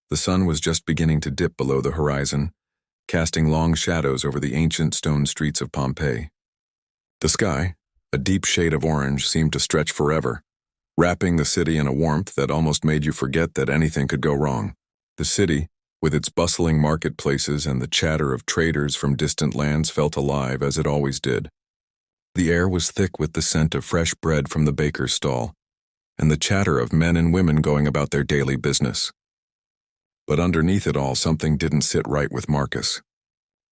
The sun was just beginning to dip below the horizon, casting long shadows over the ancient stone streets of Pompeii. The sky, a deep shade of orange, seemed to stretch forever, wrapping the city in a warmth that almost made you forget that anything could go wrong. The city, with its bustling marketplaces and the chatter of traders from distant lands, felt alive as it always did. The air was thick with the scent of fresh bread from the baker's stall, and the chatter of men and women going about their daily business. But underneath it all, something didn't sit right with Marcus.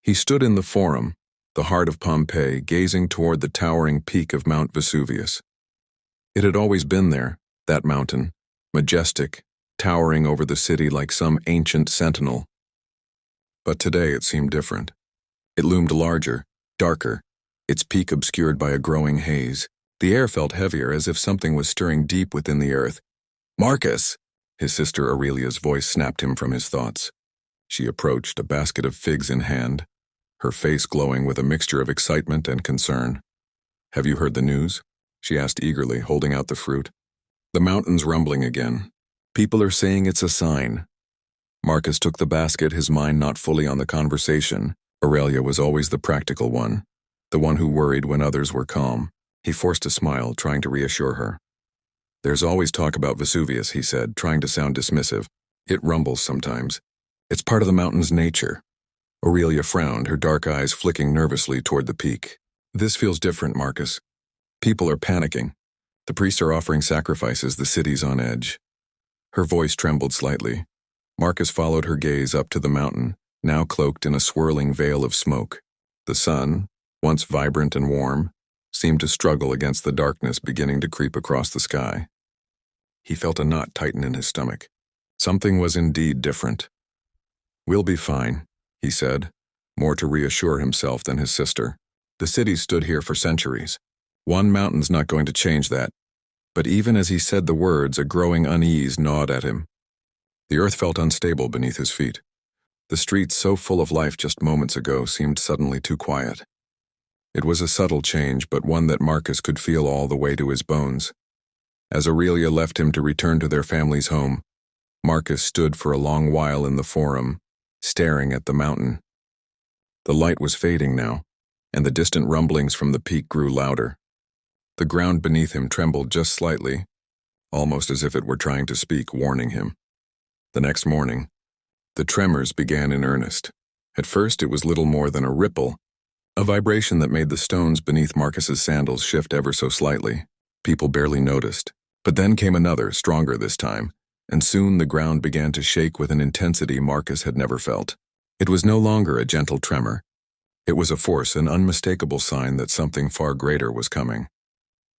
He stood in the Forum, the heart of Pompeii, gazing toward the towering peak of Mount Vesuvius. It had always been there, that mountain, majestic, towering over the city like some ancient sentinel. But today it seemed different. It loomed larger, darker, its peak obscured by a growing haze. The air felt heavier, as if something was stirring deep within the earth. "Marcus!" His sister Aurelia's voice snapped him from his thoughts. She approached, a basket of figs in hand, her face glowing with a mixture of excitement and concern. "Have you heard the news?" she asked eagerly, holding out the fruit. "The mountain's rumbling again. People are saying it's a sign." Marcus took the basket, his mind not fully on the conversation. Aurelia was always the practical one, the one who worried when others were calm. He forced a smile, trying to reassure her. "There's always talk about Vesuvius," he said, trying to sound dismissive. "It rumbles sometimes. It's part of the mountain's nature." Aurelia frowned, her dark eyes flicking nervously toward the peak. "This feels different, Marcus. People are panicking. The priests are offering sacrifices, the city's on edge." Her voice trembled slightly. Marcus followed her gaze up to the mountain, now cloaked in a swirling veil of smoke. The sun, once vibrant and warm, seemed to struggle against the darkness beginning to creep across the sky. He felt a knot tighten in his stomach. Something was indeed different. "We'll be fine," he said, more to reassure himself than his sister. "The city stood here for centuries. One mountain's not going to change that." But even as he said the words, a growing unease gnawed at him. The earth felt unstable beneath his feet. The streets, so full of life just moments ago, seemed suddenly too quiet. It was a subtle change, but one that Marcus could feel all the way to his bones. As Aurelia left him to return to their family's home, Marcus stood for a long while in the Forum, staring at the mountain. The light was fading now, and the distant rumblings from the peak grew louder. The ground beneath him trembled just slightly, almost as if it were trying to speak, warning him. The next morning, the tremors began in earnest. At first it was little more than a ripple, a vibration that made the stones beneath Marcus's sandals shift ever so slightly. People barely noticed. But then came another, stronger this time, and soon the ground began to shake with an intensity Marcus had never felt. It was no longer a gentle tremor. It was a force, an unmistakable sign that something far greater was coming.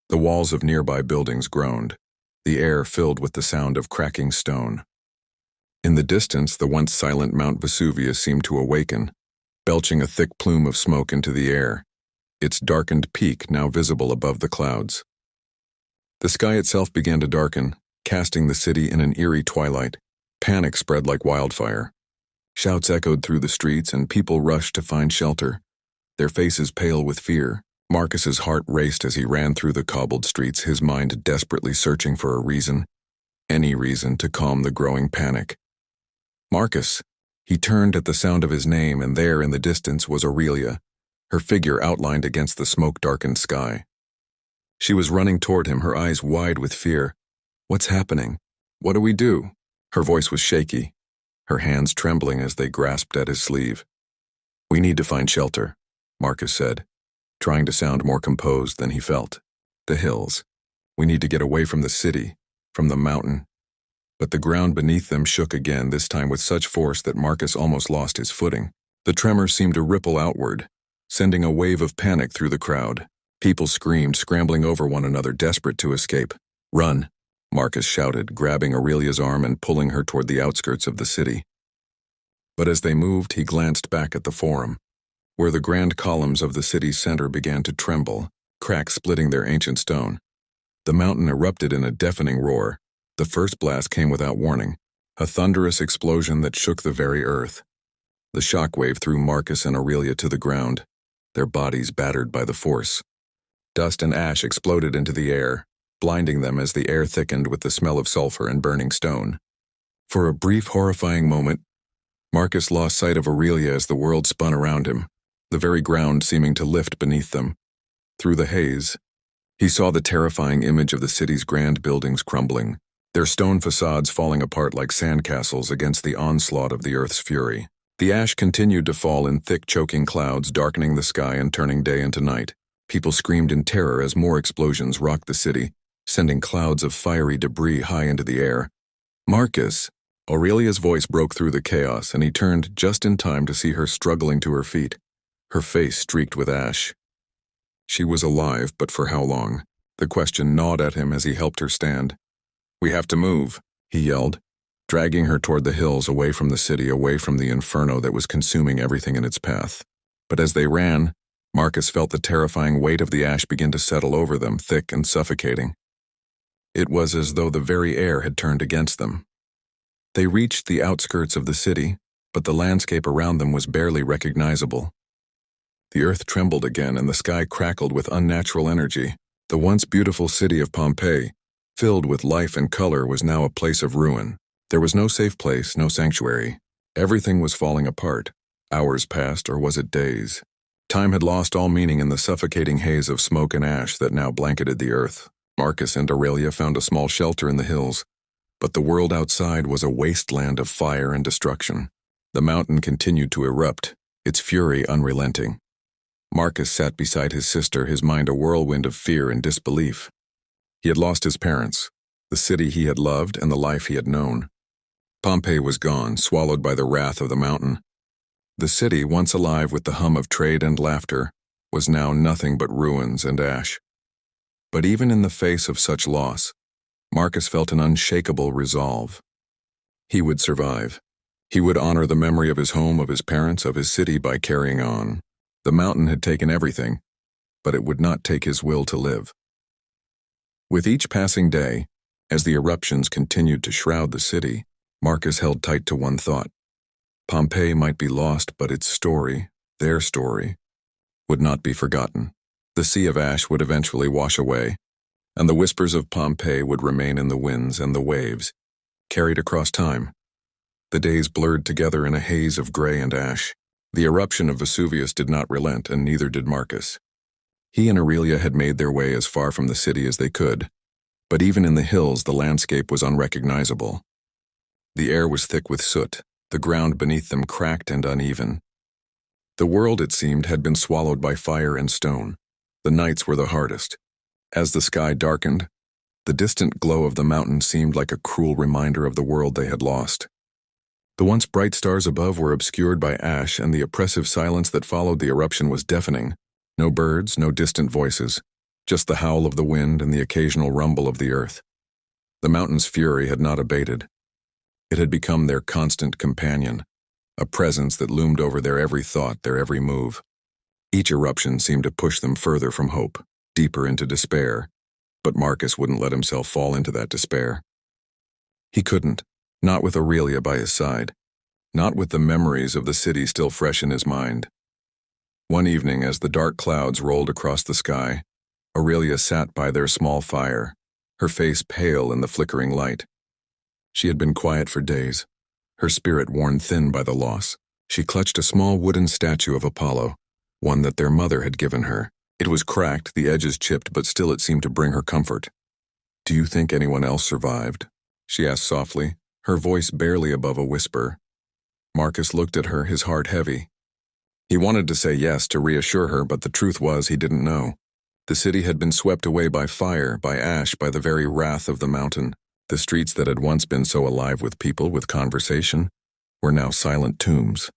The walls of nearby buildings groaned, the air filled with the sound of cracking stone. In the distance, the once silent Mount Vesuvius seemed to awaken, belching a thick plume of smoke into the air, its darkened peak now visible above the clouds. The sky itself began to darken, casting the city in an eerie twilight. Panic spread like wildfire. Shouts echoed through the streets, and people rushed to find shelter, their faces pale with fear. Marcus's heart raced as he ran through the cobbled streets, his mind desperately searching for a reason, any reason, to calm the growing panic. "Marcus!" He turned at the sound of his name, and there in the distance was Aurelia, her figure outlined against the smoke-darkened sky. She was running toward him, her eyes wide with fear. "What's happening? What do we do?" Her voice was shaky, her hands trembling as they grasped at his sleeve. "We need to find shelter," Marcus said, trying to sound more composed than he felt. "The hills. We need to get away from the city, from the mountain." But the ground beneath them shook again, this time with such force that Marcus almost lost his footing. The tremor seemed to ripple outward, sending a wave of panic through the crowd. People screamed, scrambling over one another, desperate to escape. "Run!" Marcus shouted, grabbing Aurelia's arm and pulling her toward the outskirts of the city. But as they moved, he glanced back at the Forum, where the grand columns of the city's center began to tremble, cracks splitting their ancient stone. The mountain erupted in a deafening roar. The first blast came without warning, a thunderous explosion that shook the very earth. The shockwave threw Marcus and Aurelia to the ground, their bodies battered by the force. Dust and ash exploded into the air, blinding them as the air thickened with the smell of sulfur and burning stone. For a brief, horrifying moment, Marcus lost sight of Aurelia as the world spun around him, the very ground seeming to lift beneath them. Through the haze, he saw the terrifying image of the city's grand buildings crumbling, their stone facades falling apart like sandcastles against the onslaught of the earth's fury. The ash continued to fall in thick, choking clouds, darkening the sky and turning day into night. People screamed in terror as more explosions rocked the city, sending clouds of fiery debris high into the air. "Marcus!" Aurelia's voice broke through the chaos, and he turned just in time to see her struggling to her feet, her face streaked with ash. She was alive, but for how long? The question gnawed at him as he helped her stand. "We have to move," he yelled, dragging her toward the hills, away from the city, away from the inferno that was consuming everything in its path. But as they ran, Marcus felt the terrifying weight of the ash begin to settle over them, thick and suffocating. It was as though the very air had turned against them. They reached the outskirts of the city, but the landscape around them was barely recognizable. The earth trembled again and the sky crackled with unnatural energy. The once beautiful city of Pompeii, filled with life and color, was now a place of ruin. There was no safe place, no sanctuary. Everything was falling apart. Hours passed, or was it days? Time had lost all meaning in the suffocating haze of smoke and ash that now blanketed the earth. Marcus and Aurelia found a small shelter in the hills, but the world outside was a wasteland of fire and destruction. The mountain continued to erupt, its fury unrelenting. Marcus sat beside his sister, his mind a whirlwind of fear and disbelief. He had lost his parents, the city he had loved, and the life he had known. Pompeii was gone, swallowed by the wrath of the mountain. The city, once alive with the hum of trade and laughter, was now nothing but ruins and ash. But even in the face of such loss, Marcus felt an unshakable resolve. He would survive. He would honor the memory of his home, of his parents, of his city by carrying on. The mountain had taken everything, but it would not take his will to live. With each passing day, as the eruptions continued to shroud the city, Marcus held tight to one thought. Pompeii might be lost, but its story, their story, would not be forgotten. The sea of ash would eventually wash away, and the whispers of Pompeii would remain in the winds and the waves, carried across time. The days blurred together in a haze of gray and ash. The eruption of Vesuvius did not relent, and neither did Marcus. He and Aurelia had made their way as far from the city as they could, but even in the hills the landscape was unrecognizable. The air was thick with soot, the ground beneath them cracked and uneven. The world, it seemed, had been swallowed by fire and stone. The nights were the hardest. As the sky darkened, the distant glow of the mountain seemed like a cruel reminder of the world they had lost. The once bright stars above were obscured by ash, and the oppressive silence that followed the eruption was deafening. No birds, no distant voices, just the howl of the wind and the occasional rumble of the earth. The mountain's fury had not abated. It had become their constant companion, a presence that loomed over their every thought, their every move. Each eruption seemed to push them further from hope, deeper into despair, but Marcus wouldn't let himself fall into that despair. He couldn't, not with Aurelia by his side, not with the memories of the city still fresh in his mind. One evening, as the dark clouds rolled across the sky, Aurelia sat by their small fire, her face pale in the flickering light. She had been quiet for days, her spirit worn thin by the loss. She clutched a small wooden statue of Apollo, one that their mother had given her. It was cracked, the edges chipped, but still it seemed to bring her comfort. "Do you think anyone else survived?" she asked softly, her voice barely above a whisper. Marcus looked at her, his heart heavy. He wanted to say yes to reassure her, but the truth was he didn't know. The city had been swept away by fire, by ash, by the very wrath of the mountain. The streets that had once been so alive with people, with conversation, were now silent tombs.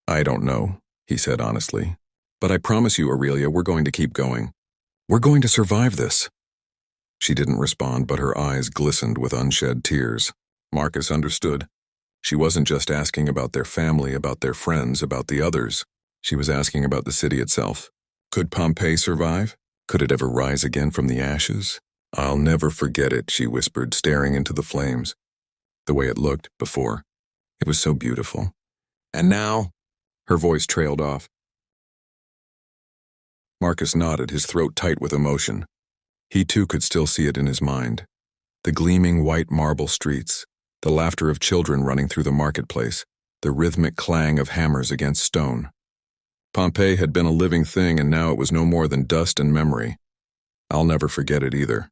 "I don't know," he said honestly. "But I promise you, Aurelia, we're going to keep going. We're going to survive this." She didn't respond, but her eyes glistened with unshed tears. Marcus understood. She wasn't just asking about their family, about their friends, about the others. She was asking about the city itself. Could Pompeii survive? Could it ever rise again from the ashes? "I'll never forget it," she whispered, staring into the flames. The way it looked before. It was so beautiful. "And now?" Her voice trailed off. Marcus nodded, his throat tight with emotion. He too could still see it in his mind. The gleaming white marble streets, the laughter of children running through the marketplace, the rhythmic clang of hammers against stone. Pompeii had been a living thing, and now it was no more than dust and memory. "I'll never forget it either,"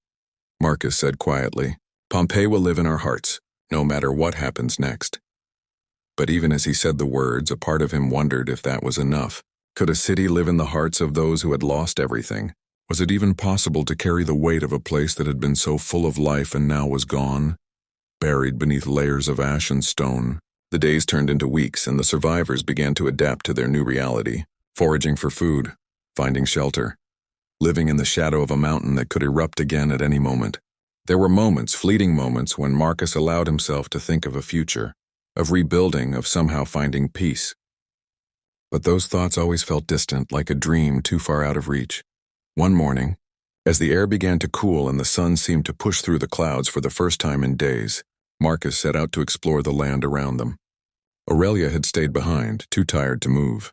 Marcus said quietly. "Pompeii will live in our hearts, no matter what happens next." But even as he said the words, a part of him wondered if that was enough. Could a city live in the hearts of those who had lost everything? Was it even possible to carry the weight of a place that had been so full of life and now was gone, buried beneath layers of ash and stone? The days turned into weeks, and the survivors began to adapt to their new reality, foraging for food, finding shelter, living in the shadow of a mountain that could erupt again at any moment. There were moments, fleeting moments, when Marcus allowed himself to think of a future, of rebuilding, of somehow finding peace. But those thoughts always felt distant, like a dream too far out of reach. One morning, as the air began to cool and the sun seemed to push through the clouds for the first time in days, Marcus set out to explore the land around them. Aurelia had stayed behind, too tired to move,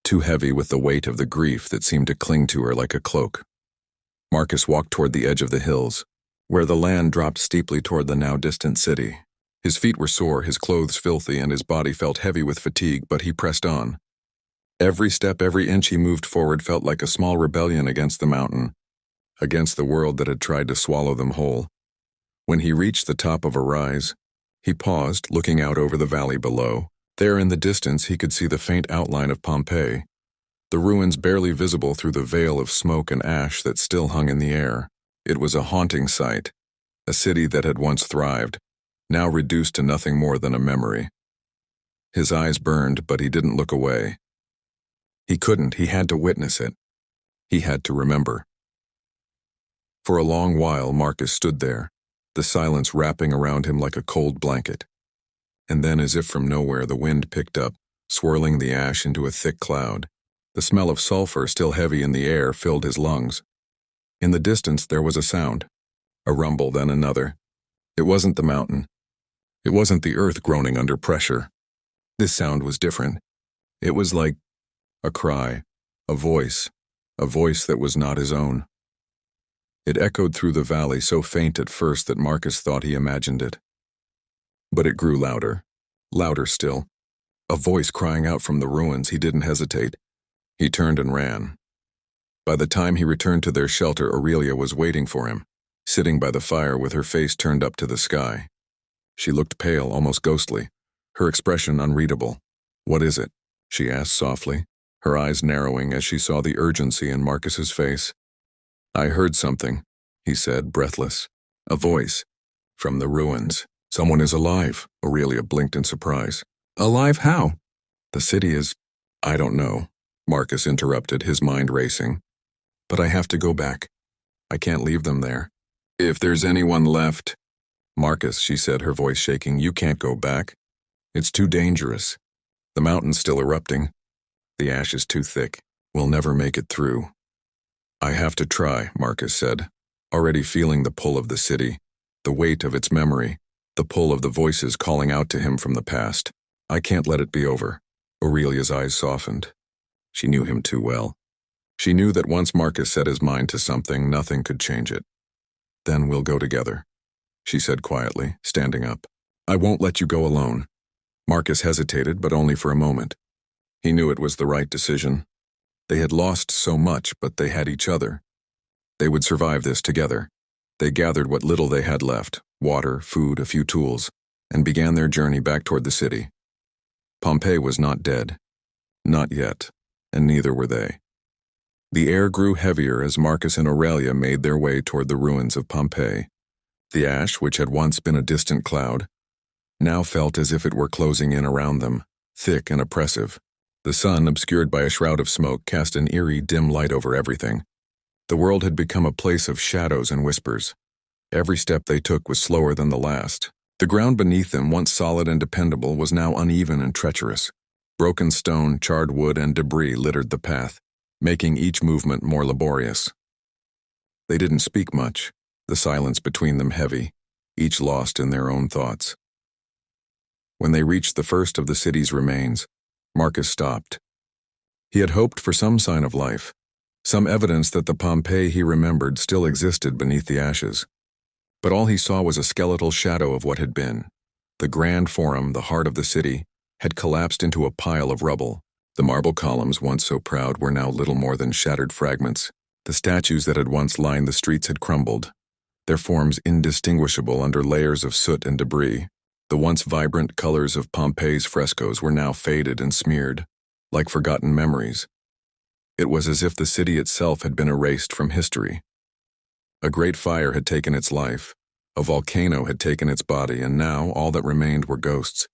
too heavy with the weight of the grief that seemed to cling to her like a cloak. Marcus walked toward the edge of the hills, where the land dropped steeply toward the now distant city. His feet were sore, his clothes filthy, and his body felt heavy with fatigue, but he pressed on. Every step, every inch he moved forward felt like a small rebellion against the mountain, against the world that had tried to swallow them whole. When he reached the top of a rise, he paused, looking out over the valley below. There in the distance he could see the faint outline of Pompeii, the ruins barely visible through the veil of smoke and ash that still hung in the air. It was a haunting sight, a city that had once thrived, now reduced to nothing more than a memory. His eyes burned, but he didn't look away. He couldn't, he had to witness it. He had to remember. For a long while, Marcus stood there, the silence wrapping around him like a cold blanket. And then, as if from nowhere, the wind picked up, swirling the ash into a thick cloud. The smell of sulfur, still heavy in the air, filled his lungs. In the distance, there was a sound, a rumble, then another. It wasn't the mountain. It wasn't the earth groaning under pressure. This sound was different. It was like a cry, a voice that was not his own. It echoed through the valley, so faint at first that Marcus thought he imagined it. But it grew louder, louder still. A voice crying out from the ruins. He didn't hesitate. He turned and ran. By the time he returned to their shelter, Aurelia was waiting for him, sitting by the fire with her face turned up to the sky. She looked pale, almost ghostly, her expression unreadable. "What is it?" she asked softly, her eyes narrowing as she saw the urgency in Marcus's face. "I heard something," he said, breathless. "A voice. From the ruins. Someone is alive." Aurelia blinked in surprise. "Alive how?" "The city is... I don't know," Marcus interrupted, his mind racing. "But I have to go back. I can't leave them there. If there's anyone left..." "Marcus," she said, her voice shaking, "you can't go back. It's too dangerous. The mountain's still erupting. The ash is too thick. We'll never make it through." "I have to try," Marcus said, already feeling the pull of the city, the weight of its memory, the pull of the voices calling out to him from the past. "I can't let it be over." Aurelia's eyes softened. She knew him too well. She knew that once Marcus set his mind to something, nothing could change it. "Then we'll go together," she said quietly, standing up. "I won't let you go alone." Marcus hesitated, but only for a moment. He knew it was the right decision. They had lost so much, but they had each other. They would survive this together. They gathered what little they had left, water, food, a few tools, and began their journey back toward the city. Pompeii was not dead. Not yet, and neither were they. The air grew heavier as Marcus and Aurelia made their way toward the ruins of Pompeii. The ash, which had once been a distant cloud, now felt as if it were closing in around them, thick and oppressive. The sun, obscured by a shroud of smoke, cast an eerie, dim light over everything. The world had become a place of shadows and whispers. Every step they took was slower than the last. The ground beneath them, once solid and dependable, was now uneven and treacherous. Broken stone, charred wood, and debris littered the path, making each movement more laborious. They didn't speak much, the silence between them heavy, each lost in their own thoughts. When they reached the first of the city's remains, Marcus stopped. He had hoped for some sign of life, some evidence that the Pompeii he remembered still existed beneath the ashes. But all he saw was a skeletal shadow of what had been, The grand forum, the heart of the city, had collapsed into a pile of rubble. The marble columns, once so proud, were now little more than shattered fragments. The statues that had once lined the streets had crumbled, their forms indistinguishable under layers of soot and debris. The once vibrant colors of Pompeii's frescoes were now faded and smeared, like forgotten memories. It was as if the city itself had been erased from history. A great fire had taken its life, a volcano had taken its body, and now all that remained were ghosts.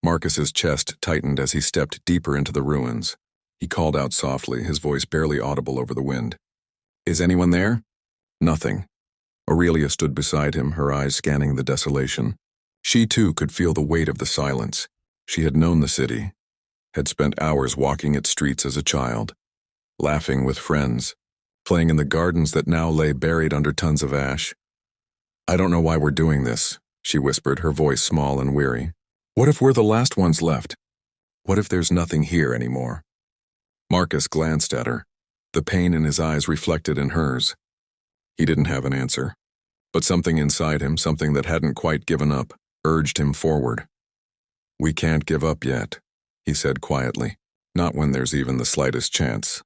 Marcus's chest tightened as he stepped deeper into the ruins. He called out softly, his voice barely audible over the wind. "Is anyone there?" Nothing. Aurelia stood beside him, her eyes scanning the desolation. She too could feel the weight of the silence. She had known the city, had spent hours walking its streets as a child, laughing with friends, playing in the gardens that now lay buried under tons of ash. "I don't know why we're doing this," she whispered, her voice small and weary. "What if we're the last ones left? What if there's nothing here anymore?" Marcus glanced at her, the pain in his eyes reflected in hers. He didn't have an answer, but something inside him, something that hadn't quite given up, urged him forward. "We can't give up yet," he said quietly, "not when there's even the slightest chance."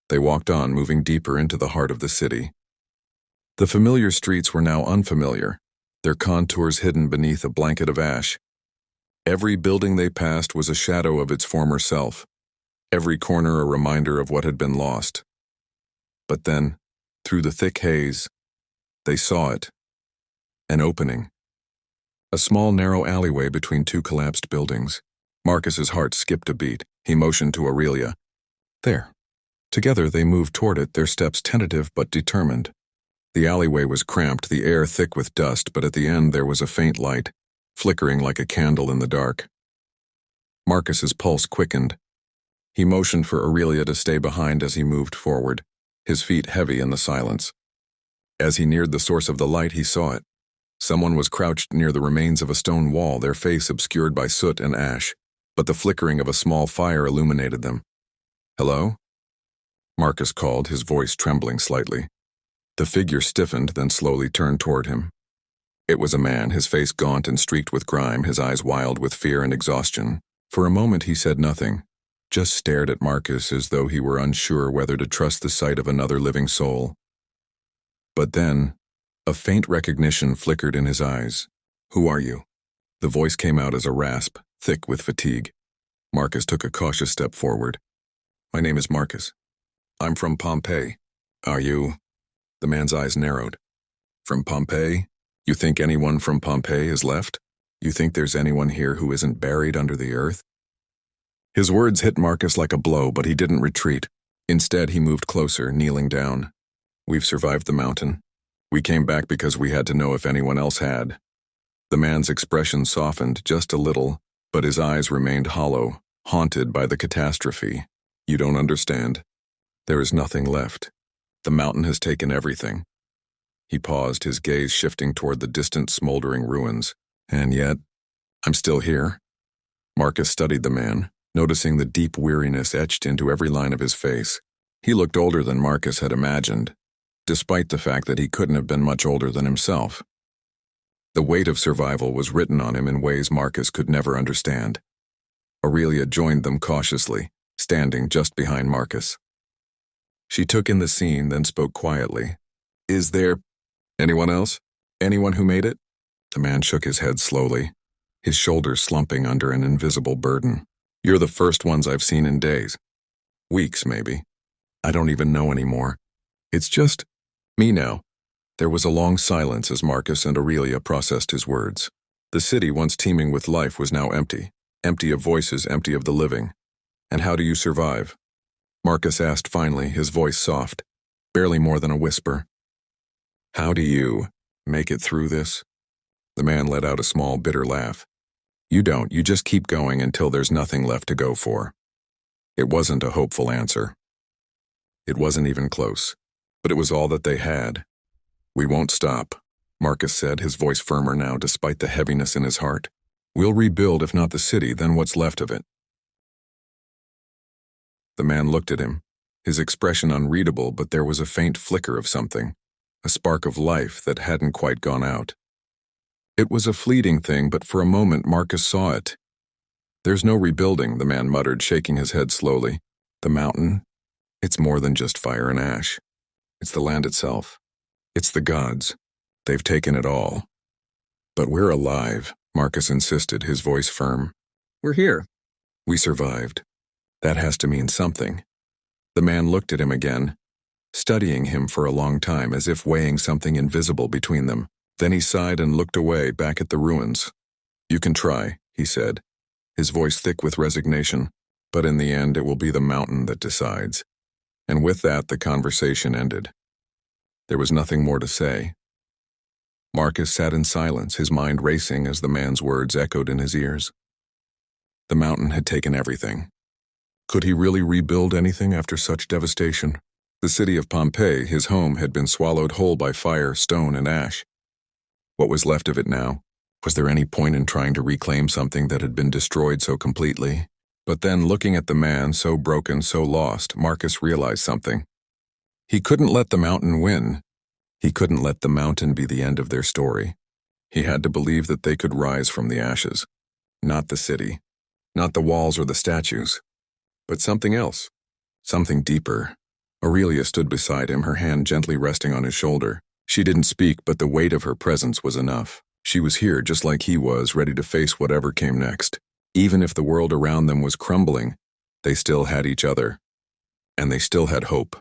They walked on, moving deeper into the heart of the city. The familiar streets were now unfamiliar, their contours hidden beneath a blanket of ash. Every building they passed was a shadow of its former self, every corner a reminder of what had been lost. But then, through the thick haze, they saw it. An opening. A small narrow alleyway between two collapsed buildings. Marcus's heart skipped a beat. He motioned to Aurelia. "There." Together they moved toward it, their steps tentative but determined. The alleyway was cramped, the air thick with dust, but at the end there was a faint light, flickering like a candle in the dark. Marcus's pulse quickened. He motioned for Aurelia to stay behind as he moved forward, his feet heavy in the silence. As he neared the source of the light, he saw it. Someone was crouched near the remains of a stone wall, their face obscured by soot and ash, but the flickering of a small fire illuminated them. "Hello?" Marcus called, his voice trembling slightly. The figure stiffened, then slowly turned toward him. It was a man, his face gaunt and streaked with grime, his eyes wild with fear and exhaustion. For a moment he said nothing, just stared at Marcus as though he were unsure whether to trust the sight of another living soul. But then, a faint recognition flickered in his eyes. "Who are you?" The voice came out as a rasp, thick with fatigue. Marcus took a cautious step forward. "My name is Marcus. I'm from Pompeii. Are you?" The man's eyes narrowed. "From Pompeii? You think anyone from Pompeii is left? You think there's anyone here who isn't buried under the earth?" His words hit Marcus like a blow, but he didn't retreat. Instead, he moved closer, kneeling down. "We've survived the mountain. We came back because we had to know if anyone else had." The man's expression softened just a little, but his eyes remained hollow, haunted by the catastrophe. "You don't understand. There is nothing left. The mountain has taken everything." He paused, his gaze shifting toward the distant smoldering ruins. "And yet, I'm still here." Marcus studied the man, noticing the deep weariness etched into every line of his face. He looked older than Marcus had imagined, despite the fact that he couldn't have been much older than himself. The weight of survival was written on him in ways Marcus could never understand. Aurelia joined them cautiously, standing just behind Marcus. She took in the scene, then spoke quietly. "Is there anyone else? Anyone who made it?" The man shook his head slowly, his shoulders slumping under an invisible burden. "You're the first ones I've seen in days. Weeks, maybe. I don't even know anymore. It's just me now." There was a long silence as Marcus and Aurelia processed his words. The city, once teeming with life, was now empty. Empty of voices, empty of the living. "And how do you survive?" Marcus asked finally, his voice soft, barely more than a whisper. "How do you make it through this?" The man let out a small, bitter laugh. "You don't. You just keep going until there's nothing left to go for." It wasn't a hopeful answer. It wasn't even close, but it was all that they had. "We won't stop," Marcus said, his voice firmer now despite the heaviness in his heart. "We'll rebuild, if not the city, then what's left of it." The man looked at him, his expression unreadable, but there was a faint flicker of something, a spark of life that hadn't quite gone out. It was a fleeting thing, but for a moment Marcus saw it. "There's no rebuilding," the man muttered, shaking his head slowly. "The mountain? It's more than just fire and ash. It's the land itself. It's the gods. They've taken it all." "But we're alive," Marcus insisted, his voice firm. "We're here. We survived. That has to mean something." The man looked at him again, studying him for a long time as if weighing something invisible between them. Then he sighed and looked away, back at the ruins. "You can try," he said, his voice thick with resignation, "but in the end it will be the mountain that decides." And with that the conversation ended. There was nothing more to say. Marcus sat in silence, his mind racing as the man's words echoed in his ears. The mountain had taken everything. Could he really rebuild anything after such devastation? The city of Pompeii, his home, had been swallowed whole by fire, stone, and ash. What was left of it now? Was there any point in trying to reclaim something that had been destroyed so completely? But then, looking at the man, so broken, so lost, Marcus realized something. He couldn't let the mountain win. He couldn't let the mountain be the end of their story. He had to believe that they could rise from the ashes. Not the city, not the walls or the statues, but something else, something deeper. Aurelia stood beside him, her hand gently resting on his shoulder. She didn't speak, but the weight of her presence was enough. She was here just like he was, ready to face whatever came next. Even if the world around them was crumbling, they still had each other. And they still had hope.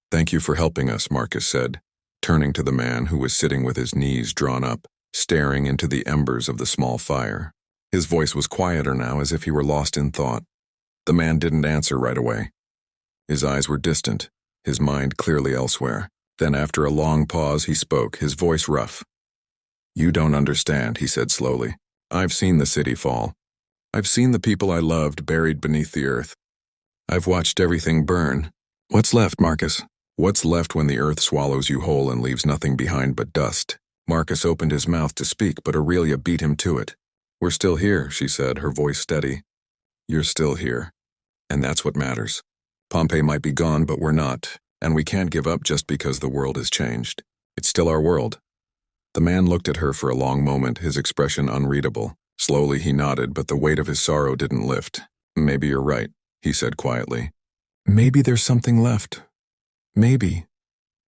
"Thank you for helping us," Marcus said, turning to the man who was sitting with his knees drawn up, staring into the embers of the small fire. His voice was quieter now, as if he were lost in thought. The man didn't answer right away. His eyes were distant, his mind clearly elsewhere. Then after a long pause he spoke, his voice rough. "You don't understand," he said slowly. "I've seen the city fall. I've seen the people I loved buried beneath the earth. I've watched everything burn. What's left, Marcus? What's left when the earth swallows you whole and leaves nothing behind but dust?" Marcus opened his mouth to speak, but Aurelia beat him to it. "We're still here," she said, her voice steady. "You're still here. And that's what matters. Pompeii might be gone, but we're not. And we can't give up just because the world has changed. It's still our world." The man looked at her for a long moment, his expression unreadable. Slowly he nodded, but the weight of his sorrow didn't lift. "Maybe you're right," he said quietly. "Maybe there's something left. Maybe.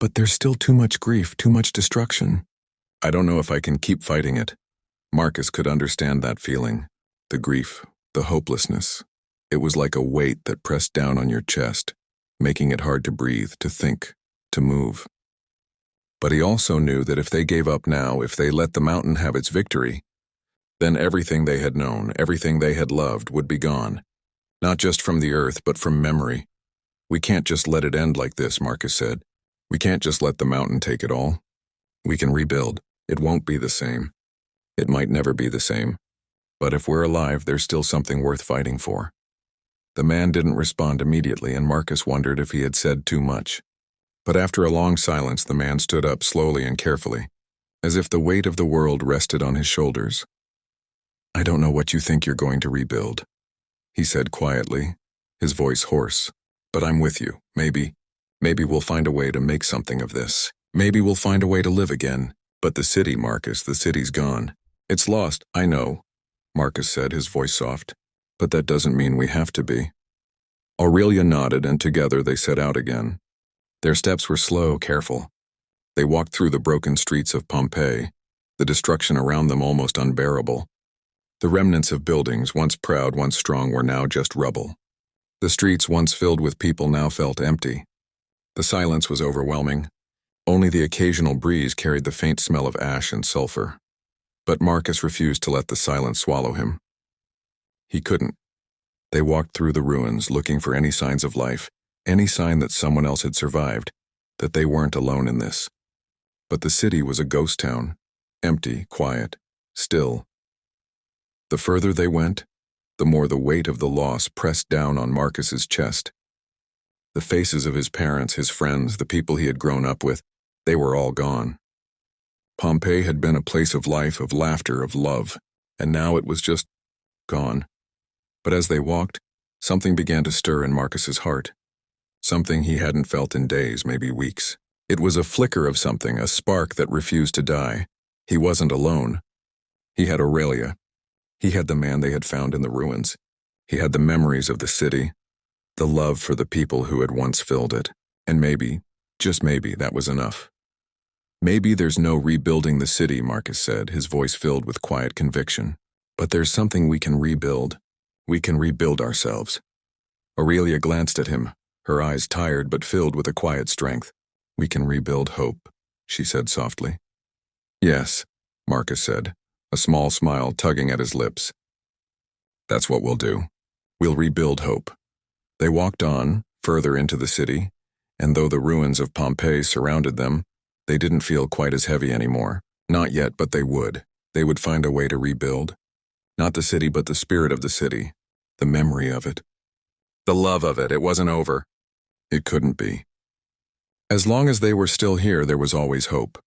But there's still too much grief, too much destruction. I don't know if I can keep fighting it." Marcus could understand that feeling. The grief, the hopelessness. It was like a weight that pressed down on your chest, making it hard to breathe, to think, to move. But he also knew that if they gave up now, if they let the mountain have its victory, then everything they had known, everything they had loved, would be gone. Not just from the earth, but from memory. "We can't just let it end like this," Marcus said. "We can't just let the mountain take it all. We can rebuild. It won't be the same. It might never be the same. But if we're alive, there's still something worth fighting for." The man didn't respond immediately, and Marcus wondered if he had said too much. But after a long silence, the man stood up slowly and carefully, as if the weight of the world rested on his shoulders. "I don't know what you think you're going to rebuild," he said quietly, his voice hoarse. "But I'm with you. Maybe we'll find a way to make something of this. Maybe we'll find a way to live again. But the city, Marcus, the city's gone. It's lost, I know," Marcus said, his voice soft. "But that doesn't mean we have to be." Aurelia nodded, and together they set out again. Their steps were slow, careful. They walked through the broken streets of Pompeii, the destruction around them almost unbearable. The remnants of buildings, once proud, once strong, were now just rubble. The streets, once filled with people, now felt empty. The silence was overwhelming. Only the occasional breeze carried the faint smell of ash and sulfur. But Marcus refused to let the silence swallow him. He couldn't. They walked through the ruins, looking for any signs of life, any sign that someone else had survived, that they weren't alone in this. But the city was a ghost town, empty, quiet, still. The further they went, the more the weight of the loss pressed down on Marcus's chest. The faces of his parents, his friends, the people he had grown up with, they were all gone. Pompeii had been a place of life, of laughter, of love, and now it was just gone. But as they walked, something began to stir in Marcus's heart. Something he hadn't felt in days, maybe weeks. It was a flicker of something, a spark that refused to die. He wasn't alone. He had Aurelia. He had the man they had found in the ruins. He had the memories of the city, the love for the people who had once filled it. And maybe, just maybe, that was enough. Maybe there's no rebuilding the city, Marcus said, his voice filled with quiet conviction. But there's something we can rebuild. We can rebuild ourselves. Aurelia glanced at him, her eyes tired but filled with a quiet strength. We can rebuild hope, she said softly. Yes, Marcus said, a small smile tugging at his lips. That's what we'll do. We'll rebuild hope. They walked on, further into the city, and though the ruins of Pompeii surrounded them, they didn't feel quite as heavy anymore. Not yet, but they would. They would find a way to rebuild. Not the city, but the spirit of the city. The memory of it. The love of it. It wasn't over. It couldn't be. As long as they were still here, there was always hope.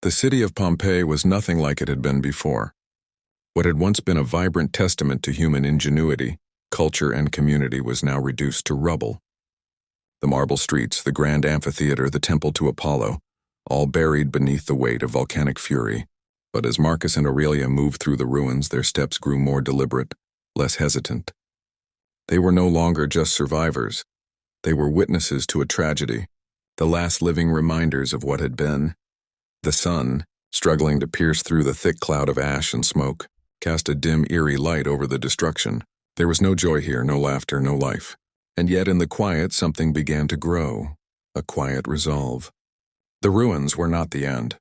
The city of Pompeii was nothing like it had been before. What had once been a vibrant testament to human ingenuity, culture, and community was now reduced to rubble. The marble streets, the grand amphitheater, the temple to Apollo, all buried beneath the weight of volcanic fury. But as Marcus and Aurelia moved through the ruins, their steps grew more deliberate, less hesitant. They were no longer just survivors. They were witnesses to a tragedy, the last living reminders of what had been. The sun, struggling to pierce through the thick cloud of ash and smoke, cast a dim, eerie light over the destruction. There was no joy here, no laughter, no life. And yet in the quiet something began to grow, a quiet resolve. The ruins were not the end.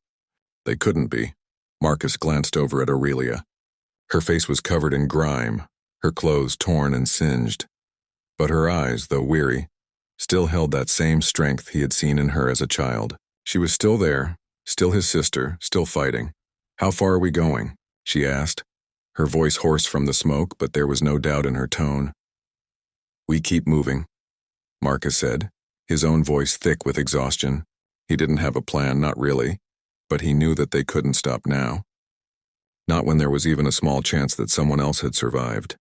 They couldn't be. Marcus glanced over at Aurelia. Her face was covered in grime, her clothes torn and singed. But her eyes, though weary, still held that same strength he had seen in her as a child. She was still there, still his sister, still fighting. How far are we going? She asked, her voice hoarse from the smoke, but there was no doubt in her tone. We keep moving, Marcus said, his own voice thick with exhaustion. He didn't have a plan, not really, but he knew that they couldn't stop now. Not when there was even a small chance that someone else had survived.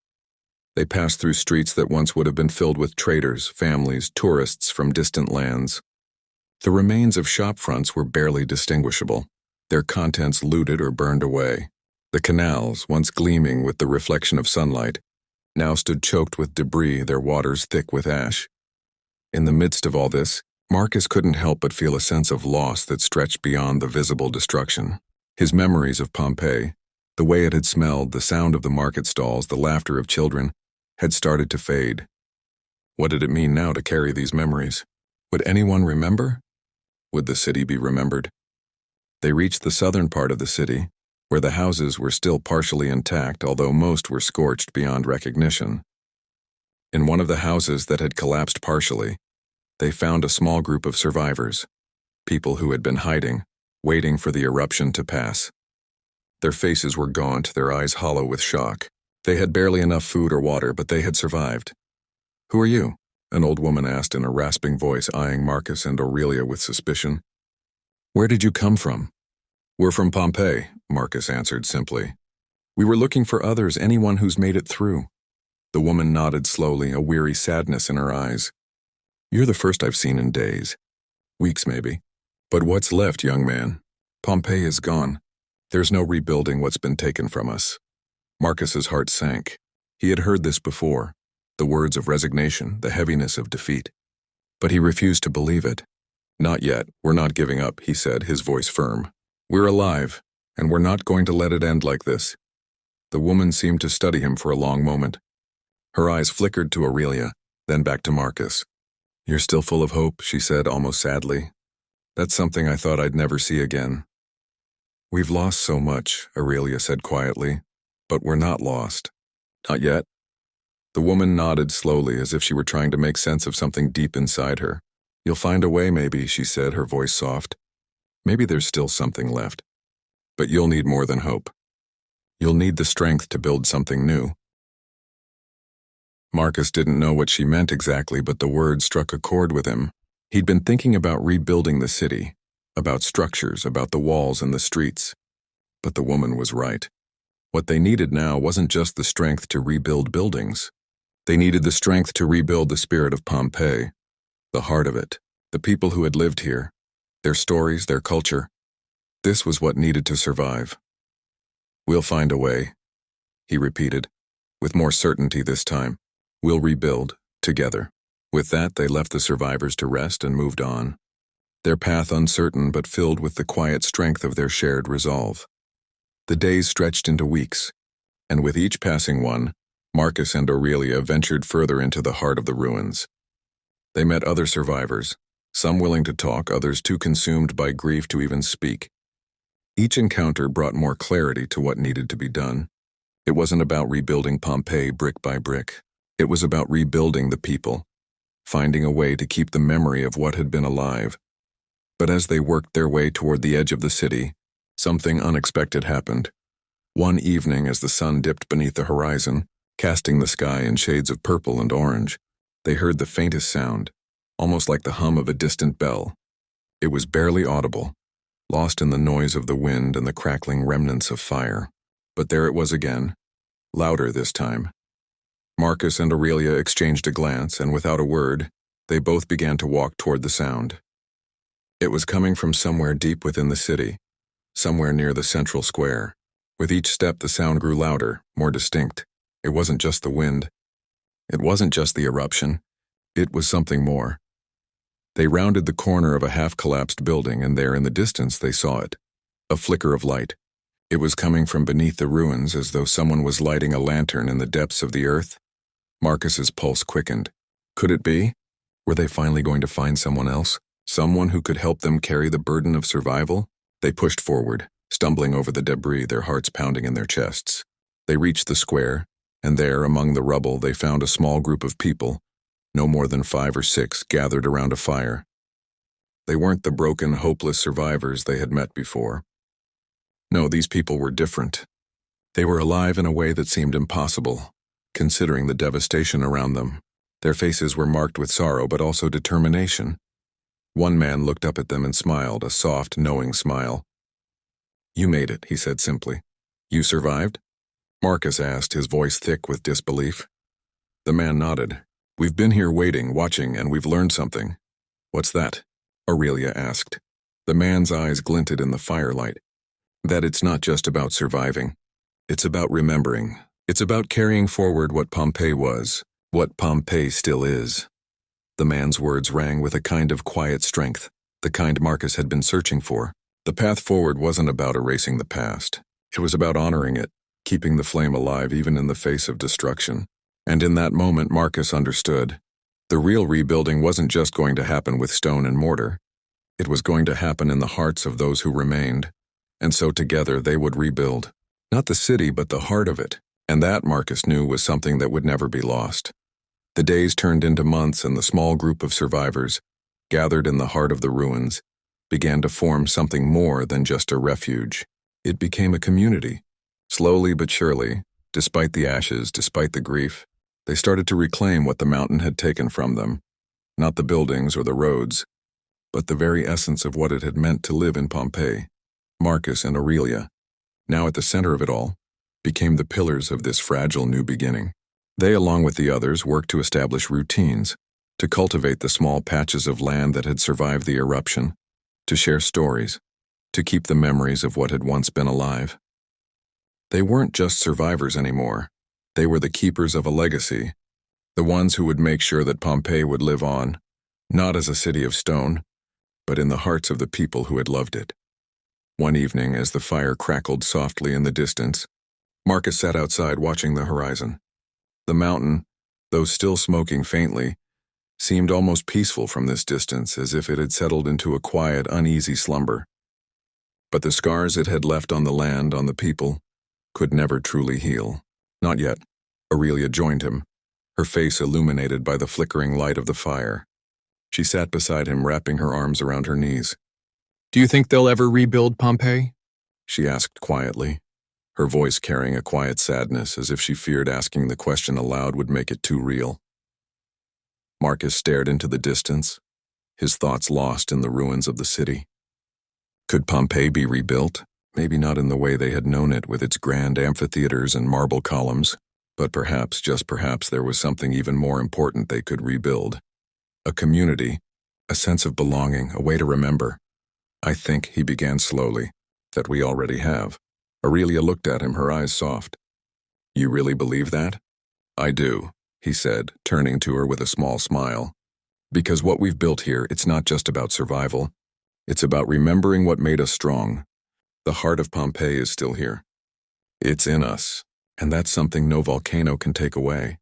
They passed through streets that once would have been filled with traders, families, tourists from distant lands. The remains of shop fronts were barely distinguishable, their contents looted or burned away. The canals, once gleaming with the reflection of sunlight, now stood choked with debris, their waters thick with ash. In the midst of all this, Marcus couldn't help but feel a sense of loss that stretched beyond the visible destruction. His memories of Pompeii, the way it had smelled, the sound of the market stalls, the laughter of children, had started to fade. What did it mean now to carry these memories? Would anyone remember? Would the city be remembered? They reached the southern part of the city, where the houses were still partially intact, although most were scorched beyond recognition. In one of the houses that had collapsed partially, they found a small group of survivors, people who had been hiding, waiting for the eruption to pass. Their faces were gaunt, their eyes hollow with shock. They had barely enough food or water, but they had survived. Who are you? An old woman asked in a rasping voice, eyeing Marcus and Aurelia with suspicion. Where did you come from? We're from Pompeii, Marcus answered simply. We were looking for others, anyone who's made it through. The woman nodded slowly, a weary sadness in her eyes. You're the first I've seen in days. Weeks, maybe. But what's left, young man? Pompeii is gone. There's no rebuilding what's been taken from us. Marcus's heart sank. He had heard this before, the words of resignation, the heaviness of defeat. But he refused to believe it. Not yet. We're not giving up, he said, his voice firm. We're alive, and we're not going to let it end like this. The woman seemed to study him for a long moment. Her eyes flickered to Aurelia, then back to Marcus. You're still full of hope, she said almost sadly. That's something I thought I'd never see again. We've lost so much, Aurelia said quietly, but we're not lost. Not yet. The woman nodded slowly as if she were trying to make sense of something deep inside her. You'll find a way, maybe, she said, her voice soft. Maybe there's still something left. But you'll need more than hope. You'll need the strength to build something new. Marcus didn't know what she meant exactly, but the words struck a chord with him. He'd been thinking about rebuilding the city, about structures, about the walls and the streets. But the woman was right. What they needed now wasn't just the strength to rebuild buildings. They needed the strength to rebuild the spirit of Pompeii, the heart of it, the people who had lived here, their stories, their culture. This was what needed to survive. "We'll find a way," he repeated, with more certainty this time. "We'll rebuild, together." With that, they left the survivors to rest and moved on, their path uncertain but filled with the quiet strength of their shared resolve. The days stretched into weeks, and with each passing one, Marcus and Aurelia ventured further into the heart of the ruins. They met other survivors, some willing to talk, others too consumed by grief to even speak. Each encounter brought more clarity to what needed to be done. It wasn't about rebuilding Pompeii brick by brick. It was about rebuilding the people, finding a way to keep the memory of what had been alive. But as they worked their way toward the edge of the city, something unexpected happened. One evening, as the sun dipped beneath the horizon, casting the sky in shades of purple and orange, they heard the faintest sound, almost like the hum of a distant bell. It was barely audible, lost in the noise of the wind and the crackling remnants of fire. But there it was again, louder this time. Marcus and Aurelia exchanged a glance, and without a word, they both began to walk toward the sound. It was coming from somewhere deep within the city, somewhere near the central square. With each step, the sound grew louder, more distinct. It wasn't just the wind. It wasn't just the eruption. It was something more. They rounded the corner of a half-collapsed building, and there in the distance they saw it. A flicker of light. It was coming from beneath the ruins, as though someone was lighting a lantern in the depths of the earth. Marcus's pulse quickened. Could it be? Were they finally going to find someone else? Someone who could help them carry the burden of survival? They pushed forward, stumbling over the debris, their hearts pounding in their chests. They reached the square, and there, among the rubble, they found a small group of people, no more than 5 or 6, gathered around a fire. They weren't the broken, hopeless survivors they had met before. No, these people were different. They were alive in a way that seemed impossible, considering the devastation around them. Their faces were marked with sorrow, but also determination. One man looked up at them and smiled, a soft, knowing smile. "You made it," he said simply. "You survived?" Marcus asked, his voice thick with disbelief. The man nodded. "We've been here waiting, watching, and we've learned something." "What's that?" Aurelia asked. The man's eyes glinted in the firelight. "That it's not just about surviving. It's about remembering. It's about carrying forward what Pompeii was, what Pompeii still is." The man's words rang with a kind of quiet strength, the kind Marcus had been searching for. The path forward wasn't about erasing the past. It was about honoring it, keeping the flame alive even in the face of destruction. And in that moment, Marcus understood. The real rebuilding wasn't just going to happen with stone and mortar. It was going to happen in the hearts of those who remained. And so together they would rebuild. Not the city, but the heart of it. And that, Marcus knew, was something that would never be lost. The days turned into months, and the small group of survivors, gathered in the heart of the ruins, began to form something more than just a refuge. It became a community. Slowly but surely, despite the ashes, despite the grief, they started to reclaim what the mountain had taken from them. Not the buildings or the roads, but the very essence of what it had meant to live in Pompeii. Marcus and Aurelia, now at the center of it all, became the pillars of this fragile new beginning. They, along with the others, worked to establish routines, to cultivate the small patches of land that had survived the eruption, to share stories, to keep the memories of what had once been alive. They weren't just survivors anymore. They were the keepers of a legacy, the ones who would make sure that Pompeii would live on, not as a city of stone, but in the hearts of the people who had loved it. One evening, as the fire crackled softly in the distance, Marcus sat outside watching the horizon. The mountain, though still smoking faintly, seemed almost peaceful from this distance, as if it had settled into a quiet, uneasy slumber. But the scars it had left on the land, on the people, could never truly heal. Not yet. Aurelia joined him, her face illuminated by the flickering light of the fire. She sat beside him, wrapping her arms around her knees. "Do you think they'll ever rebuild Pompeii?" she asked quietly, her voice carrying a quiet sadness, as if she feared asking the question aloud would make it too real. Marcus stared into the distance, his thoughts lost in the ruins of the city. Could Pompeii be rebuilt? Maybe not in the way they had known it, with its grand amphitheaters and marble columns, but perhaps, just perhaps, there was something even more important they could rebuild. A community, a sense of belonging, a way to remember. "I think," he began slowly, that we already have. Aurelia looked at him, her eyes soft. You really believe that? I do, he said, turning to her with a small smile. Because what we've built here, it's not just about survival. It's about remembering what made us strong. The heart of Pompeii is still here. It's in us, and that's something no volcano can take away.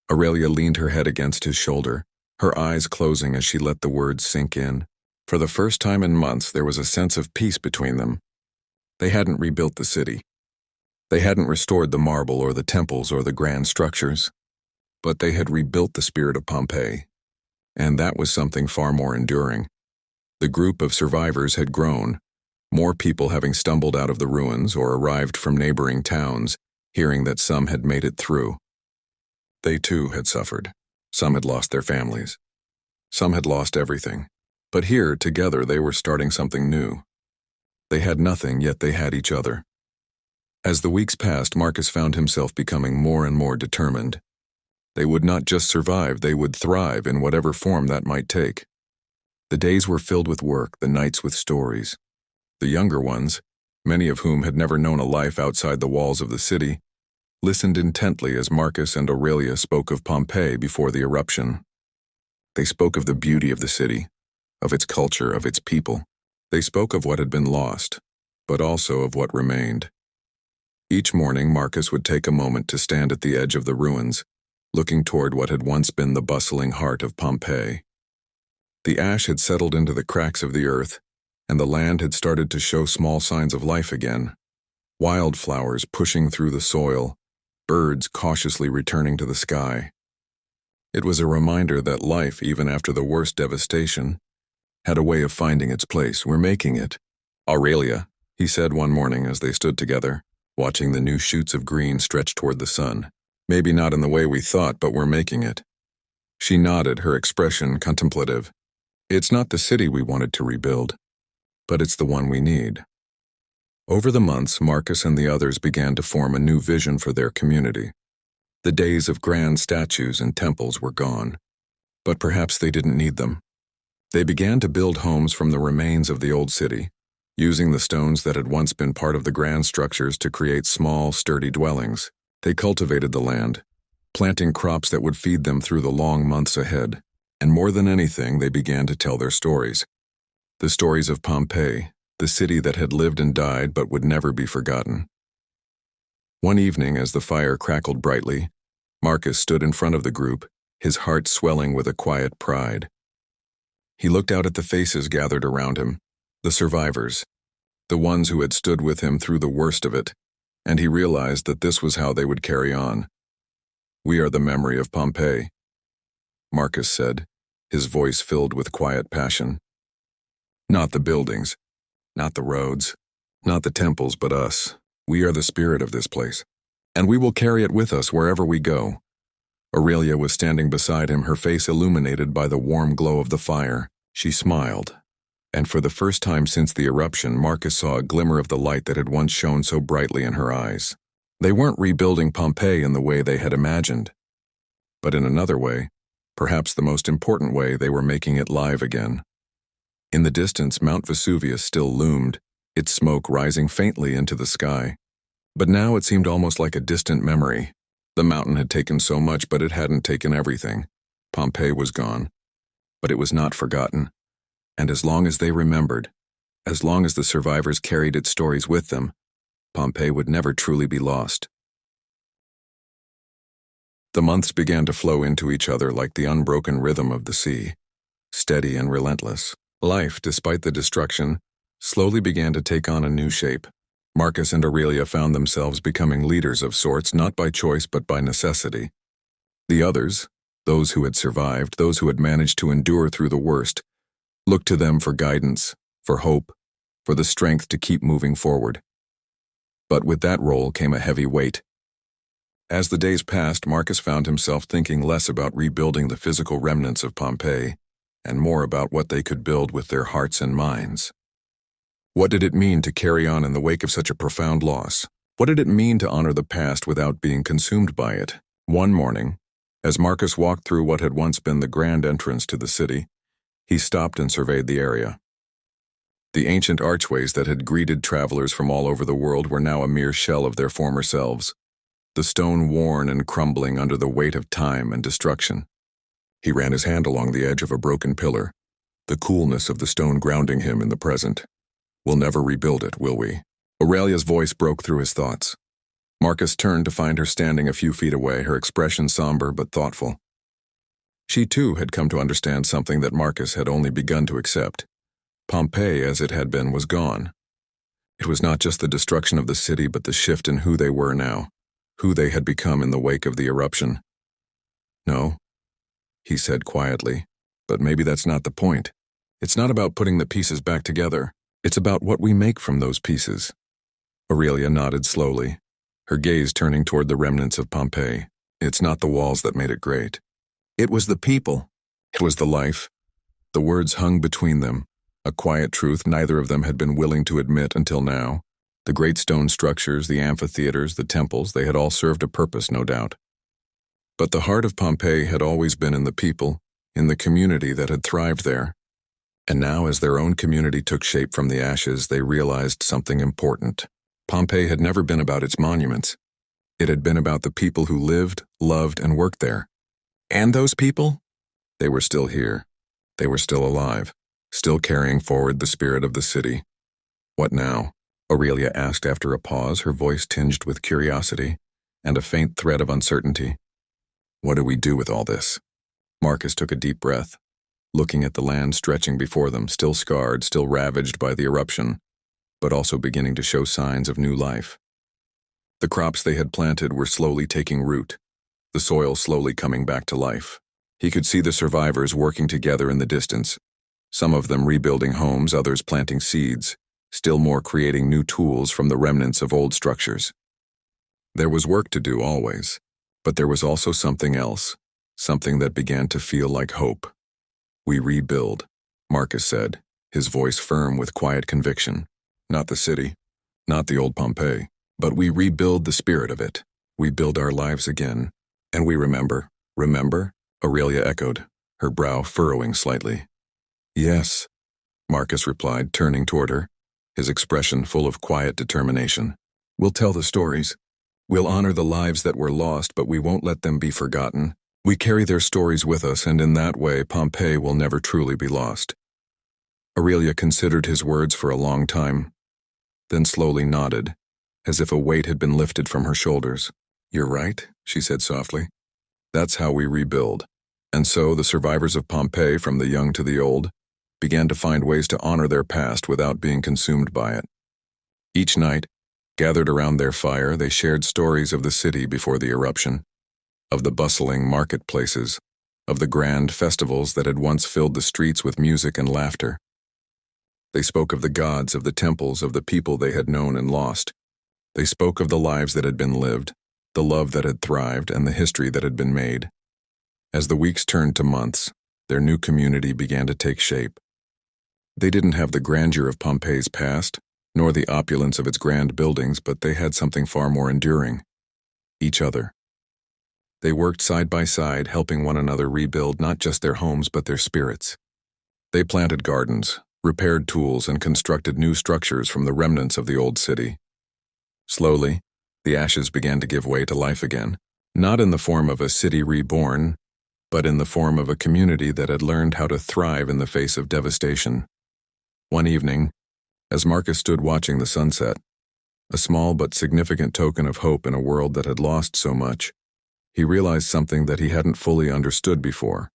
Aurelia leaned her head against his shoulder, her eyes closing as she let the words sink in. For the first time in months, there was a sense of peace between them. They hadn't rebuilt the city. They hadn't restored the marble or the temples or the grand structures. But they had rebuilt the spirit of Pompeii. And that was something far more enduring. The group of survivors had grown, more people having stumbled out of the ruins or arrived from neighboring towns, hearing that some had made it through. They too had suffered. Some had lost their families. Some had lost everything. But here, together, they were starting something new. They had nothing, yet they had each other. As the weeks passed, Marcus found himself becoming more and more determined. They would not just survive, they would thrive in whatever form that might take. The days were filled with work, the nights with stories. The younger ones, many of whom had never known a life outside the walls of the city, listened intently as Marcus and Aurelia spoke of Pompeii before the eruption. They spoke of the beauty of the city, of its culture, of its people. They spoke of what had been lost, but also of what remained. Each morning, Marcus would take a moment to stand at the edge of the ruins, looking toward what had once been the bustling heart of Pompeii. The ash had settled into the cracks of the earth, and the land had started to show small signs of life again. Wildflowers pushing through the soil, birds cautiously returning to the sky. It was a reminder that life, even after the worst devastation, had a way of finding its place. We're making it. Aurelia, he said one morning as they stood together, watching the new shoots of green stretch toward the sun. Maybe not in the way we thought, but we're making it. She nodded, her expression contemplative. It's not the city we wanted to rebuild, but it's the one we need. Over the months, Marcus and the others began to form a new vision for their community. The days of grand statues and temples were gone, but perhaps they didn't need them. They began to build homes from the remains of the old city, using the stones that had once been part of the grand structures to create small, sturdy dwellings. They cultivated the land, planting crops that would feed them through the long months ahead, and more than anything, they began to tell their stories. The stories of Pompeii, the city that had lived and died but would never be forgotten. One evening, as the fire crackled brightly, Marcus stood in front of the group, his heart swelling with a quiet pride. He looked out at the faces gathered around him, the survivors, the ones who had stood with him through the worst of it, and he realized that this was how they would carry on. We are the memory of Pompeii, Marcus said, his voice filled with quiet passion. Not the buildings, not the roads, not the temples, but us. We are the spirit of this place, and we will carry it with us wherever we go. Aurelia was standing beside him, her face illuminated by the warm glow of the fire. She smiled, and for the first time since the eruption, Marcus saw a glimmer of the light that had once shone so brightly in her eyes. They weren't rebuilding Pompeii in the way they had imagined, but in another way, perhaps the most important way, they were making it live again. In the distance, Mount Vesuvius still loomed, its smoke rising faintly into the sky. But now it seemed almost like a distant memory. The mountain had taken so much, but it hadn't taken everything. Pompeii was gone, but it was not forgotten. And as long as they remembered, as long as the survivors carried its stories with them, Pompeii would never truly be lost. The months began to flow into each other like the unbroken rhythm of the sea, steady and relentless. Life, despite the destruction, slowly began to take on a new shape. Marcus and Aurelia found themselves becoming leaders of sorts, not by choice but by necessity. The others, those who had survived, those who had managed to endure through the worst, looked to them for guidance, for hope, for the strength to keep moving forward. But with that role came a heavy weight. As the days passed, Marcus found himself thinking less about rebuilding the physical remnants of Pompeii, and more about what they could build with their hearts and minds. What did it mean to carry on in the wake of such a profound loss? What did it mean to honor the past without being consumed by it? One morning, as Marcus walked through what had once been the grand entrance to the city, he stopped and surveyed the area. The ancient archways that had greeted travelers from all over the world were now a mere shell of their former selves, the stone worn and crumbling under the weight of time and destruction. He ran his hand along the edge of a broken pillar, the coolness of the stone grounding him in the present. We'll never rebuild it, will we? Aurelia's voice broke through his thoughts. Marcus turned to find her standing a few feet away, her expression somber but thoughtful. She too had come to understand something that Marcus had only begun to accept. Pompeii, as it had been, was gone. It was not just the destruction of the city, but the shift in who they were now, who they had become in the wake of the eruption. No, he said quietly, but maybe that's not the point. It's not about putting the pieces back together. It's about what we make from those pieces. Aurelia nodded slowly, her gaze turning toward the remnants of Pompeii. It's not the walls that made it great. It was the people. It was the life. The words hung between them, a quiet truth neither of them had been willing to admit until now. The great stone structures, the amphitheaters, the temples, they had all served a purpose, no doubt. But the heart of Pompeii had always been in the people, in the community that had thrived there. And now, as their own community took shape from the ashes, they realized something important. Pompeii had never been about its monuments. It had been about the people who lived, loved, and worked there. And those people? They were still here. They were still alive, still carrying forward the spirit of the city. What now? Aurelia asked after a pause, her voice tinged with curiosity and a faint thread of uncertainty. What do we do with all this? Marcus took a deep breath, looking at the land stretching before them, still scarred, still ravaged by the eruption, but also beginning to show signs of new life. The crops they had planted were slowly taking root, the soil slowly coming back to life. He could see the survivors working together in the distance, some of them rebuilding homes, others planting seeds, still more creating new tools from the remnants of old structures. There was work to do always, but there was also something else, something that began to feel like hope. We rebuild, Marcus said, his voice firm with quiet conviction. Not the city, not the old Pompeii, but we rebuild the spirit of it. We build our lives again. And we remember. Remember? Aurelia echoed, her brow furrowing slightly. Yes, Marcus replied, turning toward her, his expression full of quiet determination. We'll tell the stories. We'll honor the lives that were lost, but we won't let them be forgotten. We carry their stories with us, and in that way, Pompeii will never truly be lost. Aurelia considered his words for a long time, then slowly nodded, as if a weight had been lifted from her shoulders. You're right, she said softly. That's how we rebuild. And so the survivors of Pompeii, from the young to the old, began to find ways to honor their past without being consumed by it. Each night, gathered around their fire, they shared stories of the city before the eruption, of the bustling marketplaces, of the grand festivals that had once filled the streets with music and laughter. They spoke of the gods, of the temples, of the people they had known and lost. They spoke of the lives that had been lived, the love that had thrived, and the history that had been made. As the weeks turned to months, their new community began to take shape. They didn't have the grandeur of Pompeii's past, nor the opulence of its grand buildings, but they had something far more enduring: each other. They worked side by side, helping one another rebuild not just their homes but their spirits. They planted gardens, repaired tools, and constructed new structures from the remnants of the old city. Slowly, the ashes began to give way to life again, not in the form of a city reborn, but in the form of a community that had learned how to thrive in the face of devastation. One evening, as Marcus stood watching the sunset, a small but significant token of hope in a world that had lost so much, he realized something that he hadn't fully understood before.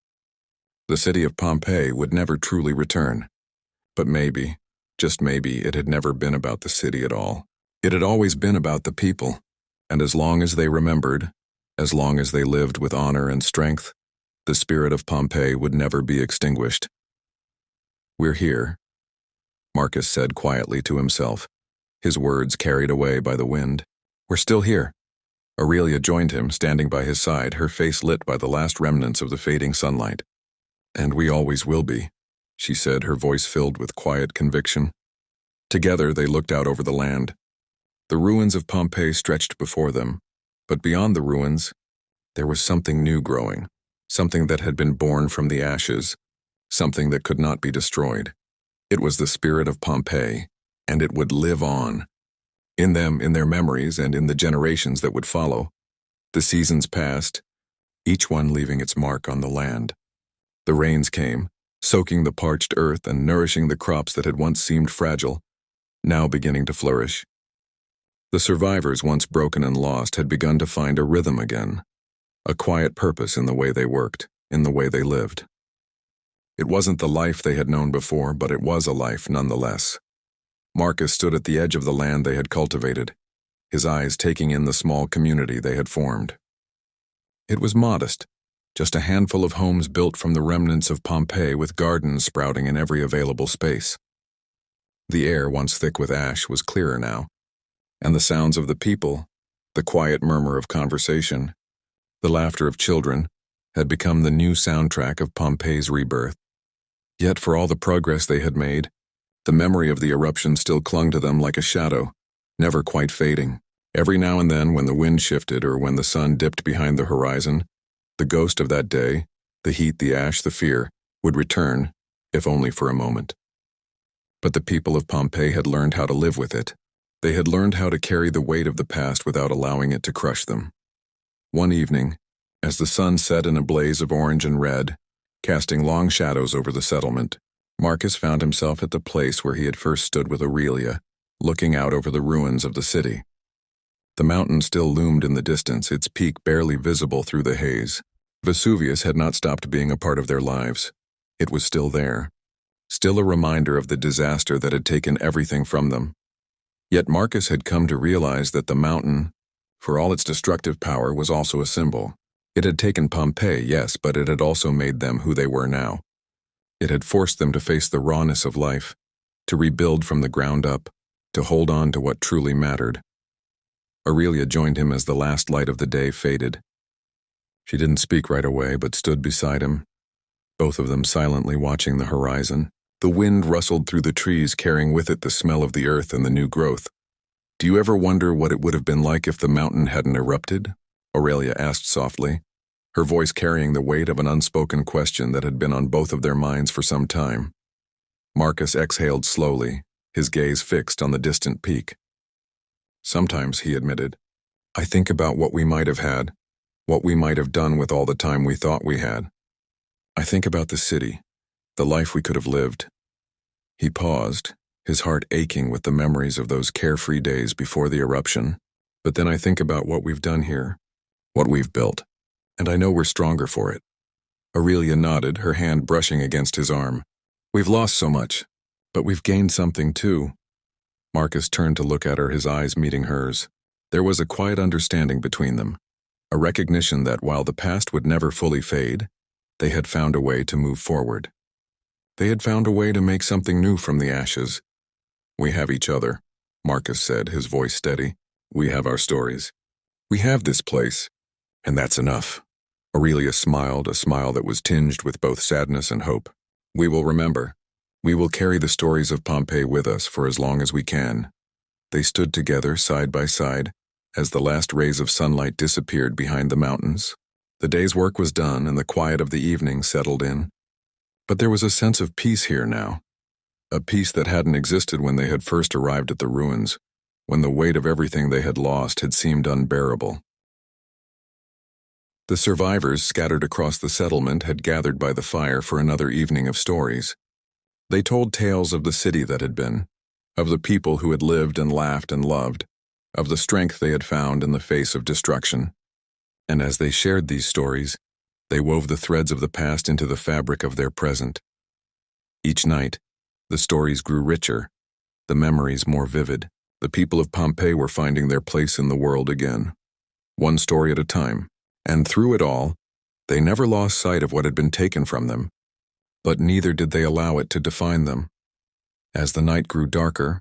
The city of Pompeii would never truly return. But maybe, just maybe, it had never been about the city at all. It had always been about the people, and as long as they remembered, as long as they lived with honor and strength, the spirit of Pompeii would never be extinguished. We're here, Marcus said quietly to himself, his words carried away by the wind. We're still here. Aurelia joined him, standing by his side, her face lit by the last remnants of the fading sunlight. And we always will be, she said, her voice filled with quiet conviction. Together they looked out over the land. The ruins of Pompeii stretched before them, but beyond the ruins, there was something new growing, something that had been born from the ashes, something that could not be destroyed. It was the spirit of Pompeii, and it would live on. In them, in their memories, and in the generations that would follow. The seasons passed, each one leaving its mark on the land. The rains came, soaking the parched earth and nourishing the crops that had once seemed fragile, now beginning to flourish. The survivors, once broken and lost, had begun to find a rhythm again, a quiet purpose in the way they worked, in the way they lived. It wasn't the life they had known before, but it was a life nonetheless. Marcus stood at the edge of the land they had cultivated, his eyes taking in the small community they had formed. It was modest, just a handful of homes built from the remnants of Pompeii with gardens sprouting in every available space. The air, once thick with ash, was clearer now, and the sounds of the people, the quiet murmur of conversation, the laughter of children, had become the new soundtrack of Pompeii's rebirth. Yet for all the progress they had made, the memory of the eruption still clung to them like a shadow, never quite fading. Every now and then, when the wind shifted or when the sun dipped behind the horizon, the ghost of that day, the heat, the ash, the fear, would return, if only for a moment. But the people of Pompeii had learned how to live with it. They had learned how to carry the weight of the past without allowing it to crush them. One evening, as the sun set in a blaze of orange and red, casting long shadows over the settlement, Marcus found himself at the place where he had first stood with Aurelia, looking out over the ruins of the city. The mountain still loomed in the distance, its peak barely visible through the haze. Vesuvius had not stopped being a part of their lives. It was still there, still a reminder of the disaster that had taken everything from them. Yet Marcus had come to realize that the mountain, for all its destructive power, was also a symbol. It had taken Pompeii, yes, but it had also made them who they were now. It had forced them to face the rawness of life, to rebuild from the ground up, to hold on to what truly mattered. Aurelia joined him as the last light of the day faded. She didn't speak right away, but stood beside him, both of them silently watching the horizon. The wind rustled through the trees, carrying with it the smell of the earth and the new growth. "Do you ever wonder what it would have been like if the mountain hadn't erupted?" Aurelia asked softly, her voice carrying the weight of an unspoken question that had been on both of their minds for some time. Marcus exhaled slowly, his gaze fixed on the distant peak. "Sometimes," he admitted, "I think about what we might have had, what we might have done with all the time we thought we had. I think about the city, the life we could have lived." He paused, his heart aching with the memories of those carefree days before the eruption. "But then I think about what we've done here, what we've built, and I know we're stronger for it." Aurelia nodded, her hand brushing against his arm. "We've lost so much, but we've gained something too." Marcus turned to look at her, his eyes meeting hers. There was a quiet understanding between them, a recognition that while the past would never fully fade, they had found a way to move forward. They had found a way to make something new from the ashes. "We have each other," Marcus said, his voice steady. "We have our stories. We have this place, and that's enough." Aurelia smiled, a smile that was tinged with both sadness and hope. "We will remember. We will carry the stories of Pompeii with us for as long as we can." They stood together, side by side, as the last rays of sunlight disappeared behind the mountains. The day's work was done, and the quiet of the evening settled in. But there was a sense of peace here now, a peace that hadn't existed when they had first arrived at the ruins, when the weight of everything they had lost had seemed unbearable. The survivors, scattered across the settlement, had gathered by the fire for another evening of stories. They told tales of the city that had been, of the people who had lived and laughed and loved, of the strength they had found in the face of destruction. And as they shared these stories, they wove the threads of the past into the fabric of their present. Each night, the stories grew richer, the memories more vivid. The people of Pompeii were finding their place in the world again, one story at a time. And through it all, they never lost sight of what had been taken from them, but neither did they allow it to define them. As the night grew darker,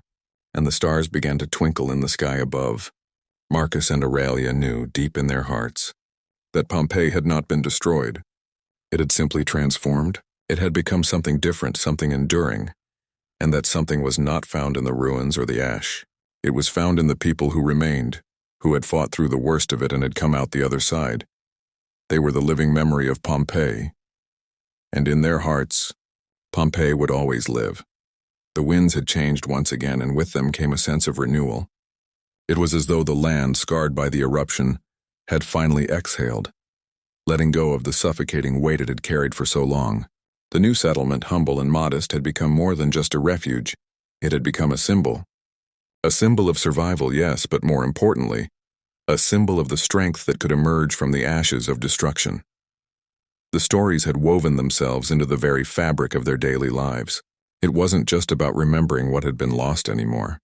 and the stars began to twinkle in the sky above, Marcus and Aurelia knew deep in their hearts that Pompeii had not been destroyed. It had simply transformed. It had become something different, something enduring, and that something was not found in the ruins or the ash. It was found in the people who remained, who had fought through the worst of it and had come out the other side. They were the living memory of Pompeii, and in their hearts, Pompeii would always live. The winds had changed once again, and with them came a sense of renewal. It was as though the land, scarred by the eruption, had finally exhaled, letting go of the suffocating weight it had carried for so long. The new settlement, humble and modest, had become more than just a refuge. It had become a symbol. A symbol of survival, yes, but more importantly, a symbol of the strength that could emerge from the ashes of destruction. The stories had woven themselves into the very fabric of their daily lives. It wasn't just about remembering what had been lost anymore.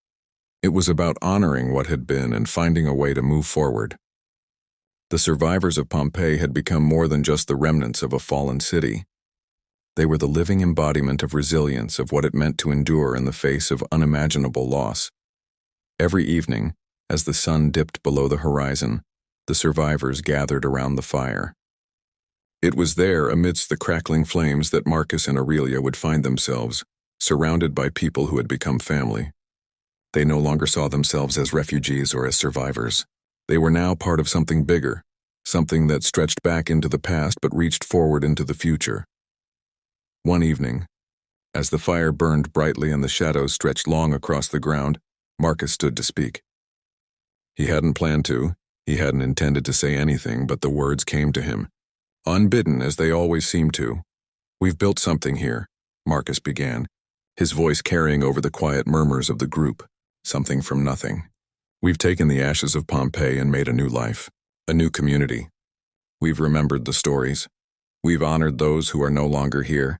It was about honoring what had been and finding a way to move forward. The survivors of Pompeii had become more than just the remnants of a fallen city. They were the living embodiment of resilience, of what it meant to endure in the face of unimaginable loss. Every evening, as the sun dipped below the horizon, the survivors gathered around the fire. It was there, amidst the crackling flames, that Marcus and Aurelia would find themselves, surrounded by people who had become family. They no longer saw themselves as refugees or as survivors. They were now part of something bigger, something that stretched back into the past but reached forward into the future. One evening, as the fire burned brightly and the shadows stretched long across the ground, Marcus stood to speak. He hadn't planned to, he hadn't intended to say anything, but the words came to him, unbidden as they always seemed to. "We've built something here," Marcus began, his voice carrying over the quiet murmurs of the group, something from nothing. "We've taken the ashes of Pompeii and made a new life, a new community. We've remembered the stories. We've honored those who are no longer here,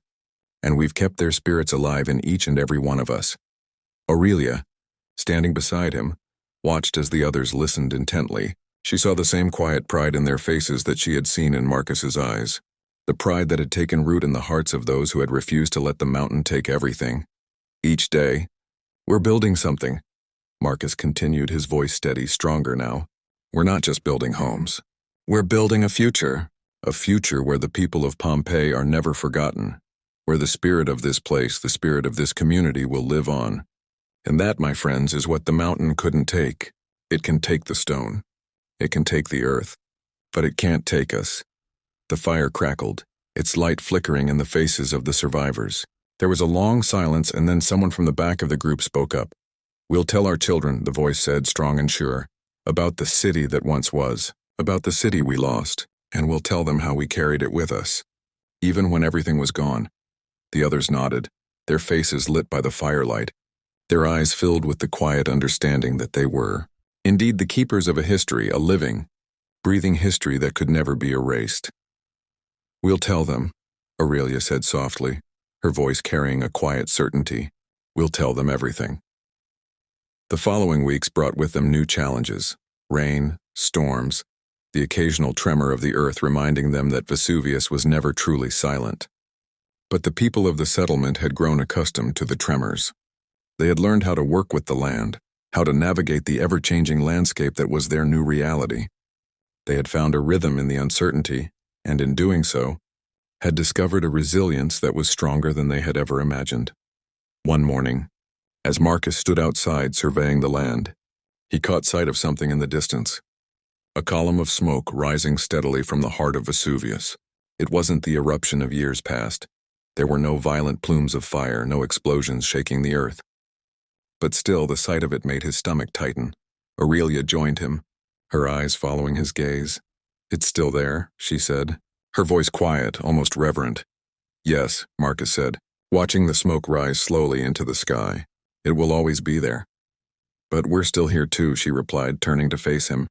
and we've kept their spirits alive in each and every one of us." Aurelia, standing beside him, watched as the others listened intently. She saw the same quiet pride in their faces that she had seen in Marcus's eyes, the pride that had taken root in the hearts of those who had refused to let the mountain take everything. Each day, "We're building something," Marcus continued, his voice steady, stronger now. "We're not just building homes. We're building a future where the people of Pompeii are never forgotten, where the spirit of this place, the spirit of this community will live on. And that, my friends, is what the mountain couldn't take. It can take the stone. It can take the earth. But it can't take us." The fire crackled, its light flickering in the faces of the survivors. There was a long silence, and then someone from the back of the group spoke up. "We'll tell our children," the voice said, strong and sure, "about the city that once was, about the city we lost, and we'll tell them how we carried it with us, even when everything was gone." The others nodded, their faces lit by the firelight, their eyes filled with the quiet understanding that they were, indeed, the keepers of a history, a living, breathing history that could never be erased. "We'll tell them," Aurelia said softly, her voice carrying a quiet certainty. "We'll tell them everything." The following weeks brought with them new challenges: rain, storms, the occasional tremor of the earth reminding them that Vesuvius was never truly silent. But the people of the settlement had grown accustomed to the tremors. They had learned how to work with the land, how to navigate the ever-changing landscape that was their new reality. They had found a rhythm in the uncertainty, and in doing so, had discovered a resilience that was stronger than they had ever imagined. One morning, as Marcus stood outside surveying the land, he caught sight of something in the distance. A column of smoke rising steadily from the heart of Vesuvius. It wasn't the eruption of years past. There were no violent plumes of fire, no explosions shaking the earth. But still, the sight of it made his stomach tighten. Aurelia joined him, her eyes following his gaze. "It's still there," she said, her voice quiet, almost reverent. "Yes," Marcus said, watching the smoke rise slowly into the sky. "It will always be there." "But we're still here too," she replied, turning to face him.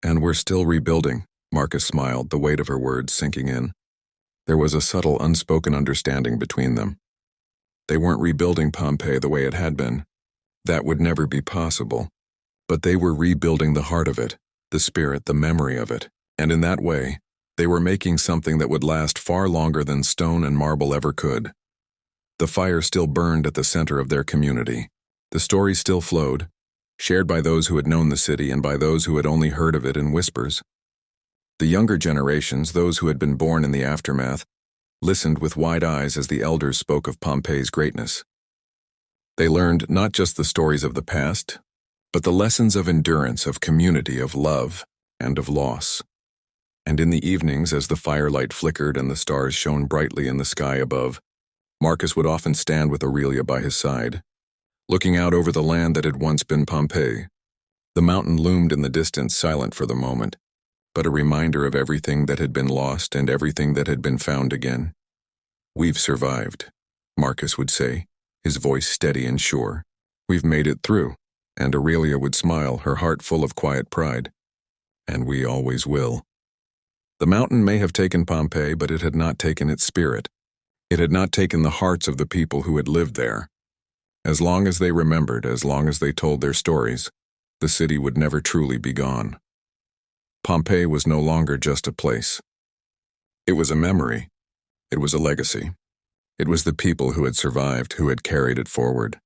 "And we're still rebuilding." Marcus smiled, the weight of her words sinking in. There was a subtle, unspoken understanding between them. They weren't rebuilding Pompeii the way it had been. That would never be possible. But they were rebuilding the heart of it, the spirit, the memory of it. And in that way, they were making something that would last far longer than stone and marble ever could. The fire still burned at the center of their community. The story still flowed, shared by those who had known the city and by those who had only heard of it in whispers. The younger generations, those who had been born in the aftermath, listened with wide eyes as the elders spoke of Pompeii's greatness. They learned not just the stories of the past, but the lessons of endurance, of community, of love, and of loss. And in the evenings, as the firelight flickered and the stars shone brightly in the sky above, Marcus would often stand with Aurelia by his side, looking out over the land that had once been Pompeii. The mountain loomed in the distance, silent for the moment, but a reminder of everything that had been lost and everything that had been found again. "We've survived," Marcus would say, his voice steady and sure. "We've made it through," and Aurelia would smile, her heart full of quiet pride. "And we always will." The mountain may have taken Pompeii, but it had not taken its spirit. It had not taken the hearts of the people who had lived there. As long as they remembered, as long as they told their stories, the city would never truly be gone. Pompeii was no longer just a place. It was a memory. It was a legacy. It was the people who had survived, who had carried it forward,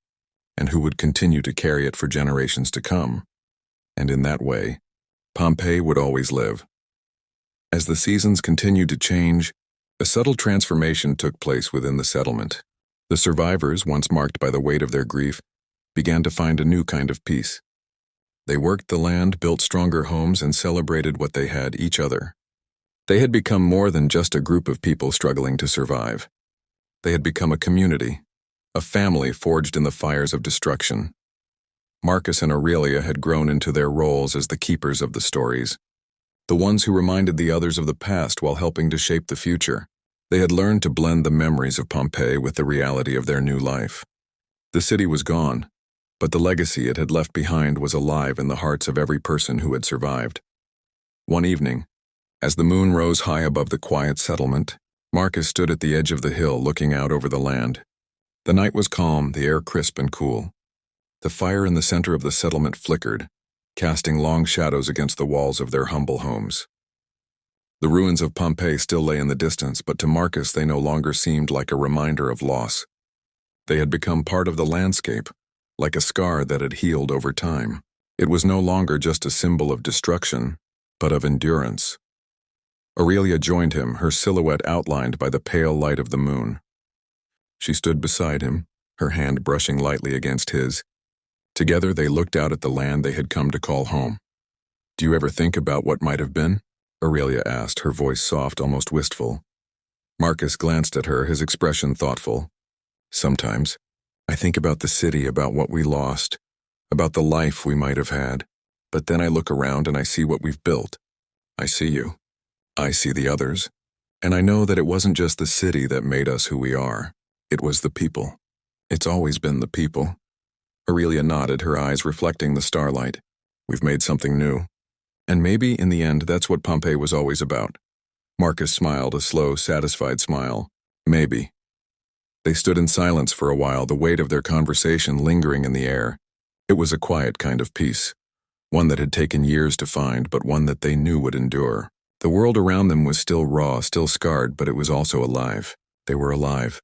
and who would continue to carry it for generations to come. And in that way, Pompeii would always live. As the seasons continued to change, a subtle transformation took place within the settlement. The survivors, once marked by the weight of their grief, began to find a new kind of peace. They worked the land, built stronger homes, and celebrated what they had, each other. They had become more than just a group of people struggling to survive. They had become a community, a family forged in the fires of destruction. Marcus and Aurelia had grown into their roles as the keepers of the stories, the ones who reminded the others of the past while helping to shape the future. They had learned to blend the memories of Pompeii with the reality of their new life. The city was gone, but the legacy it had left behind was alive in the hearts of every person who had survived. One evening, as the moon rose high above the quiet settlement, Marcus stood at the edge of the hill looking out over the land. The night was calm, the air crisp and cool. The fire in the center of the settlement flickered, casting long shadows against the walls of their humble homes. The ruins of Pompeii still lay in the distance, but to Marcus they no longer seemed like a reminder of loss. They had become part of the landscape, like a scar that had healed over time. It was no longer just a symbol of destruction, but of endurance. Aurelia joined him, her silhouette outlined by the pale light of the moon. She stood beside him, her hand brushing lightly against his. Together they looked out at the land they had come to call home. "Do you ever think about what might have been?" Aurelia asked, her voice soft, almost wistful. Marcus glanced at her, his expression thoughtful. "Sometimes. I think about the city, about what we lost, about the life we might have had. But then I look around and I see what we've built. I see you. I see the others. And I know that it wasn't just the city that made us who we are. It was the people. It's always been the people." Aurelia nodded, her eyes reflecting the starlight. "We've made something new. And maybe, in the end, that's what Pompeii was always about." Marcus smiled, a slow, satisfied smile. "Maybe." They stood in silence for a while, the weight of their conversation lingering in the air. It was a quiet kind of peace, one that had taken years to find, but one that they knew would endure. The world around them was still raw, still scarred, but it was also alive. They were alive.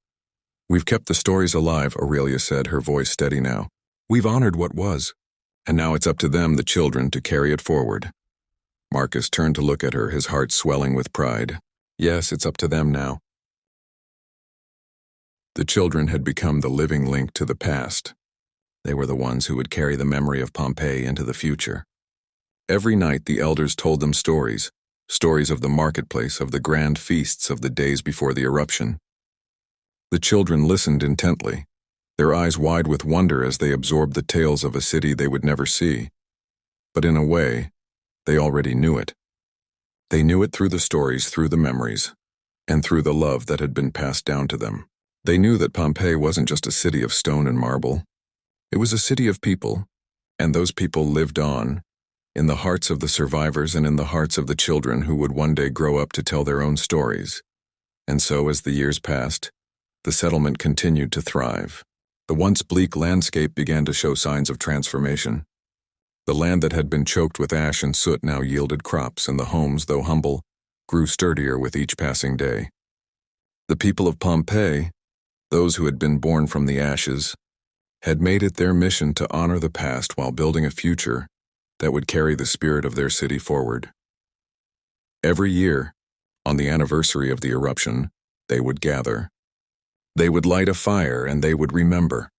"We've kept the stories alive," Aurelia said, her voice steady now. "We've honored what was, and now it's up to them, the children, to carry it forward." Marcus turned to look at her, his heart swelling with pride. Yes, it's up to them now. The children had become the living link to the past. They were the ones who would carry the memory of Pompeii into the future. Every night the elders told them stories, stories of the marketplace, of the grand feasts of the days before the eruption. The children listened intently, their eyes wide with wonder as they absorbed the tales of a city they would never see. But in a way, they already knew it. They knew it through the stories, through the memories, and through the love that had been passed down to them. They knew that Pompeii wasn't just a city of stone and marble. It was a city of people, and those people lived on, in the hearts of the survivors and in the hearts of the children who would one day grow up to tell their own stories. And so, as the years passed, the settlement continued to thrive. The once bleak landscape began to show signs of transformation. The land that had been choked with ash and soot now yielded crops, and the homes, though humble, grew sturdier with each passing day. The people of Pompeii, those who had been born from the ashes, had made it their mission to honor the past while building a future that would carry the spirit of their city forward. Every year, on the anniversary of the eruption, they would gather. They would light a fire and they would remember.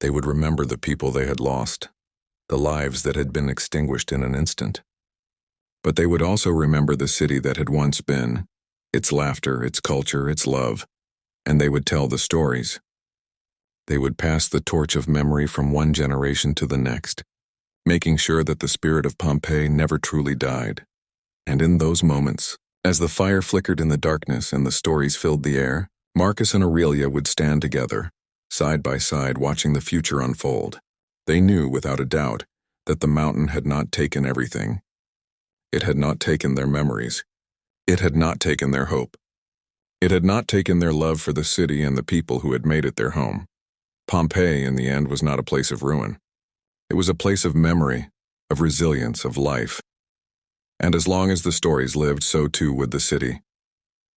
They would remember the people they had lost, the lives that had been extinguished in an instant. But they would also remember the city that had once been, its laughter, its culture, its love, and they would tell the stories. They would pass the torch of memory from one generation to the next, making sure that the spirit of Pompeii never truly died. And in those moments, as the fire flickered in the darkness and the stories filled the air, Marcus and Aurelia would stand together, side by side, watching the future unfold. They knew, without a doubt, that the mountain had not taken everything. It had not taken their memories. It had not taken their hope. It had not taken their love for the city and the people who had made it their home. Pompeii, in the end, was not a place of ruin. It was a place of memory, of resilience, of life. And as long as the stories lived, so too would the city.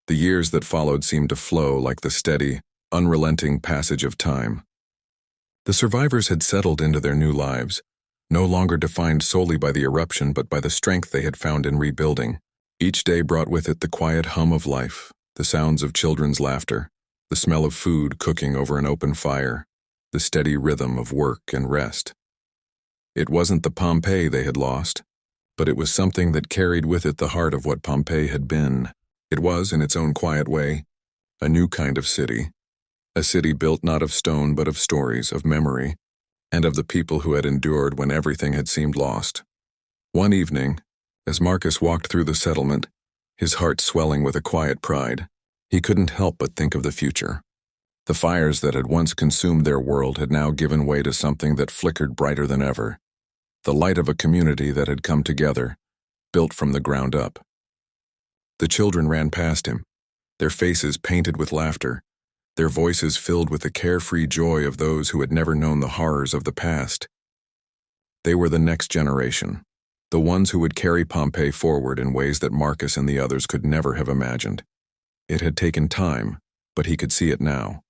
The years that followed seemed to flow like the steady, unrelenting passage of time. The survivors had settled into their new lives, no longer defined solely by the eruption but by the strength they had found in rebuilding. Each day brought with it the quiet hum of life, the sounds of children's laughter, the smell of food cooking over an open fire, the steady rhythm of work and rest. It wasn't the Pompeii they had lost, but it was something that carried with it the heart of what Pompeii had been. It was, in its own quiet way, a new kind of city. A city built not of stone but of stories, of memory, and of the people who had endured when everything had seemed lost. One evening, as Marcus walked through the settlement, his heart swelling with a quiet pride, he couldn't help but think of the future. The fires that had once consumed their world had now given way to something that flickered brighter than ever. The light of a community that had come together, built from the ground up. The children ran past him, their faces painted with laughter, their voices filled with the carefree joy of those who had never known the horrors of the past. They were the next generation, the ones who would carry Pompeii forward in ways that Marcus and the others could never have imagined. It had taken time, but he could see it now.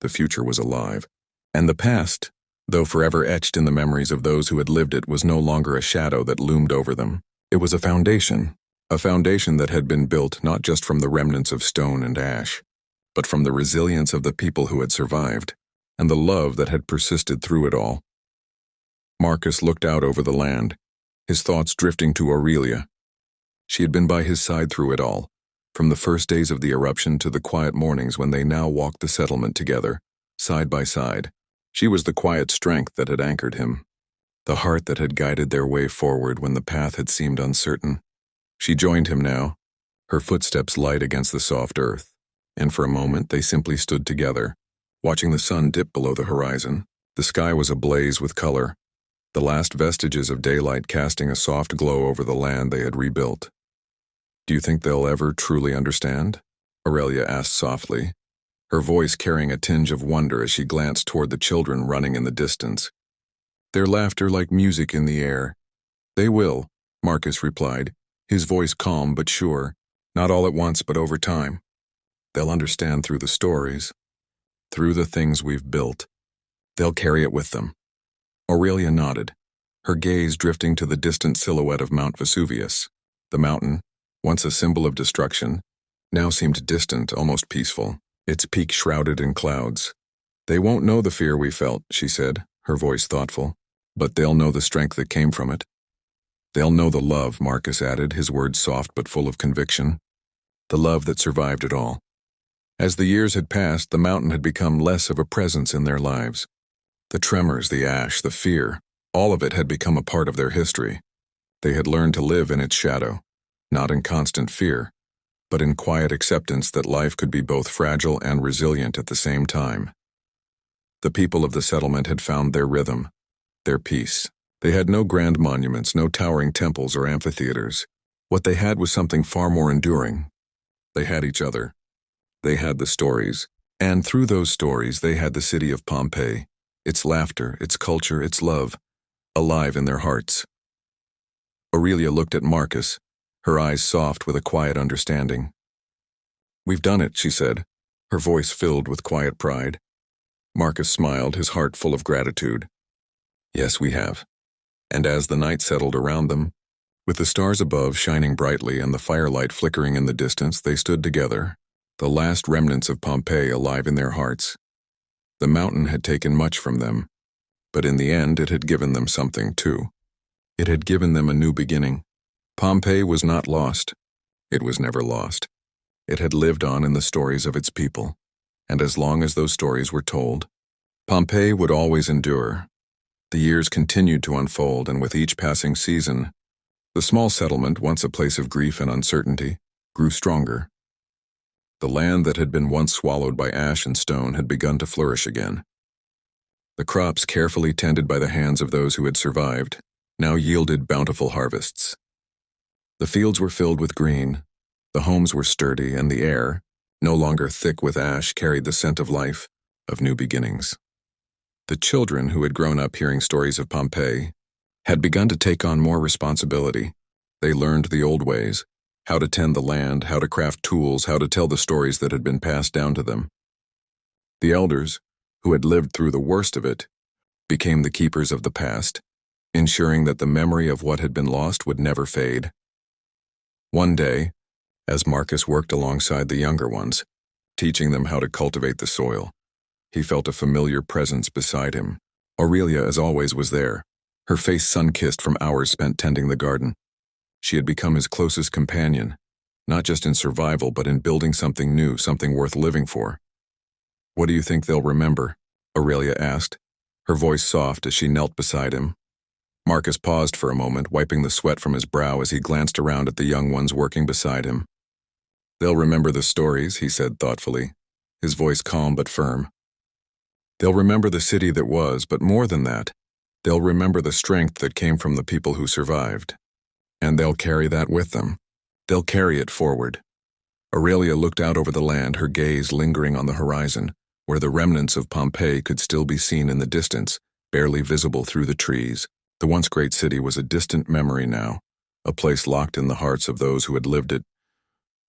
The future was alive, and the past, though forever etched in the memories of those who had lived it, was no longer a shadow that loomed over them. It was a foundation that had been built not just from the remnants of stone and ash, but from the resilience of the people who had survived, and the love that had persisted through it all. Marcus looked out over the land, his thoughts drifting to Aurelia. She had been by his side through it all, from the first days of the eruption to the quiet mornings when they now walked the settlement together, side by side. She was the quiet strength that had anchored him, the heart that had guided their way forward when the path had seemed uncertain. She joined him now, her footsteps light against the soft earth, and for a moment they simply stood together, watching the sun dip below the horizon. The sky was ablaze with color, the last vestiges of daylight casting a soft glow over the land they had rebuilt. "Do you think they'll ever truly understand?" Aurelia asked softly, her voice carrying a tinge of wonder as she glanced toward the children running in the distance. Their laughter like music in the air. "They will," Marcus replied, his voice calm but sure, "not all at once but over time. They'll understand through the stories, through the things we've built. They'll carry it with them." Aurelia nodded, her gaze drifting to the distant silhouette of Mount Vesuvius. The mountain, once a symbol of destruction, now seemed distant, almost peaceful, its peak shrouded in clouds. "They won't know the fear we felt," she said, her voice thoughtful, "but they'll know the strength that came from it." "They'll know the love," Marcus added, his words soft but full of conviction. "The love that survived it all." As the years had passed, the mountain had become less of a presence in their lives. The tremors, the ash, the fear, all of it had become a part of their history. They had learned to live in its shadow, not in constant fear, but in quiet acceptance that life could be both fragile and resilient at the same time. The people of the settlement had found their rhythm, their peace. They had no grand monuments, no towering temples or amphitheaters. What they had was something far more enduring. They had each other. They had the stories, and through those stories they had the city of Pompeii, its laughter, its culture, its love, alive in their hearts. Aurelia looked at Marcus, her eyes soft with a quiet understanding. "We've done it," she said, her voice filled with quiet pride. Marcus smiled, his heart full of gratitude. "Yes, we have." And as the night settled around them, with the stars above shining brightly and the firelight flickering in the distance, they stood together, the last remnants of Pompeii alive in their hearts. The mountain had taken much from them, but in the end it had given them something too. It had given them a new beginning. Pompeii was not lost. It was never lost. It had lived on in the stories of its people, and as long as those stories were told, Pompeii would always endure. The years continued to unfold, and with each passing season, the small settlement, once a place of grief and uncertainty, grew stronger. The land that had been once swallowed by ash and stone had begun to flourish again. The crops, carefully tended by the hands of those who had survived, now yielded bountiful harvests. The fields were filled with green, the homes were sturdy, and the air, no longer thick with ash, carried the scent of life, of new beginnings. The children who had grown up hearing stories of Pompeii had begun to take on more responsibility. They learned the old ways, how to tend the land, how to craft tools, how to tell the stories that had been passed down to them. The elders, who had lived through the worst of it, became the keepers of the past, ensuring that the memory of what had been lost would never fade. One day, as Marcus worked alongside the younger ones, teaching them how to cultivate the soil, he felt a familiar presence beside him. Aurelia, as always, was there, her face sun-kissed from hours spent tending the garden. She had become his closest companion, not just in survival, but in building something new, something worth living for. "What do you think they'll remember?" Aurelia asked, her voice soft as she knelt beside him. Marcus paused for a moment, wiping the sweat from his brow as he glanced around at the young ones working beside him. "They'll remember the stories," he said thoughtfully, his voice calm but firm. "They'll remember the city that was, but more than that, they'll remember the strength that came from the people who survived. And they'll carry that with them. They'll carry it forward." Aurelia looked out over the land, her gaze lingering on the horizon, where the remnants of Pompeii could still be seen in the distance, barely visible through the trees. The once great city was a distant memory now, a place locked in the hearts of those who had lived it,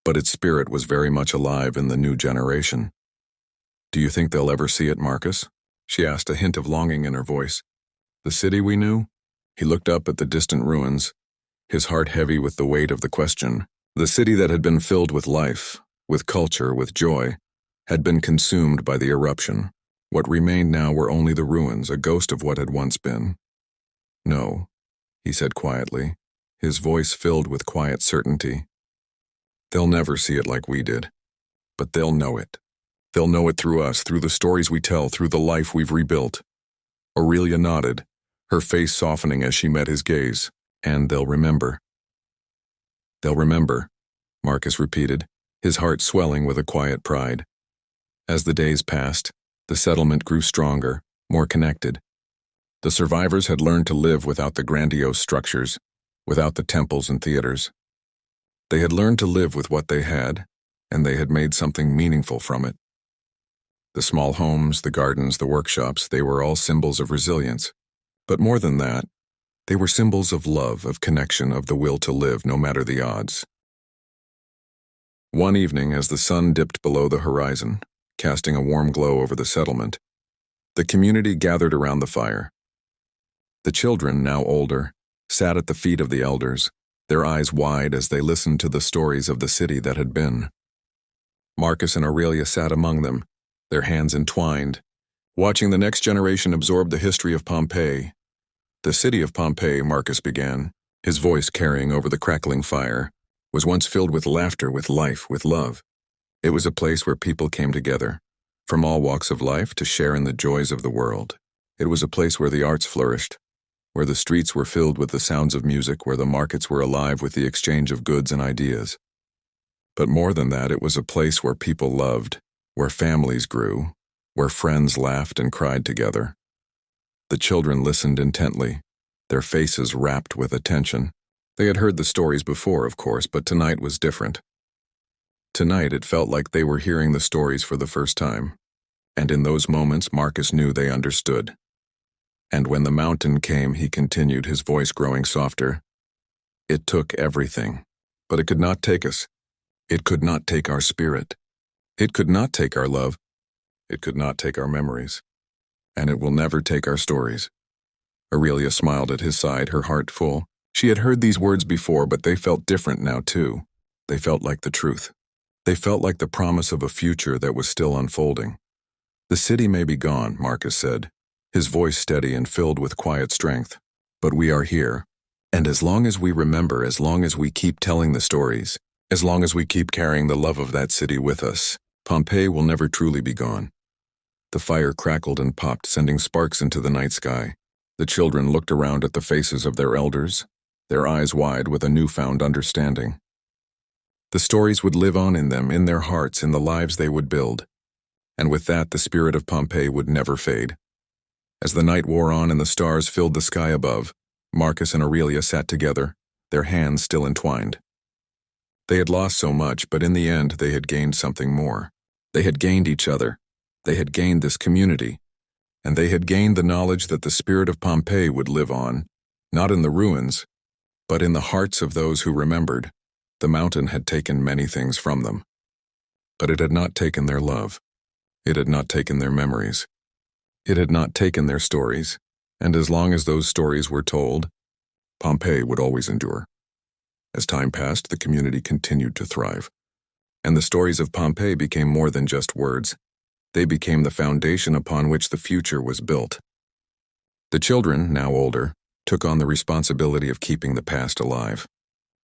but its spirit was very much alive in the new generation. "Do you think they'll ever see it, Marcus?" she asked, a hint of longing in her voice. "The city we knew?" He looked up at the distant ruins, his heart heavy with the weight of the question. The city that had been filled with life, with culture, with joy, had been consumed by the eruption. What remained now were only the ruins, a ghost of what had once been. "No," he said quietly, his voice filled with quiet certainty. "They'll never see it like we did, but they'll know it. They'll know it through us, through the stories we tell, through the life we've rebuilt." Aurelia nodded, her face softening as she met his gaze. "And they'll remember." "They'll remember," Marcus repeated, his heart swelling with a quiet pride. As the days passed, the settlement grew stronger, more connected. The survivors had learned to live without the grandiose structures, without the temples and theaters. They had learned to live with what they had, and they had made something meaningful from it. The small homes, the gardens, the workshops, they were all symbols of resilience. But more than that, they were symbols of love, of connection, of the will to live no matter the odds. One evening, as the sun dipped below the horizon, casting a warm glow over the settlement, the community gathered around the fire. The children, now older, sat at the feet of the elders, their eyes wide as they listened to the stories of the city that had been. Marcus and Aurelia sat among them, their hands entwined, watching the next generation absorb the history of Pompeii. "The city of Pompeii," Marcus began, his voice carrying over the crackling fire, "was once filled with laughter, with life, with love. It was a place where people came together, from all walks of life, to share in the joys of the world. It was a place where the arts flourished, where the streets were filled with the sounds of music, where the markets were alive with the exchange of goods and ideas. But more than that, it was a place where people loved, where families grew, where friends laughed and cried together." The children listened intently, their faces rapt with attention. They had heard the stories before, of course, but tonight was different. Tonight it felt like they were hearing the stories for the first time, and in those moments Marcus knew they understood. "And when the mountain came," he continued, his voice growing softer, "it took everything, but it could not take us. It could not take our spirit. It could not take our love. It could not take our memories. And it will never take our stories." Aurelia smiled at his side, her heart full. She had heard these words before, but they felt different now too. They felt like the truth. They felt like the promise of a future that was still unfolding. "The city may be gone," Marcus said, his voice steady and filled with quiet strength. "But we are here. And as long as we remember, as long as we keep telling the stories, as long as we keep carrying the love of that city with us, Pompeii will never truly be gone." The fire crackled and popped, sending sparks into the night sky. The children looked around at the faces of their elders, their eyes wide with a newfound understanding. The stories would live on in them, in their hearts, in the lives they would build. And with that, the spirit of Pompeii would never fade. As the night wore on and the stars filled the sky above, Marcus and Aurelia sat together, their hands still entwined. They had lost so much, but in the end they had gained something more. They had gained each other. They had gained this community. And they had gained the knowledge that the spirit of Pompeii would live on, not in the ruins, but in the hearts of those who remembered. The mountain had taken many things from them. But it had not taken their love. It had not taken their memories. It had not taken their stories, and as long as those stories were told, Pompeii would always endure. As time passed, the community continued to thrive, and the stories of Pompeii became more than just words. They became the foundation upon which the future was built. The children, now older, took on the responsibility of keeping the past alive.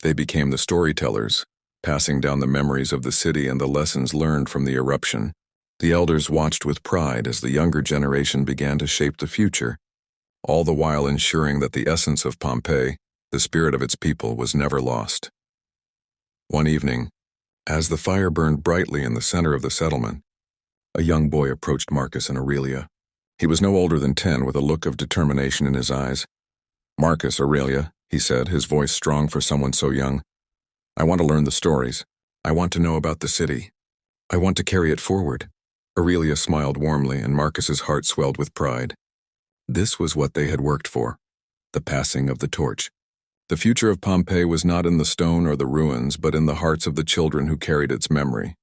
They became the storytellers, passing down the memories of the city and the lessons learned from the eruption. The elders watched with pride as the younger generation began to shape the future, all the while ensuring that the essence of Pompeii, the spirit of its people, was never lost. One evening, as the fire burned brightly in the center of the settlement, a young boy approached Marcus and Aurelia. He was no older than 10, with a look of determination in his eyes. "Marcus, Aurelia," he said, his voice strong for someone so young. "I want to learn the stories. I want to know about the city. I want to carry it forward." Aurelia smiled warmly, and Marcus's heart swelled with pride. This was what they had worked for, the passing of the torch. The future of Pompeii was not in the stone or the ruins, but in the hearts of the children who carried its memory.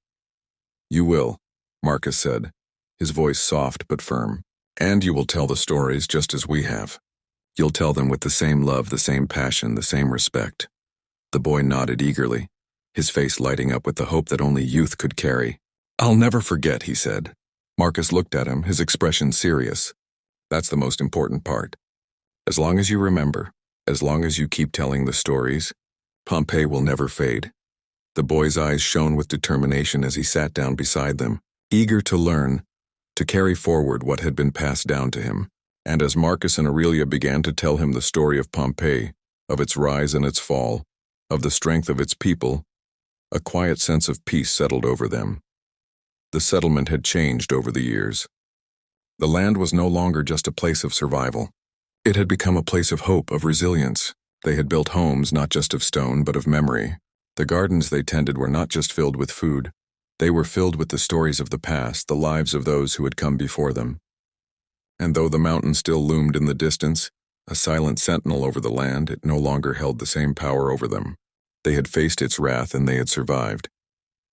"You will," Marcus said, his voice soft but firm. "And you will tell the stories just as we have. You'll tell them with the same love, the same passion, the same respect." The boy nodded eagerly, his face lighting up with the hope that only youth could carry. "I'll never forget," he said. Marcus looked at him, his expression serious. "That's the most important part. As long as you remember, as long as you keep telling the stories, Pompeii will never fade." The boy's eyes shone with determination as he sat down beside them, eager to learn, to carry forward what had been passed down to him. And as Marcus and Aurelia began to tell him the story of Pompeii, of its rise and its fall, of the strength of its people, a quiet sense of peace settled over them. The settlement had changed over the years. The land was no longer just a place of survival. It had become a place of hope, of resilience. They had built homes not just of stone, but of memory. The gardens they tended were not just filled with food. They were filled with the stories of the past, the lives of those who had come before them. And though the mountain still loomed in the distance, a silent sentinel over the land, it no longer held the same power over them. They had faced its wrath and they had survived.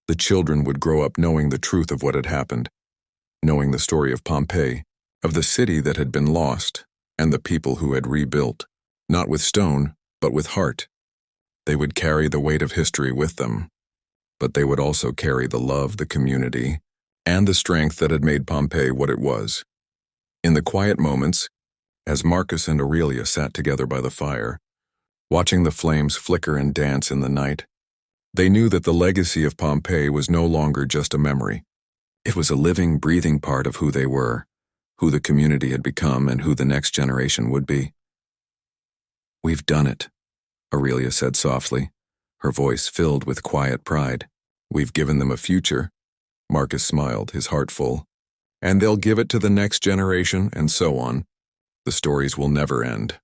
The children would grow up knowing the truth of what had happened, knowing the story of Pompeii, of the city that had been lost, and the people who had rebuilt, not with stone, but with heart. They would carry the weight of history with them, but they would also carry the love, the community, and the strength that had made Pompeii what it was. In the quiet moments, as Marcus and Aurelia sat together by the fire, watching the flames flicker and dance in the night, they knew that the legacy of Pompeii was no longer just a memory. It was a living, breathing part of who they were, who the community had become, and who the next generation would be. "We've done it," Aurelia said softly, her voice filled with quiet pride. "We've given them a future," Marcus smiled, his heart full. "And they'll give it to the next generation, and so on. The stories will never end."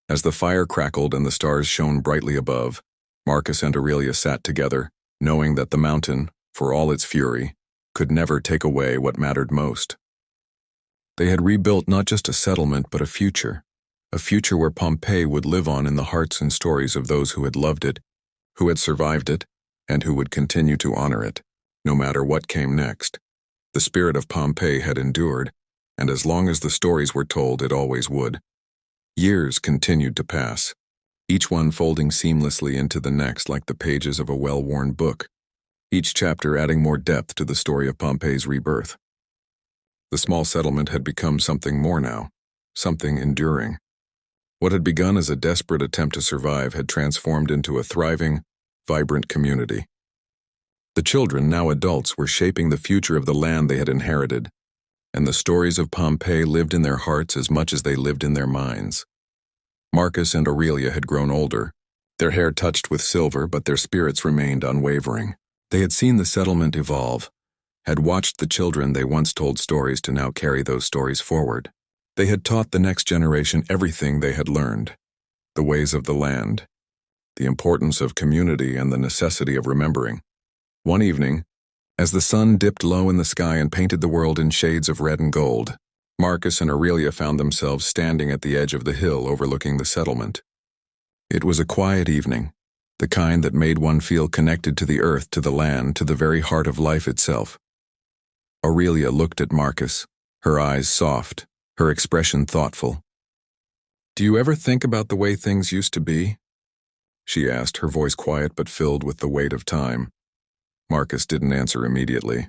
As the fire crackled and the stars shone brightly above, Marcus and Aurelia sat together, knowing that the mountain, for all its fury, could never take away what mattered most. They had rebuilt not just a settlement but a future where Pompeii would live on in the hearts and stories of those who had loved it, who had survived it, and who would continue to honor it, no matter what came next. The spirit of Pompeii had endured, and as long as the stories were told, it always would. Years continued to pass, each one folding seamlessly into the next like the pages of a well-worn book, each chapter adding more depth to the story of Pompeii's rebirth. The small settlement had become something more now, something enduring. What had begun as a desperate attempt to survive had transformed into a thriving, vibrant community. The children, now adults, were shaping the future of the land they had inherited, and the stories of Pompeii lived in their hearts as much as they lived in their minds. Marcus and Aurelia had grown older, their hair touched with silver, but their spirits remained unwavering. They had seen the settlement evolve, had watched the children they once told stories to now carry those stories forward. They had taught the next generation everything they had learned, the ways of the land, the importance of community, and the necessity of remembering. One evening, as the sun dipped low in the sky and painted the world in shades of red and gold, Marcus and Aurelia found themselves standing at the edge of the hill overlooking the settlement. It was a quiet evening, the kind that made one feel connected to the earth, to the land, to the very heart of life itself. Aurelia looked at Marcus, her eyes soft, her expression thoughtful. "Do you ever think about the way things used to be?" she asked, her voice quiet but filled with the weight of time. Marcus didn't answer immediately.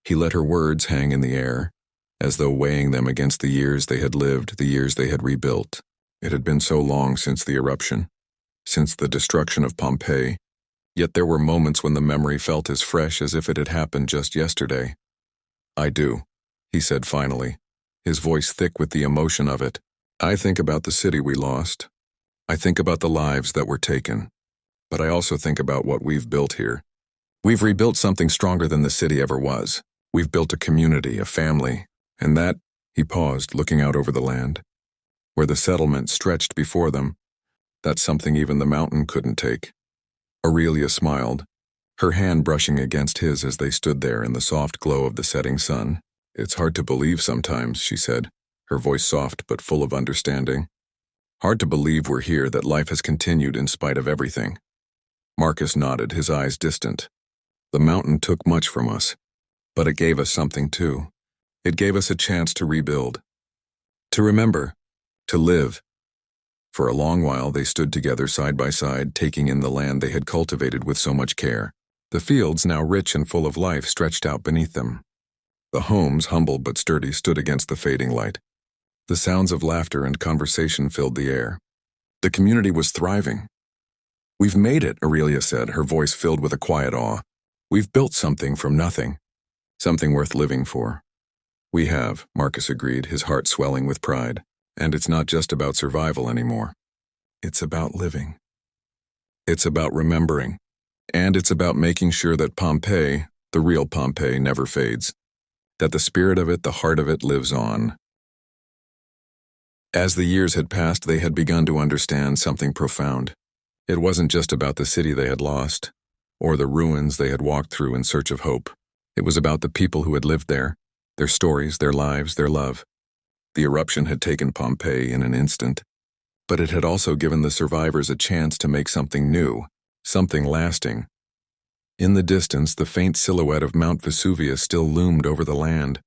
He let her words hang in the air, as though weighing them against the years they had lived, the years they had rebuilt. It had been so long since the eruption, since the destruction of Pompeii, yet there were moments when the memory felt as fresh as if it had happened just yesterday. "I do," he said finally, his voice thick with the emotion of it. "I think about the city we lost. I think about the lives that were taken. But I also think about what we've built here. We've rebuilt something stronger than the city ever was. We've built a community, a family, and that," he paused, looking out over the land, where the settlement stretched before them, "that's something even the mountain couldn't take." Aurelia smiled, her hand brushing against his as they stood there in the soft glow of the setting sun. "It's hard to believe sometimes," she said, her voice soft but full of understanding. "Hard to believe we're here, that life has continued in spite of everything." Marcus nodded, his eyes distant. "The mountain took much from us, but it gave us something too. It gave us a chance to rebuild, to remember, to live." For a long while they stood together side by side, taking in the land they had cultivated with so much care. The fields, now rich and full of life, stretched out beneath them. The homes, humble but sturdy, stood against the fading light. The sounds of laughter and conversation filled the air. The community was thriving. "We've made it," Aurelia said, her voice filled with a quiet awe. "We've built something from nothing, something worth living for." "We have," Marcus agreed, his heart swelling with pride. "And it's not just about survival anymore. It's about living. It's about remembering. And it's about making sure that Pompeii, the real Pompeii, never fades. That the spirit of it, the heart of it, lives on." As the years had passed, they had begun to understand something profound. It wasn't just about the city they had lost, or the ruins they had walked through in search of hope. It was about the people who had lived there, their stories, their lives, their love. The eruption had taken Pompeii in an instant, but it had also given the survivors a chance to make something new, something lasting. In the distance, the faint silhouette of Mount Vesuvius still loomed over the land,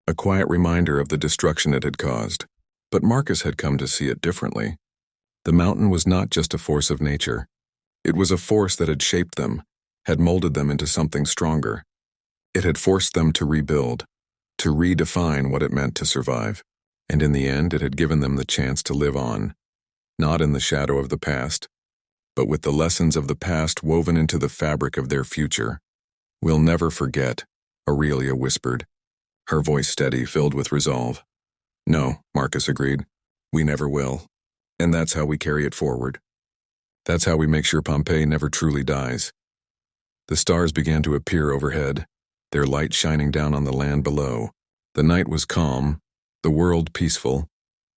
a quiet reminder of the destruction it had caused. But Marcus had come to see it differently. The mountain was not just a force of nature. It was a force that had shaped them, had molded them into something stronger. It had forced them to rebuild, to redefine what it meant to survive. And in the end, it had given them the chance to live on, not in the shadow of the past, but with the lessons of the past woven into the fabric of their future. "We'll never forget," Aurelia whispered, her voice steady, filled with resolve. "No," Marcus agreed, "we never will. And that's how we carry it forward. That's how we make sure Pompeii never truly dies." The stars began to appear overhead, their light shining down on the land below. The night was calm, the world peaceful,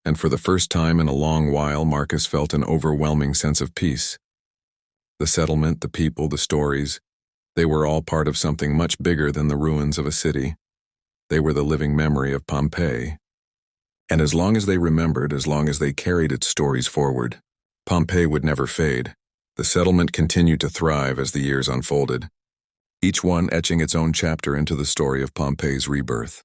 and for the first time in a long while, Marcus felt an overwhelming sense of peace. The settlement, the people, the stories, they were all part of something much bigger than the ruins of a city. They were the living memory of Pompeii. And as long as they remembered, as long as they carried its stories forward, Pompeii would never fade. The settlement continued to thrive as the years unfolded, each one etching its own chapter into the story of Pompeii's rebirth.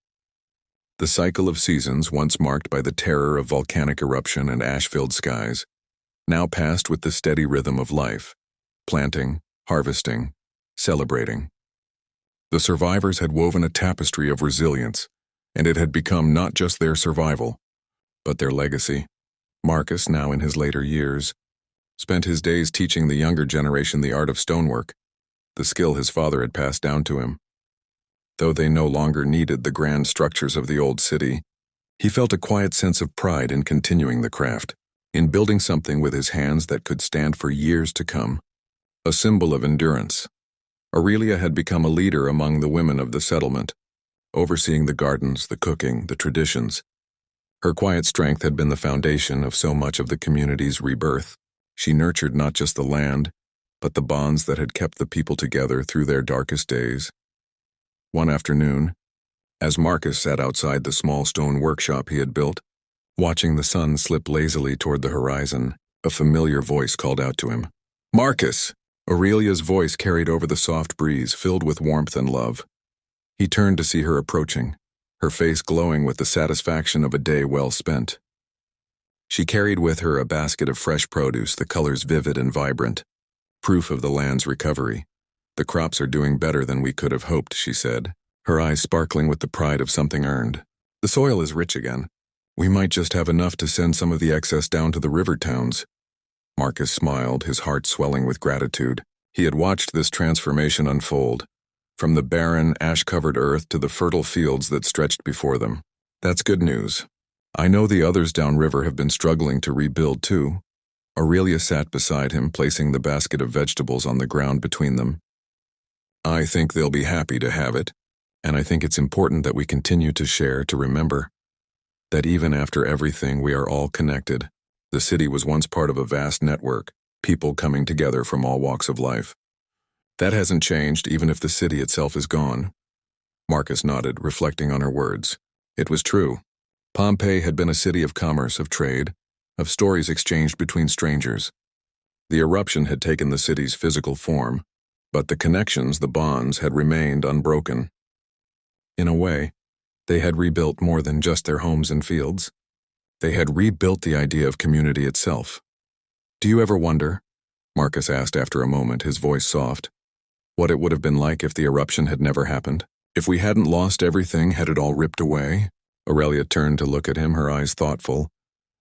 The cycle of seasons, once marked by the terror of volcanic eruption and ash-filled skies, now passed with the steady rhythm of life, planting, harvesting, celebrating. The survivors had woven a tapestry of resilience, and it had become not just their survival, but their legacy. Marcus, now in his later years, spent his days teaching the younger generation the art of stonework, the skill his father had passed down to him. Though they no longer needed the grand structures of the old city, he felt a quiet sense of pride in continuing the craft, in building something with his hands that could stand for years to come. A symbol of endurance. Aurelia had become a leader among the women of the settlement, overseeing the gardens, the cooking, the traditions. Her quiet strength had been the foundation of so much of the community's rebirth. She nurtured not just the land, but the bonds that had kept the people together through their darkest days. One afternoon, as Marcus sat outside the small stone workshop he had built, watching the sun slip lazily toward the horizon, a familiar voice called out to him. "Marcus!" Aurelia's voice carried over the soft breeze, filled with warmth and love. He turned to see her approaching, her face glowing with the satisfaction of a day well spent. She carried with her a basket of fresh produce, the colors vivid and vibrant, proof of the land's recovery. "The crops are doing better than we could have hoped," she said, her eyes sparkling with the pride of something earned. "The soil is rich again. We might just have enough to send some of the excess down to the river towns." Marcus smiled, his heart swelling with gratitude. He had watched this transformation unfold, from the barren, ash-covered earth to the fertile fields that stretched before them. "That's good news. I know the others downriver have been struggling to rebuild too." Aurelia sat beside him, placing the basket of vegetables on the ground between them. "I think they'll be happy to have it, and I think it's important that we continue to share, to remember that even after everything, we are all connected. The city was once part of a vast network, people coming together from all walks of life. That hasn't changed, even if the city itself is gone." Marcus nodded, reflecting on her words. It was true. Pompeii had been a city of commerce, of trade, of stories exchanged between strangers. The eruption had taken the city's physical form, but the connections, the bonds, had remained unbroken. In a way, they had rebuilt more than just their homes and fields. They had rebuilt the idea of community itself. "Do you ever wonder," Marcus asked after a moment, his voice soft, "what it would have been like if the eruption had never happened? If we hadn't lost everything, had it all ripped away?" Aurelia turned to look at him, her eyes thoughtful,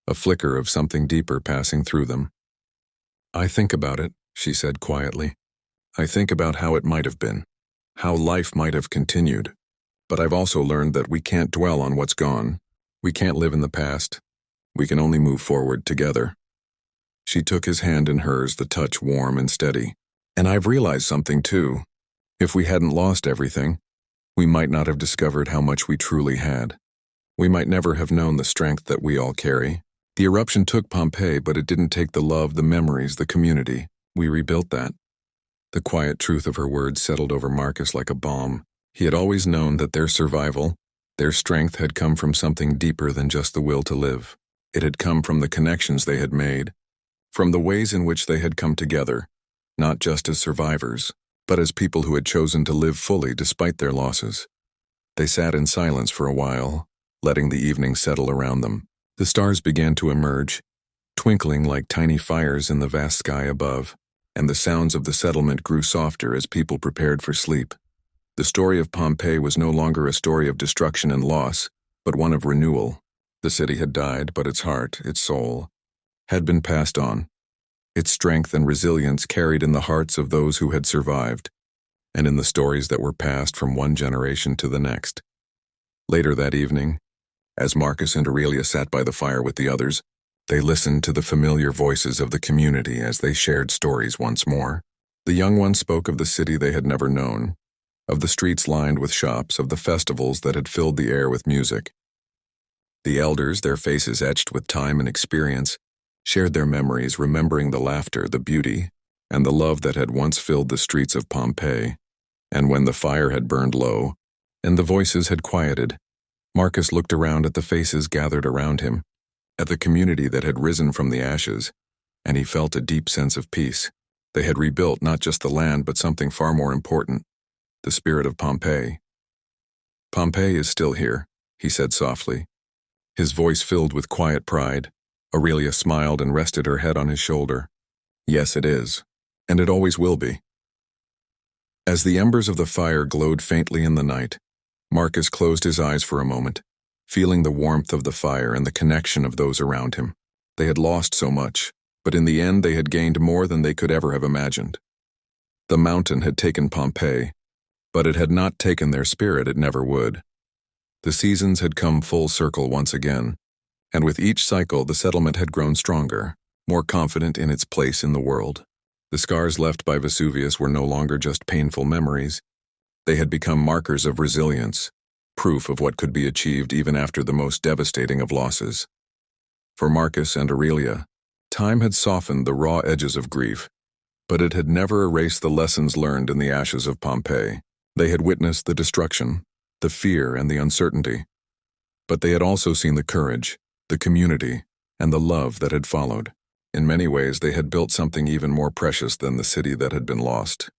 a flicker of something deeper passing through them. "I think about it," she said quietly. "I think about how it might have been, how life might have continued. But I've also learned that we can't dwell on what's gone. We can't live in the past. We can only move forward together." She took his hand in hers, the touch warm and steady. "And I've realized something too. If we hadn't lost everything, we might not have discovered how much we truly had. We might never have known the strength that we all carry. The eruption took Pompeii, but it didn't take the love, the memories, the community. We rebuilt that." The quiet truth of her words settled over Marcus like a balm. He had always known that their survival, their strength had come from something deeper than just the will to live. It had come from the connections they had made, from the ways in which they had come together, not just as survivors, but as people who had chosen to live fully despite their losses. They sat in silence for a while, letting the evening settle around them. The stars began to emerge, twinkling like tiny fires in the vast sky above, and the sounds of the settlement grew softer as people prepared for sleep. The story of Pompeii was no longer a story of destruction and loss, but one of renewal. The city had died, but its heart, its soul, had been passed on. Its strength and resilience carried in the hearts of those who had survived, and in the stories that were passed from one generation to the next. Later that evening, as Marcus and Aurelia sat by the fire with the others, they listened to the familiar voices of the community as they shared stories once more. The young ones spoke of the city they had never known, of the streets lined with shops, of the festivals that had filled the air with music. The elders, their faces etched with time and experience, shared their memories, remembering the laughter, the beauty, and the love that had once filled the streets of Pompeii. And when the fire had burned low, and the voices had quieted, Marcus looked around at the faces gathered around him, at the community that had risen from the ashes, and he felt a deep sense of peace. They had rebuilt not just the land, but something far more important, the spirit of Pompeii. "Pompeii is still here," he said softly, his voice filled with quiet pride. Aurelia smiled and rested her head on his shoulder. "Yes, it is, and it always will be." As the embers of the fire glowed faintly in the night, Marcus closed his eyes for a moment, feeling the warmth of the fire and the connection of those around him. They had lost so much, but in the end they had gained more than they could ever have imagined. The mountain had taken Pompeii, but it had not taken their spirit. It never would. The seasons had come full circle once again, and with each cycle the settlement had grown stronger, more confident in its place in the world. The scars left by Vesuvius were no longer just painful memories. They had become markers of resilience, proof of what could be achieved even after the most devastating of losses. For Marcus and Aurelia, time had softened the raw edges of grief, but it had never erased the lessons learned in the ashes of Pompeii. They had witnessed the destruction, the fear, and the uncertainty, but they had also seen the courage, the community, and the love that had followed. In many ways, they had built something even more precious than the city that had been lost.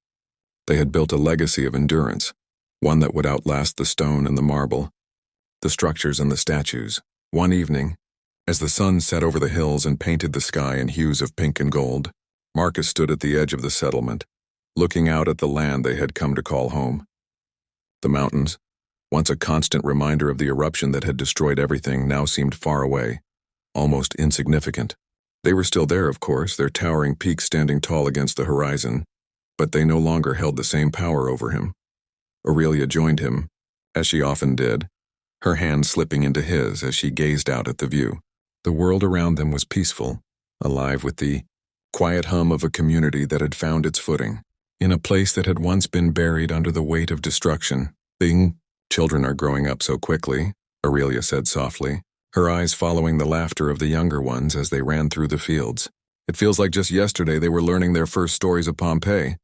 They had built a legacy of endurance, one that would outlast the stone and the marble, the structures and the statues. One evening, as the sun set over the hills and painted the sky in hues of pink and gold, Marcus stood at the edge of the settlement, looking out at the land they had come to call home. The mountains, once a constant reminder of the eruption that had destroyed everything, now seemed far away, almost insignificant. They were still there, of course, their towering peaks standing tall against the horizon, but they no longer held the same power over him. Aurelia joined him, as she often did, her hand slipping into his as she gazed out at the view. The world around them was peaceful, alive with the quiet hum of a community that had found its footing, in a place that had once been buried under the weight of destruction. Children are growing up so quickly, Aurelia said softly, her eyes following the laughter of the younger ones as they ran through the fields. It feels like just yesterday they were learning their first stories of Pompeii.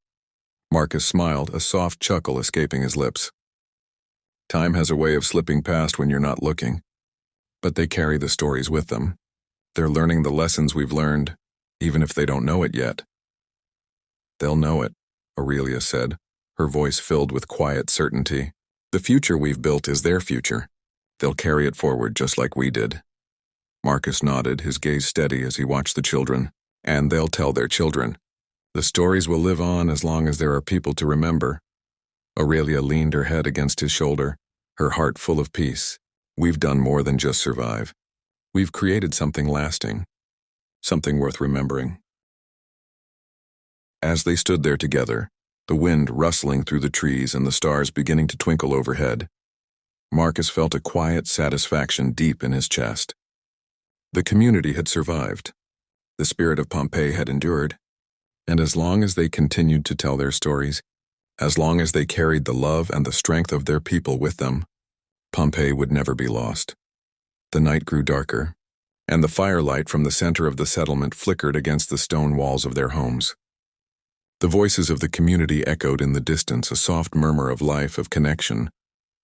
Marcus smiled, a soft chuckle escaping his lips. Time has a way of slipping past when you're not looking, but they carry the stories with them. They're learning the lessons we've learned, even if they don't know it yet. They'll know it, Aurelia said, her voice filled with quiet certainty. The future we've built is their future. They'll carry it forward just like we did. Marcus nodded, his gaze steady as he watched the children. And they'll tell their children. The stories will live on as long as there are people to remember. Aurelia leaned her head against his shoulder, her heart full of peace. We've done more than just survive. We've created something lasting, something worth remembering. As they stood there together, the wind rustling through the trees and the stars beginning to twinkle overhead, Marcus felt a quiet satisfaction deep in his chest. The community had survived. The spirit of Pompeii had endured. And as long as they continued to tell their stories, as long as they carried the love and the strength of their people with them, Pompeii would never be lost. The night grew darker, and the firelight from the center of the settlement flickered against the stone walls of their homes. The voices of the community echoed in the distance, a soft murmur of life, of connection,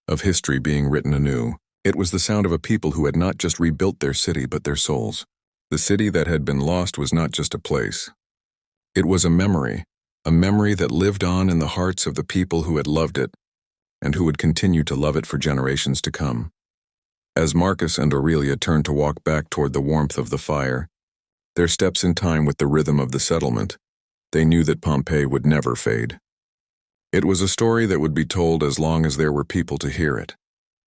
of history being written anew. It was the sound of a people who had not just rebuilt their city but their souls. The city that had been lost was not just a place. It was a memory that lived on in the hearts of the people who had loved it and who would continue to love it for generations to come. As Marcus and Aurelia turned to walk back toward the warmth of the fire, their steps in time with the rhythm of the settlement, they knew that Pompeii would never fade. It was a story that would be told as long as there were people to hear it.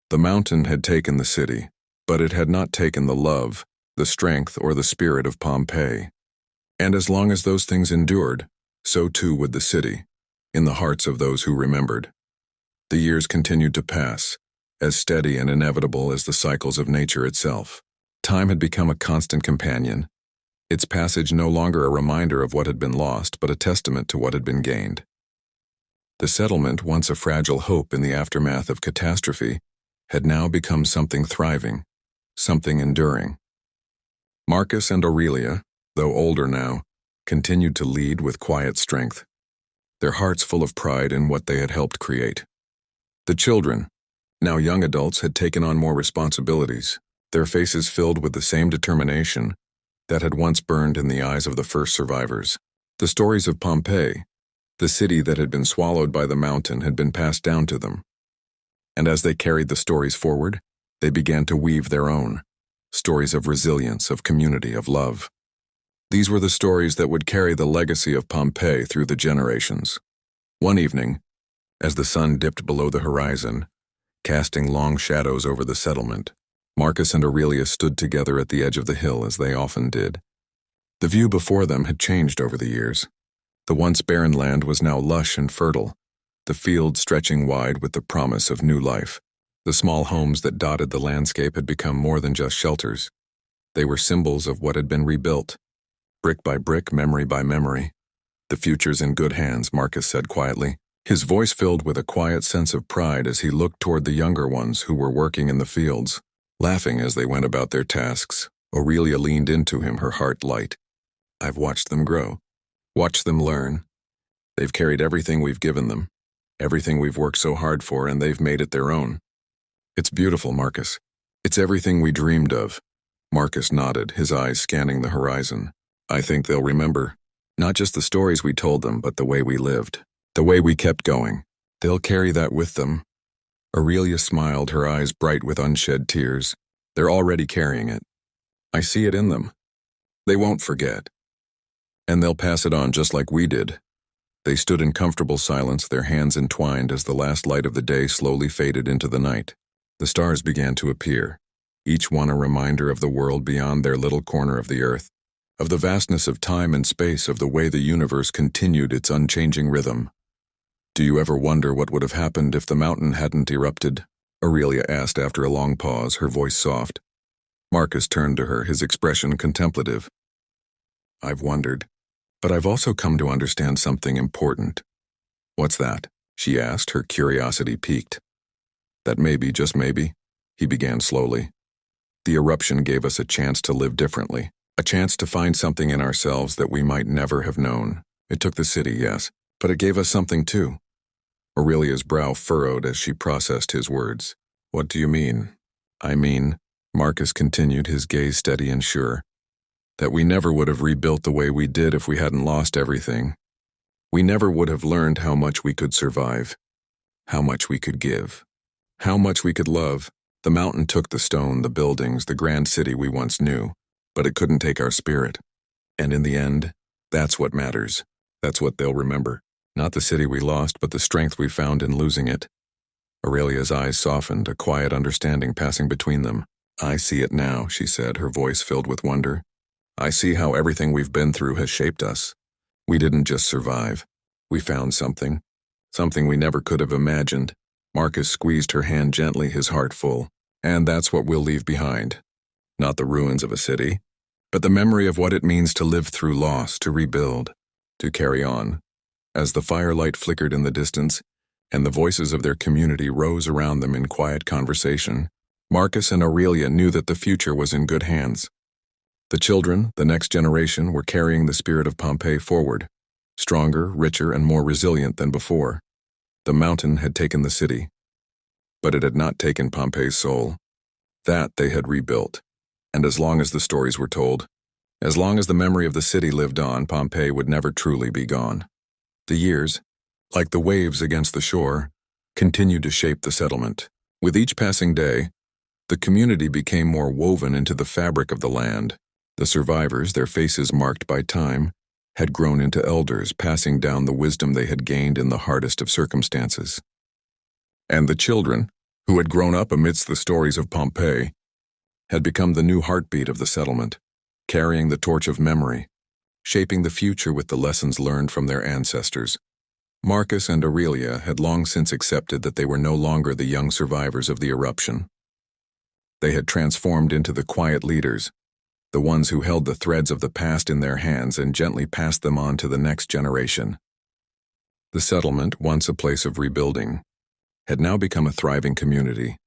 The mountain had taken the city, but it had not taken the love, the strength, or the spirit of Pompeii. And as long as those things endured, so too would the city, in the hearts of those who remembered. The years continued to pass, as steady and inevitable as the cycles of nature itself. Time had become a constant companion, its passage no longer a reminder of what had been lost, but a testament to what had been gained. The settlement, once a fragile hope in the aftermath of catastrophe, had now become something thriving, something enduring. Marcus and Aurelia, though older now, continued to lead with quiet strength, their hearts full of pride in what they had helped create. The children, now young adults, had taken on more responsibilities, their faces filled with the same determination that had once burned in the eyes of the first survivors. The stories of Pompeii, the city that had been swallowed by the mountain, had been passed down to them. And as they carried the stories forward, they began to weave their own, stories of resilience, of community, of love. These were the stories that would carry the legacy of Pompeii through the generations. One evening, as the sun dipped below the horizon, casting long shadows over the settlement, Marcus and Aurelia stood together at the edge of the hill as they often did. The view before them had changed over the years. The once barren land was now lush and fertile, the fields stretching wide with the promise of new life. The small homes that dotted the landscape had become more than just shelters. They were symbols of what had been rebuilt. Brick by brick, memory by memory. "The future's in good hands," Marcus said quietly, his voice filled with a quiet sense of pride as he looked toward the younger ones who were working in the fields. Laughing as they went about their tasks, Aurelia leaned into him, her heart light. "I've watched them grow, watched them learn. They've carried everything we've given them, everything we've worked so hard for, and they've made it their own. It's beautiful, Marcus. It's everything we dreamed of." Marcus nodded, his eyes scanning the horizon. "I think they'll remember, not just the stories we told them, but the way we lived, the way we kept going. They'll carry that with them." Aurelia smiled, her eyes bright with unshed tears. "They're already carrying it. I see it in them. They won't forget. And they'll pass it on just like we did." They stood in comfortable silence, their hands entwined as the last light of the day slowly faded into the night. The stars began to appear, each one a reminder of the world beyond their little corner of the earth, of the vastness of time and space, of the way the universe continued its unchanging rhythm. "Do you ever wonder what would have happened if the mountain hadn't erupted?" Aurelia asked after a long pause, her voice soft. Marcus turned to her, his expression contemplative. "I've wondered, but I've also come to understand something important." "What's that?" she asked, her curiosity piqued. "That maybe, just maybe," he began slowly, "the eruption gave us a chance to live differently, a chance to find something in ourselves that we might never have known. It took the city, yes, but it gave us something too." Aurelia's brow furrowed as she processed his words. "What do you mean?" "I mean," Marcus continued, his gaze steady and sure, "that we never would have rebuilt the way we did if we hadn't lost everything. We never would have learned how much we could survive, how much we could give, how much we could love. The mountain took the stone, the buildings, the grand city we once knew, but it couldn't take our spirit. And in the end, that's what matters. That's what they'll remember. Not the city we lost, but the strength we found in losing it." Aurelia's eyes softened, a quiet understanding passing between them. "I see it now," she said, her voice filled with wonder. "I see how everything we've been through has shaped us. We didn't just survive. We found something we never could have imagined." Marcus squeezed her hand gently, his heart full. "And that's what we'll leave behind. Not the ruins of a city, but the memory of what it means to live through loss, to rebuild, to carry on." As the firelight flickered in the distance, and the voices of their community rose around them in quiet conversation, Marcus and Aurelia knew that the future was in good hands. The children, the next generation, were carrying the spirit of Pompeii forward, stronger, richer, and more resilient than before. The mountain had taken the city, but it had not taken Pompeii's soul. That they had rebuilt, and as long as the stories were told, as long as the memory of the city lived on, Pompeii would never truly be gone. The years, like the waves against the shore, continued to shape the settlement. With each passing day, the community became more woven into the fabric of the land. The survivors, their faces marked by time, had grown into elders, passing down the wisdom they had gained in the hardest of circumstances. And the children, who had grown up amidst the stories of Pompeii, had become the new heartbeat of the settlement, carrying the torch of memory, shaping the future with the lessons learned from their ancestors. Marcus and Aurelia had long since accepted that they were no longer the young survivors of the eruption. They had transformed into the quiet leaders, the ones who held the threads of the past in their hands and gently passed them on to the next generation. The settlement, once a place of rebuilding, had now become a thriving community,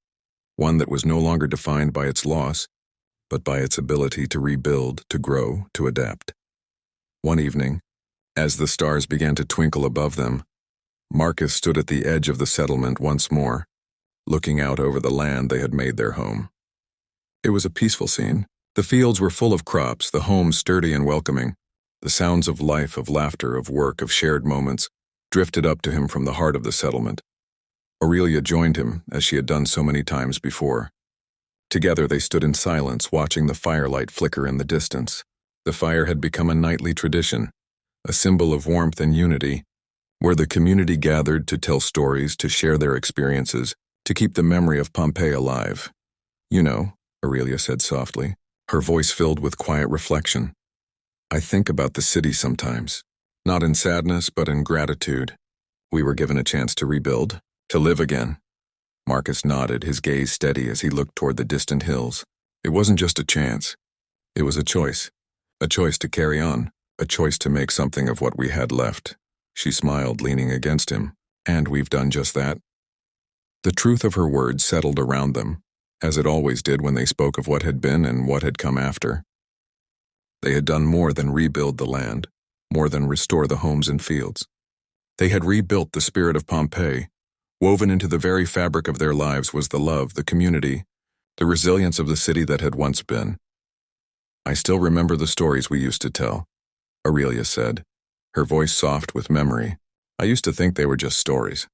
one that was no longer defined by its loss, but by its ability to rebuild, to grow, to adapt. One evening, as the stars began to twinkle above them, Marcus stood at the edge of the settlement once more, looking out over the land they had made their home. It was a peaceful scene. The fields were full of crops, the homes sturdy and welcoming. The sounds of life, of laughter, of work, of shared moments drifted up to him from the heart of the settlement. Aurelia joined him, as she had done so many times before. Together they stood in silence, watching the firelight flicker in the distance. The fire had become a nightly tradition, a symbol of warmth and unity, where the community gathered to tell stories, to share their experiences, to keep the memory of Pompeii alive. "You know," Aurelia said softly, her voice filled with quiet reflection, "I think about the city sometimes. Not in sadness, but in gratitude. We were given a chance to rebuild, to live again. Marcus nodded, his gaze steady as he looked toward the distant hills. It wasn't just a chance. It was a choice. A choice to carry on. A choice to make something of what we had left. She smiled, leaning against him. And we've done just that. The truth of her words settled around them, as it always did when they spoke of what had been and what had come after. They had done more than rebuild the land, more than restore the homes and fields. They had rebuilt the spirit of Pompeii. Woven into the very fabric of their lives was the love, the community, the resilience of the city that had once been. I still remember the stories we used to tell, Aurelia said, her voice soft with memory. I used to think they were just stories.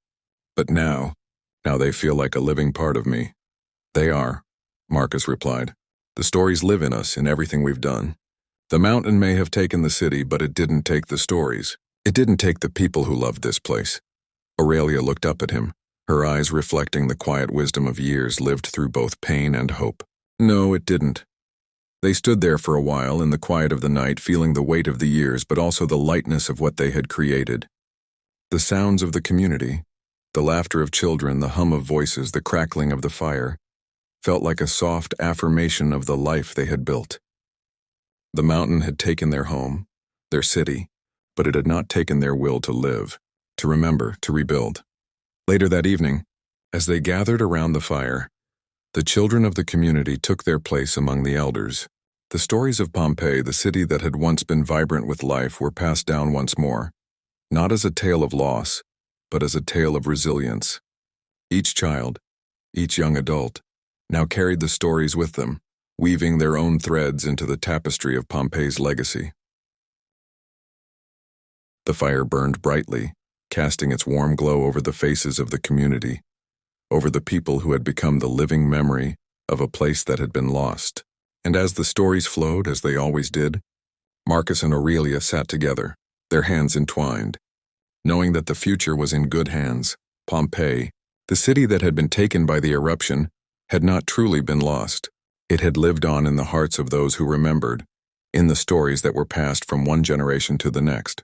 But now they feel like a living part of me. They are, Marcus replied. The stories live in us, in everything we've done. The mountain may have taken the city, but it didn't take the stories. It didn't take the people who loved this place. Aurelia looked up at him, her eyes reflecting the quiet wisdom of years lived through both pain and hope. No, it didn't. They stood there for a while in the quiet of the night, feeling the weight of the years, but also the lightness of what they had created. The sounds of the community, the laughter of children, the hum of voices, the crackling of the fire, felt like a soft affirmation of the life they had built. The mountain had taken their home, their city, but it had not taken their will to live, to remember, to rebuild. Later that evening, as they gathered around the fire, the children of the community took their place among the elders. The stories of Pompeii, the city that had once been vibrant with life, were passed down once more, not as a tale of loss, but as a tale of resilience. Each child, each young adult, now carried the stories with them, weaving their own threads into the tapestry of Pompeii's legacy. The fire burned brightly, casting its warm glow over the faces of the community, over the people who had become the living memory of a place that had been lost. And as the stories flowed, as they always did, Marcus and Aurelia sat together, their hands entwined, knowing that the future was in good hands. Pompeii, the city that had been taken by the eruption, had not truly been lost. It had lived on in the hearts of those who remembered, in the stories that were passed from one generation to the next.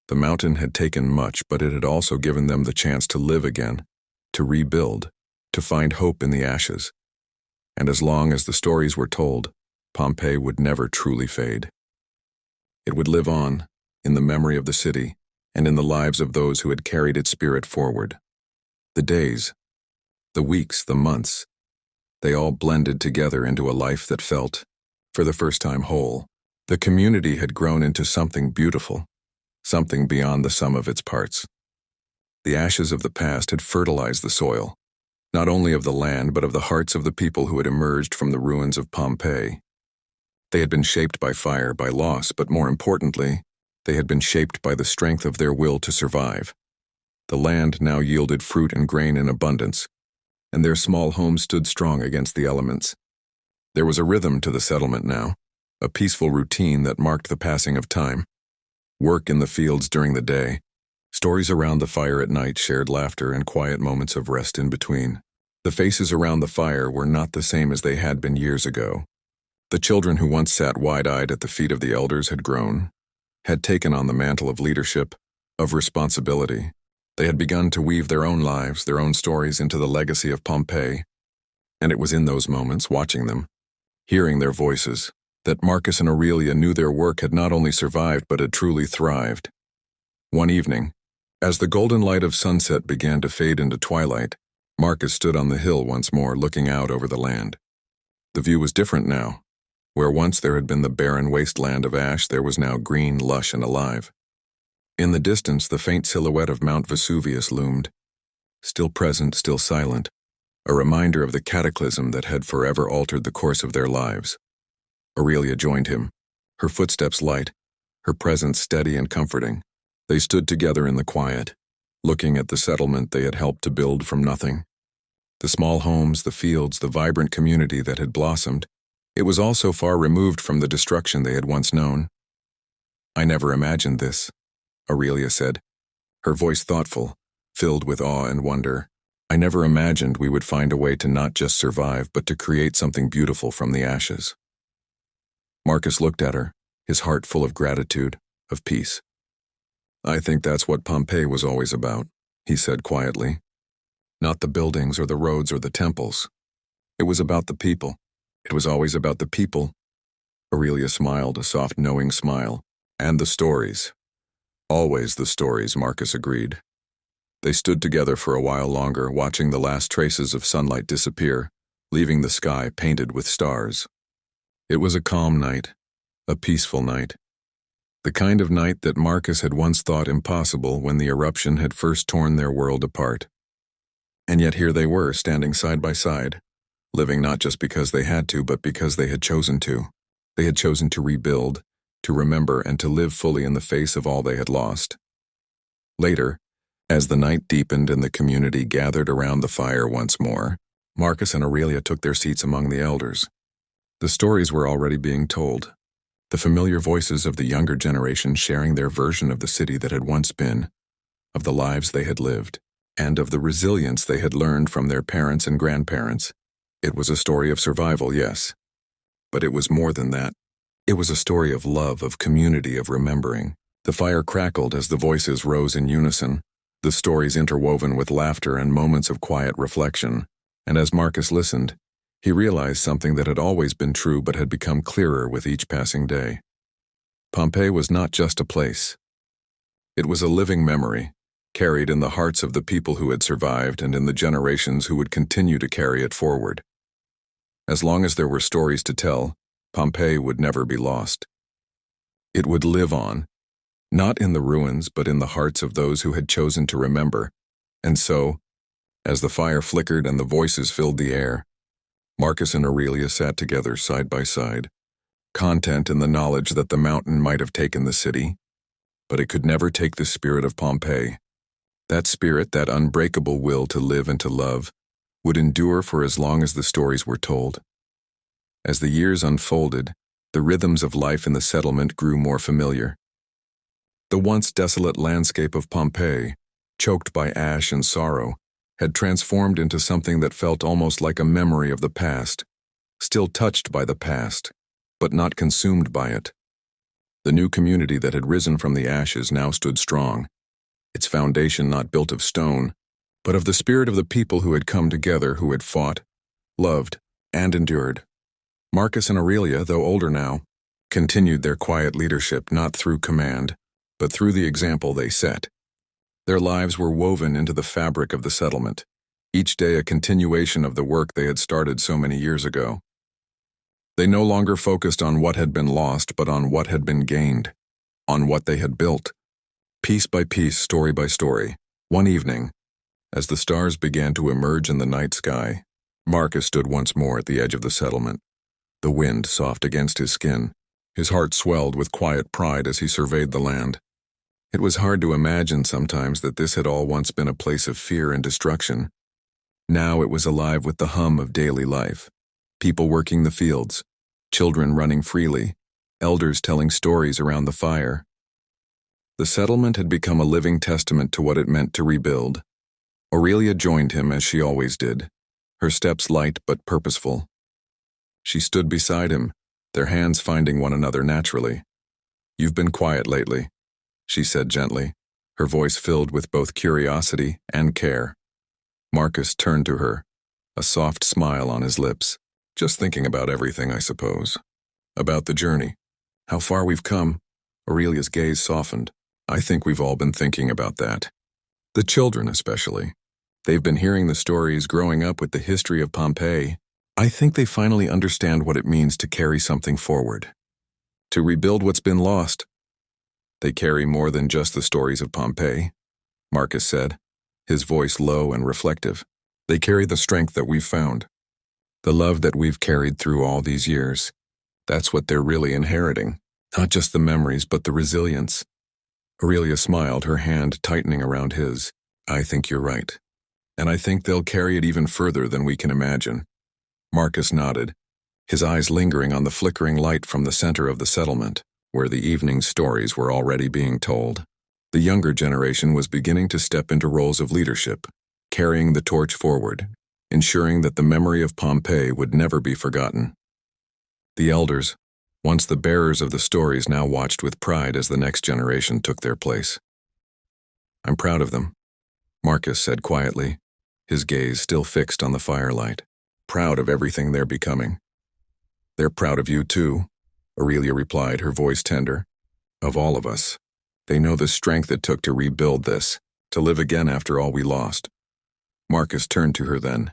The mountain had taken much, but it had also given them the chance to live again, to rebuild, to find hope in the ashes. And as long as the stories were told, Pompeii would never truly fade. It would live on, in the memory of the city, and in the lives of those who had carried its spirit forward. The days, the weeks, the months, they all blended together into a life that felt, for the first time, whole. The community had grown into something beautiful, something beyond the sum of its parts. The ashes of the past had fertilized the soil, not only of the land but of the hearts of the people who had emerged from the ruins of Pompeii. They had been shaped by fire, by loss, but more importantly, they had been shaped by the strength of their will to survive. The land now yielded fruit and grain in abundance, and their small homes stood strong against the elements. There was a rhythm to the settlement now, a peaceful routine that marked the passing of time. Work in the fields during the day, stories around the fire at night, shared laughter, and quiet moments of rest in between. The faces around the fire were not the same as they had been years ago. The children who once sat wide-eyed at the feet of the elders had grown, had taken on the mantle of leadership, of responsibility. They had begun to weave their own lives, their own stories into the legacy of Pompeii. And it was in those moments, watching them, hearing their voices, that Marcus and Aurelia knew their work had not only survived but had truly thrived. One evening, as the golden light of sunset began to fade into twilight, Marcus stood on the hill once more, looking out over the land. The view was different now. Where once there had been the barren wasteland of ash, there was now green, lush, and alive. In the distance, the faint silhouette of Mount Vesuvius loomed, still present, still silent, a reminder of the cataclysm that had forever altered the course of their lives. Aurelia joined him, her footsteps light, her presence steady and comforting. They stood together in the quiet, looking at the settlement they had helped to build from nothing. The small homes, the fields, the vibrant community that had blossomed. It was all so far removed from the destruction they had once known. "I never imagined this," Aurelia said, her voice thoughtful, filled with awe and wonder. "I never imagined we would find a way to not just survive, but to create something beautiful from the ashes." Marcus looked at her, his heart full of gratitude, of peace. I think that's what Pompeii was always about, he said quietly. Not the buildings or the roads or the temples. It was about the people. It was always about the people. Aurelia smiled, a soft, knowing smile. And the stories. Always the stories, Marcus agreed. They stood together for a while longer, watching the last traces of sunlight disappear, leaving the sky painted with stars. It was a calm night, a peaceful night. The kind of night that Marcus had once thought impossible when the eruption had first torn their world apart. And yet here they were, standing side by side, living not just because they had to, but because they had chosen to. They had chosen to rebuild, to remember, and to live fully in the face of all they had lost. Later, as the night deepened and the community gathered around the fire once more, Marcus and Aurelia took their seats among the elders. The stories were already being told, the familiar voices of the younger generation sharing their version of the city that had once been, of the lives they had lived, and of the resilience they had learned from their parents and grandparents. It was a story of survival, yes, but it was more than that. It was a story of love, of community, of remembering. The fire crackled as the voices rose in unison, the stories interwoven with laughter and moments of quiet reflection, and as Marcus listened, he realized something that had always been true but had become clearer with each passing day. Pompeii was not just a place. It was a living memory, carried in the hearts of the people who had survived and in the generations who would continue to carry it forward. As long as there were stories to tell, Pompeii would never be lost. It would live on, not in the ruins but in the hearts of those who had chosen to remember. And so, as the fire flickered and the voices filled the air, Marcus and Aurelia sat together side by side, content in the knowledge that the mountain might have taken the city, but it could never take the spirit of Pompeii. That spirit, that unbreakable will to live and to love, would endure for as long as the stories were told. As the years unfolded, the rhythms of life in the settlement grew more familiar. The once desolate landscape of Pompeii, choked by ash and sorrow, had transformed into something that felt almost like a memory of the past, still touched by the past, but not consumed by it. The new community that had risen from the ashes now stood strong, its foundation not built of stone, but of the spirit of the people who had come together, who had fought, loved, and endured. Marcus and Aurelia, though older now, continued their quiet leadership not through command, but through the example they set. Their lives were woven into the fabric of the settlement, each day a continuation of the work they had started so many years ago. They no longer focused on what had been lost, but on what had been gained, on what they had built. Piece by piece, story by story, one evening, as the stars began to emerge in the night sky, Marcus stood once more at the edge of the settlement, the wind soft against his skin. His heart swelled with quiet pride as he surveyed the land. It was hard to imagine sometimes that this had all once been a place of fear and destruction. Now it was alive with the hum of daily life, people working the fields, children running freely, elders telling stories around the fire. The settlement had become a living testament to what it meant to rebuild. Aurelia joined him as she always did, her steps light but purposeful. She stood beside him, their hands finding one another naturally. "You've been quiet lately," she said gently, her voice filled with both curiosity and care. Marcus turned to her, a soft smile on his lips. "Just thinking about everything, I suppose. About the journey. How far we've come." Aurelia's gaze softened. "I think we've all been thinking about that. The children especially. They've been hearing the stories, growing up with the history of Pompeii. I think they finally understand what it means to carry something forward. To rebuild what's been lost. They carry more than just the stories of Pompeii," Marcus said, his voice low and reflective. "They carry the strength that we've found, the love that we've carried through all these years. That's what they're really inheriting. Not just the memories, but the resilience." Aurelia smiled, her hand tightening around his. "I think you're right. And I think they'll carry it even further than we can imagine." Marcus nodded, his eyes lingering on the flickering light from the center of the settlement, where the evening stories were already being told. The younger generation was beginning to step into roles of leadership, carrying the torch forward, ensuring that the memory of Pompeii would never be forgotten. The elders, once the bearers of the stories, now watched with pride as the next generation took their place. I'm proud of them, Marcus said quietly, his gaze still fixed on the firelight. Proud of everything they're becoming. They're proud of you too, Aurelia replied, her voice tender. Of all of us. They know the strength it took to rebuild this, to live again after all we lost. Marcus turned to her then,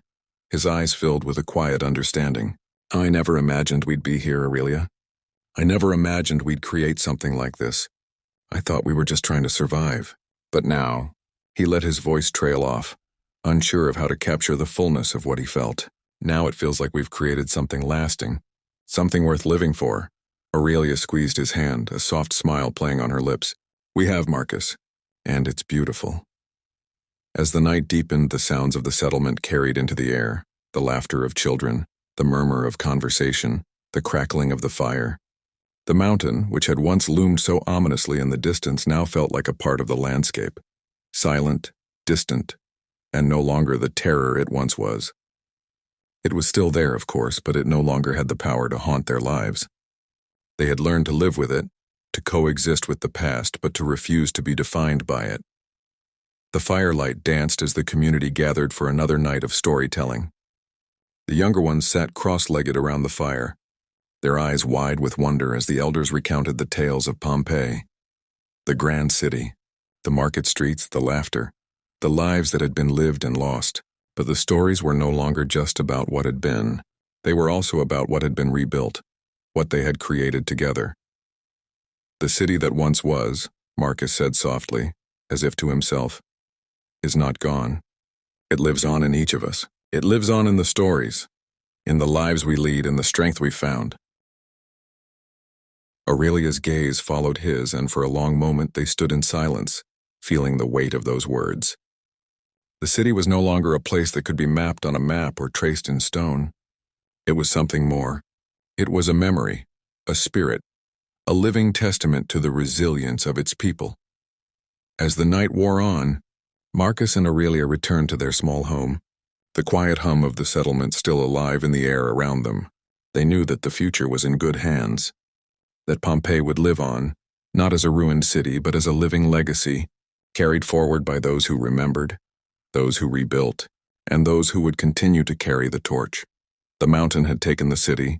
his eyes filled with a quiet understanding. I never imagined we'd be here, Aurelia. I never imagined we'd create something like this. I thought we were just trying to survive. But now, he let his voice trail off, unsure of how to capture the fullness of what he felt. Now it feels like we've created something lasting, something worth living for. Aurelia squeezed his hand, a soft smile playing on her lips. We have, Marcus, and it's beautiful. As the night deepened, the sounds of the settlement carried into the air, the laughter of children, the murmur of conversation, the crackling of the fire. The mountain, which had once loomed so ominously in the distance, now felt like a part of the landscape, silent, distant, and no longer the terror it once was. It was still there, of course, but it no longer had the power to haunt their lives. They had learned to live with it, to coexist with the past, but to refuse to be defined by it. The firelight danced as the community gathered for another night of storytelling. The younger ones sat cross-legged around the fire, their eyes wide with wonder as the elders recounted the tales of Pompeii. The grand city, the market streets, the laughter, the lives that had been lived and lost. But the stories were no longer just about what had been. They were also about what had been rebuilt, what they had created together. The city that once was, Marcus said softly, as if to himself, is not gone. It lives on in each of us. It lives on in the stories, in the lives we lead and the strength we found. Aurelia's gaze followed his, and for a long moment they stood in silence, feeling the weight of those words. The city was no longer a place that could be mapped on a map or traced in stone. It was something more. It was a memory, a spirit, a living testament to the resilience of its people. As the night wore on, Marcus and Aurelia returned to their small home, the quiet hum of the settlement still alive in the air around them. They knew that the future was in good hands, that Pompeii would live on, not as a ruined city, but as a living legacy, carried forward by those who remembered, those who rebuilt, and those who would continue to carry the torch. The mountain had taken the city,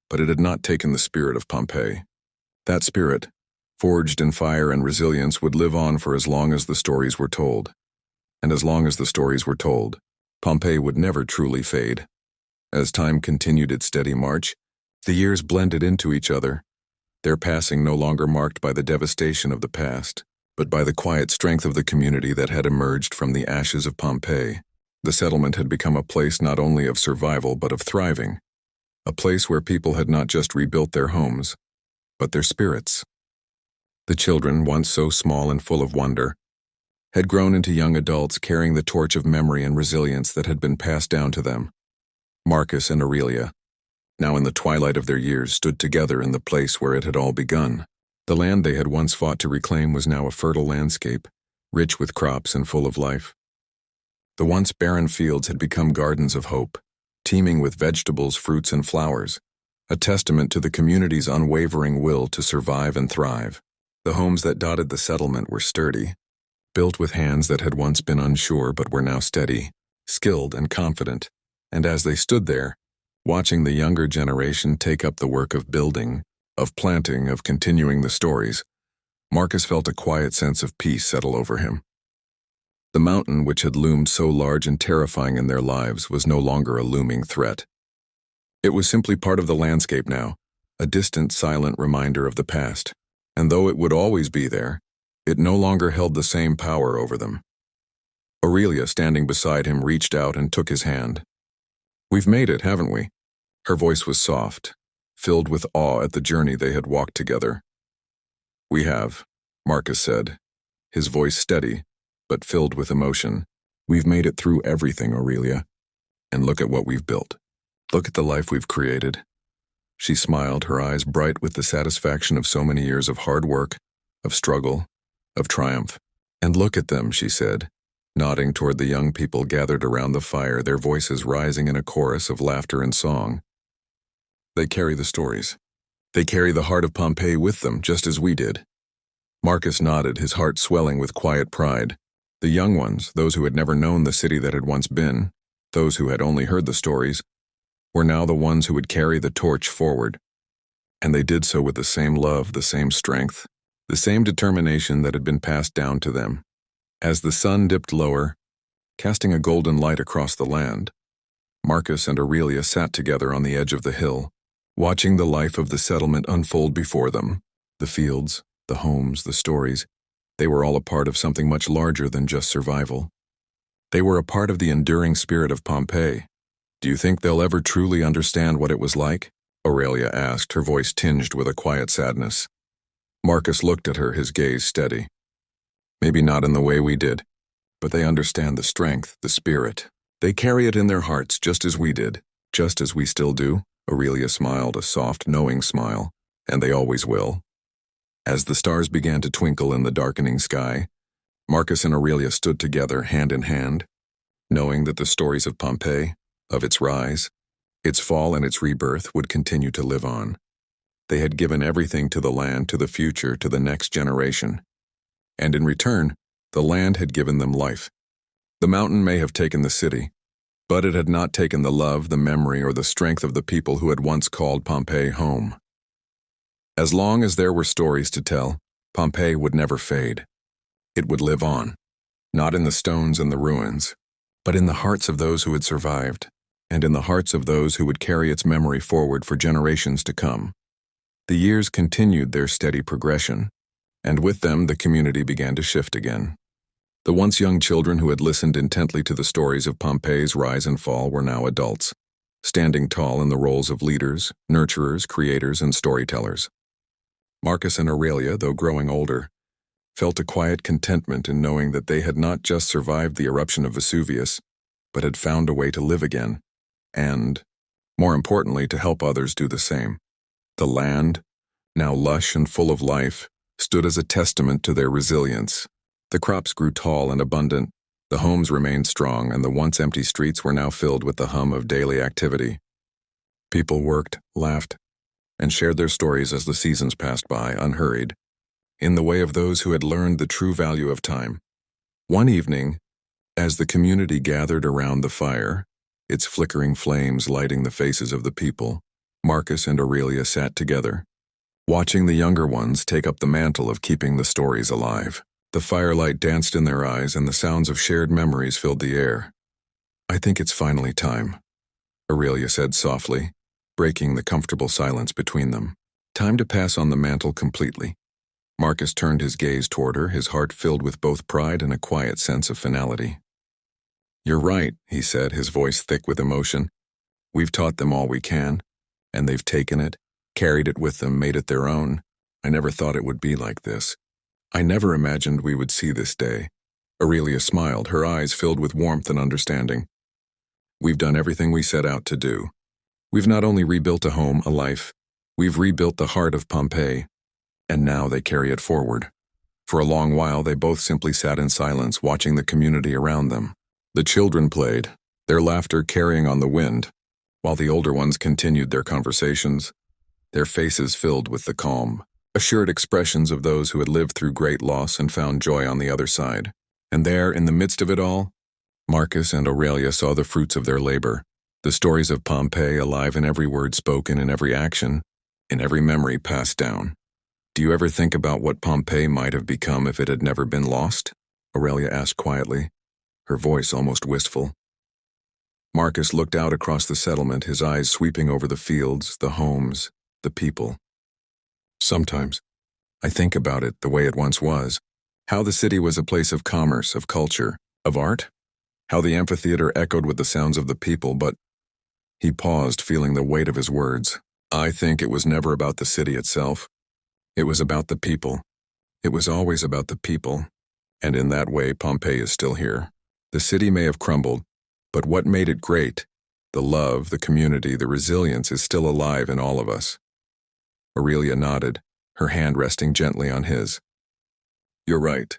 but it had not taken the spirit of Pompeii. That spirit, forged in fire and resilience, would live on for as long as the stories were told. And as long as the stories were told, Pompeii would never truly fade. As time continued its steady march, the years blended into each other, their passing no longer marked by the devastation of the past, but by the quiet strength of the community that had emerged from the ashes of Pompeii. The settlement had become a place not only of survival but of thriving, a place where people had not just rebuilt their homes, but their spirits. The children, once so small and full of wonder, had grown into young adults carrying the torch of memory and resilience that had been passed down to them. Marcus and Aurelia, now in the twilight of their years, stood together in the place where it had all begun. The land they had once fought to reclaim was now a fertile landscape, rich with crops and full of life. The once barren fields had become gardens of hope, teeming with vegetables, fruits, and flowers, a testament to the community's unwavering will to survive and thrive. The homes that dotted the settlement were sturdy, built with hands that had once been unsure but were now steady, skilled, and confident. And as they stood there, watching the younger generation take up the work of building, of planting, of continuing the stories, Marcus felt a quiet sense of peace settle over him. The mountain, which had loomed so large and terrifying in their lives, was no longer a looming threat. It was simply part of the landscape now, a distant, silent reminder of the past. And though it would always be there, it no longer held the same power over them. Aurelia, standing beside him, reached out and took his hand. We've made it, haven't we? Her voice was soft, filled with awe at the journey they had walked together. We have, Marcus said, his voice steady, but filled with emotion. We've made it through everything, Aurelia. And look at what we've built. Look at the life we've created. She smiled, her eyes bright with the satisfaction of so many years of hard work, of struggle, of triumph. And look at them, she said, nodding toward the young people gathered around the fire, their voices rising in a chorus of laughter and song. They carry the stories. They carry the heart of Pompeii with them, just as we did. Marcus nodded, his heart swelling with quiet pride. The young ones, those who had never known the city that had once been, those who had only heard the stories, were now the ones who would carry the torch forward. And they did so with the same love, the same strength, the same determination that had been passed down to them. As the sun dipped lower, casting a golden light across the land, Marcus and Aurelia sat together on the edge of the hill, watching the life of the settlement unfold before them. The fields, the homes, the stories, they were all a part of something much larger than just survival. They were a part of the enduring spirit of Pompeii. Do you think they'll ever truly understand what it was like? Aurelia asked, her voice tinged with a quiet sadness. Marcus looked at her, his gaze steady. Maybe not in the way we did, but they understand the strength, the spirit. They carry it in their hearts just as we did, just as we still do. Aurelia smiled, a soft, knowing smile, and they always will. As the stars began to twinkle in the darkening sky, Marcus and Aurelia stood together, hand in hand, knowing that the stories of Pompeii, of its rise, its fall and its rebirth, would continue to live on. They had given everything to the land, to the future, to the next generation. And in return, the land had given them life. The mountain may have taken the city, but it had not taken the love, the memory, or the strength of the people who had once called Pompeii home. As long as there were stories to tell, Pompeii would never fade. It would live on, not in the stones and the ruins, but in the hearts of those who had survived, and in the hearts of those who would carry its memory forward for generations to come. The years continued their steady progression, and with them the community began to shift again. The once young children who had listened intently to the stories of Pompeii's rise and fall were now adults, standing tall in the roles of leaders, nurturers, creators, and storytellers. Marcus and Aurelia, though growing older, felt a quiet contentment in knowing that they had not just survived the eruption of Vesuvius, but had found a way to live again, and, more importantly, to help others do the same. The land, now lush and full of life, stood as a testament to their resilience. The crops grew tall and abundant, the homes remained strong, and the once empty streets were now filled with the hum of daily activity. People worked, laughed, and shared their stories as the seasons passed by, unhurried, in the way of those who had learned the true value of time. One evening, as the community gathered around the fire, its flickering flames lighting the faces of the people, Marcus and Aurelia sat together, watching the younger ones take up the mantle of keeping the stories alive. The firelight danced in their eyes, and the sounds of shared memories filled the air. "I think it's finally time," Aurelia said softly, breaking the comfortable silence between them. Time to pass on the mantle completely. Marcus turned his gaze toward her, his heart filled with both pride and a quiet sense of finality. "You're right," he said, his voice thick with emotion. "We've taught them all we can, and they've taken it, carried it with them, made it their own. I never thought it would be like this. I never imagined we would see this day." Aurelia smiled, her eyes filled with warmth and understanding. "We've done everything we set out to do. We've not only rebuilt a home, a life, we've rebuilt the heart of Pompeii, and now they carry it forward." For a long while, they both simply sat in silence, watching the community around them. The children played, their laughter carrying on the wind, while the older ones continued their conversations, their faces filled with the calm, assured expressions of those who had lived through great loss and found joy on the other side. And there, in the midst of it all, Marcus and Aurelia saw the fruits of their labor, the stories of Pompeii alive in every word spoken, in every action, in every memory passed down. "Do you ever think about what Pompeii might have become if it had never been lost?" Aurelia asked quietly, her voice almost wistful. Marcus looked out across the settlement, his eyes sweeping over the fields, the homes, the people. "Sometimes, I think about it the way it once was, how the city was a place of commerce, of culture, of art, how the amphitheater echoed with the sounds of the people, but—" He paused, feeling the weight of his words. "I think it was never about the city itself. It was about the people. It was always about the people. And in that way, Pompeii is still here. The city may have crumbled, but what made it great, the love, the community, the resilience, is still alive in all of us." Aurelia nodded, her hand resting gently on his. "You're right.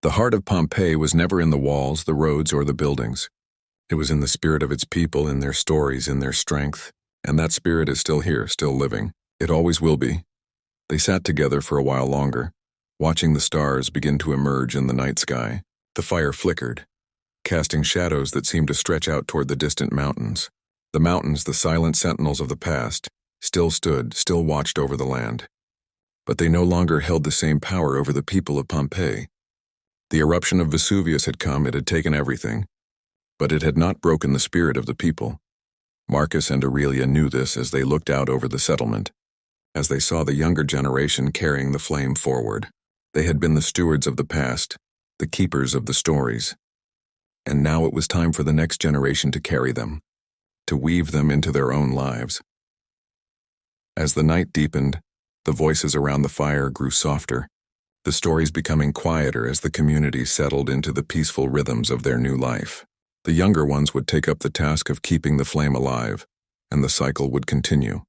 The heart of Pompeii was never in the walls, the roads, or the buildings. It was in the spirit of its people, in their stories, in their strength. And that spirit is still here, still living. It always will be." They sat together for a while longer, watching the stars begin to emerge in the night sky. The fire flickered, casting shadows that seemed to stretch out toward the distant mountains. The mountains, the silent sentinels of the past, still stood, still watched over the land. But they no longer held the same power over the people of Pompeii. The eruption of Vesuvius had come, it had taken everything, but it had not broken the spirit of the people. Marcus and Aurelia knew this as they looked out over the settlement, as they saw the younger generation carrying the flame forward. They had been the stewards of the past, the keepers of the stories. And now it was time for the next generation to carry them, to weave them into their own lives. As the night deepened, the voices around the fire grew softer, the stories becoming quieter as the community settled into the peaceful rhythms of their new life. The younger ones would take up the task of keeping the flame alive, and the cycle would continue.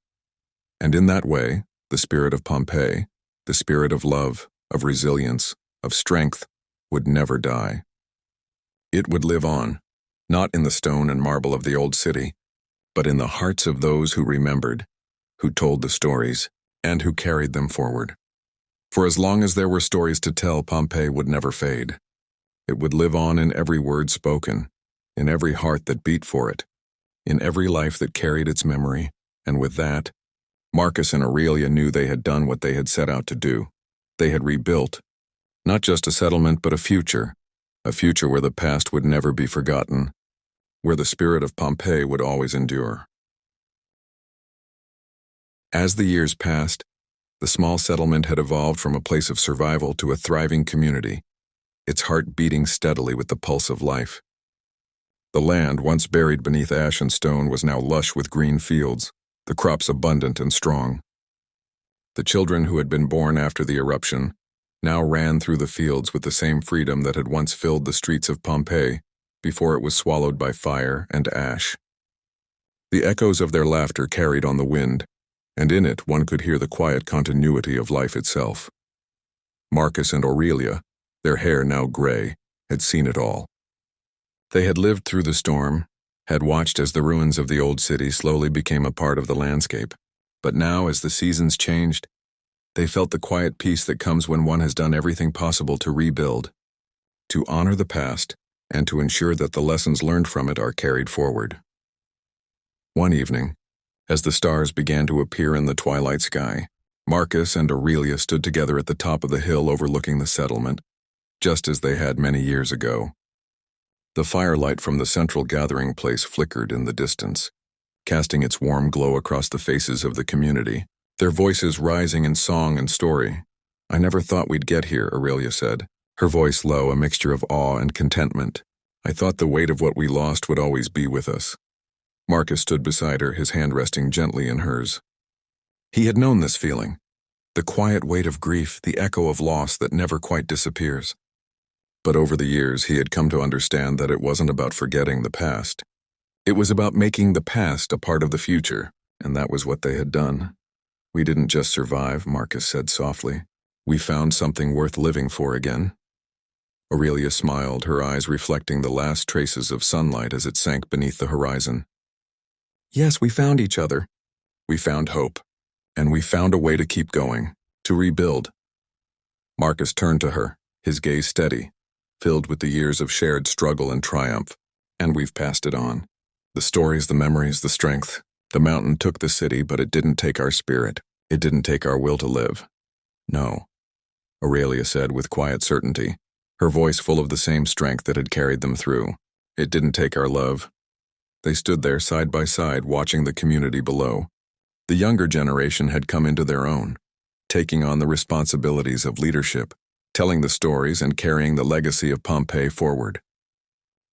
And in that way, the spirit of Pompeii, the spirit of love, of resilience, of strength, would never die. It would live on, not in the stone and marble of the old city, but in the hearts of those who remembered, who told the stories, and who carried them forward. For as long as there were stories to tell, Pompeii would never fade. It would live on in every word spoken, in every heart that beat for it, in every life that carried its memory, and with that, Marcus and Aurelia knew they had done what they had set out to do. They had rebuilt, not just a settlement but a future where the past would never be forgotten, where the spirit of Pompeii would always endure. As the years passed, the small settlement had evolved from a place of survival to a thriving community, its heart beating steadily with the pulse of life. The land, once buried beneath ash and stone, was now lush with green fields, the crops abundant and strong. The children who had been born after the eruption now ran through the fields with the same freedom that had once filled the streets of Pompeii before it was swallowed by fire and ash. The echoes of their laughter carried on the wind, and in it one could hear the quiet continuity of life itself. Marcus and Aurelia, their hair now gray, had seen it all. They had lived through the storm, had watched as the ruins of the old city slowly became a part of the landscape. But now, as the seasons changed, they felt the quiet peace that comes when one has done everything possible to rebuild, to honor the past, and to ensure that the lessons learned from it are carried forward. One evening, as the stars began to appear in the twilight sky, Marcus and Aurelia stood together at the top of the hill overlooking the settlement, just as they had many years ago. The firelight from the central gathering place flickered in the distance, casting its warm glow across the faces of the community, their voices rising in song and story. "I never thought we'd get here," Aurelia said, her voice low, a mixture of awe and contentment. "I thought the weight of what we lost would always be with us." Marcus stood beside her, his hand resting gently in hers. He had known this feeling, the quiet weight of grief, the echo of loss that never quite disappears. But over the years, he had come to understand that it wasn't about forgetting the past. It was about making the past a part of the future, and that was what they had done. "We didn't just survive," Marcus said softly. "We found something worth living for again." Aurelia smiled, her eyes reflecting the last traces of sunlight as it sank beneath the horizon. "Yes, we found each other. We found hope. And we found a way to keep going, to rebuild." Marcus turned to her, his gaze steady, filled with the years of shared struggle and triumph, and we've passed it on. The stories, the memories, the strength. The mountain took the city, but it didn't take our spirit. It didn't take our will to live. "No," Aurelia said with quiet certainty, her voice full of the same strength that had carried them through. "It didn't take our love." They stood there side by side, watching the community below. The younger generation had come into their own, taking on the responsibilities of leadership, telling the stories and carrying the legacy of Pompeii forward.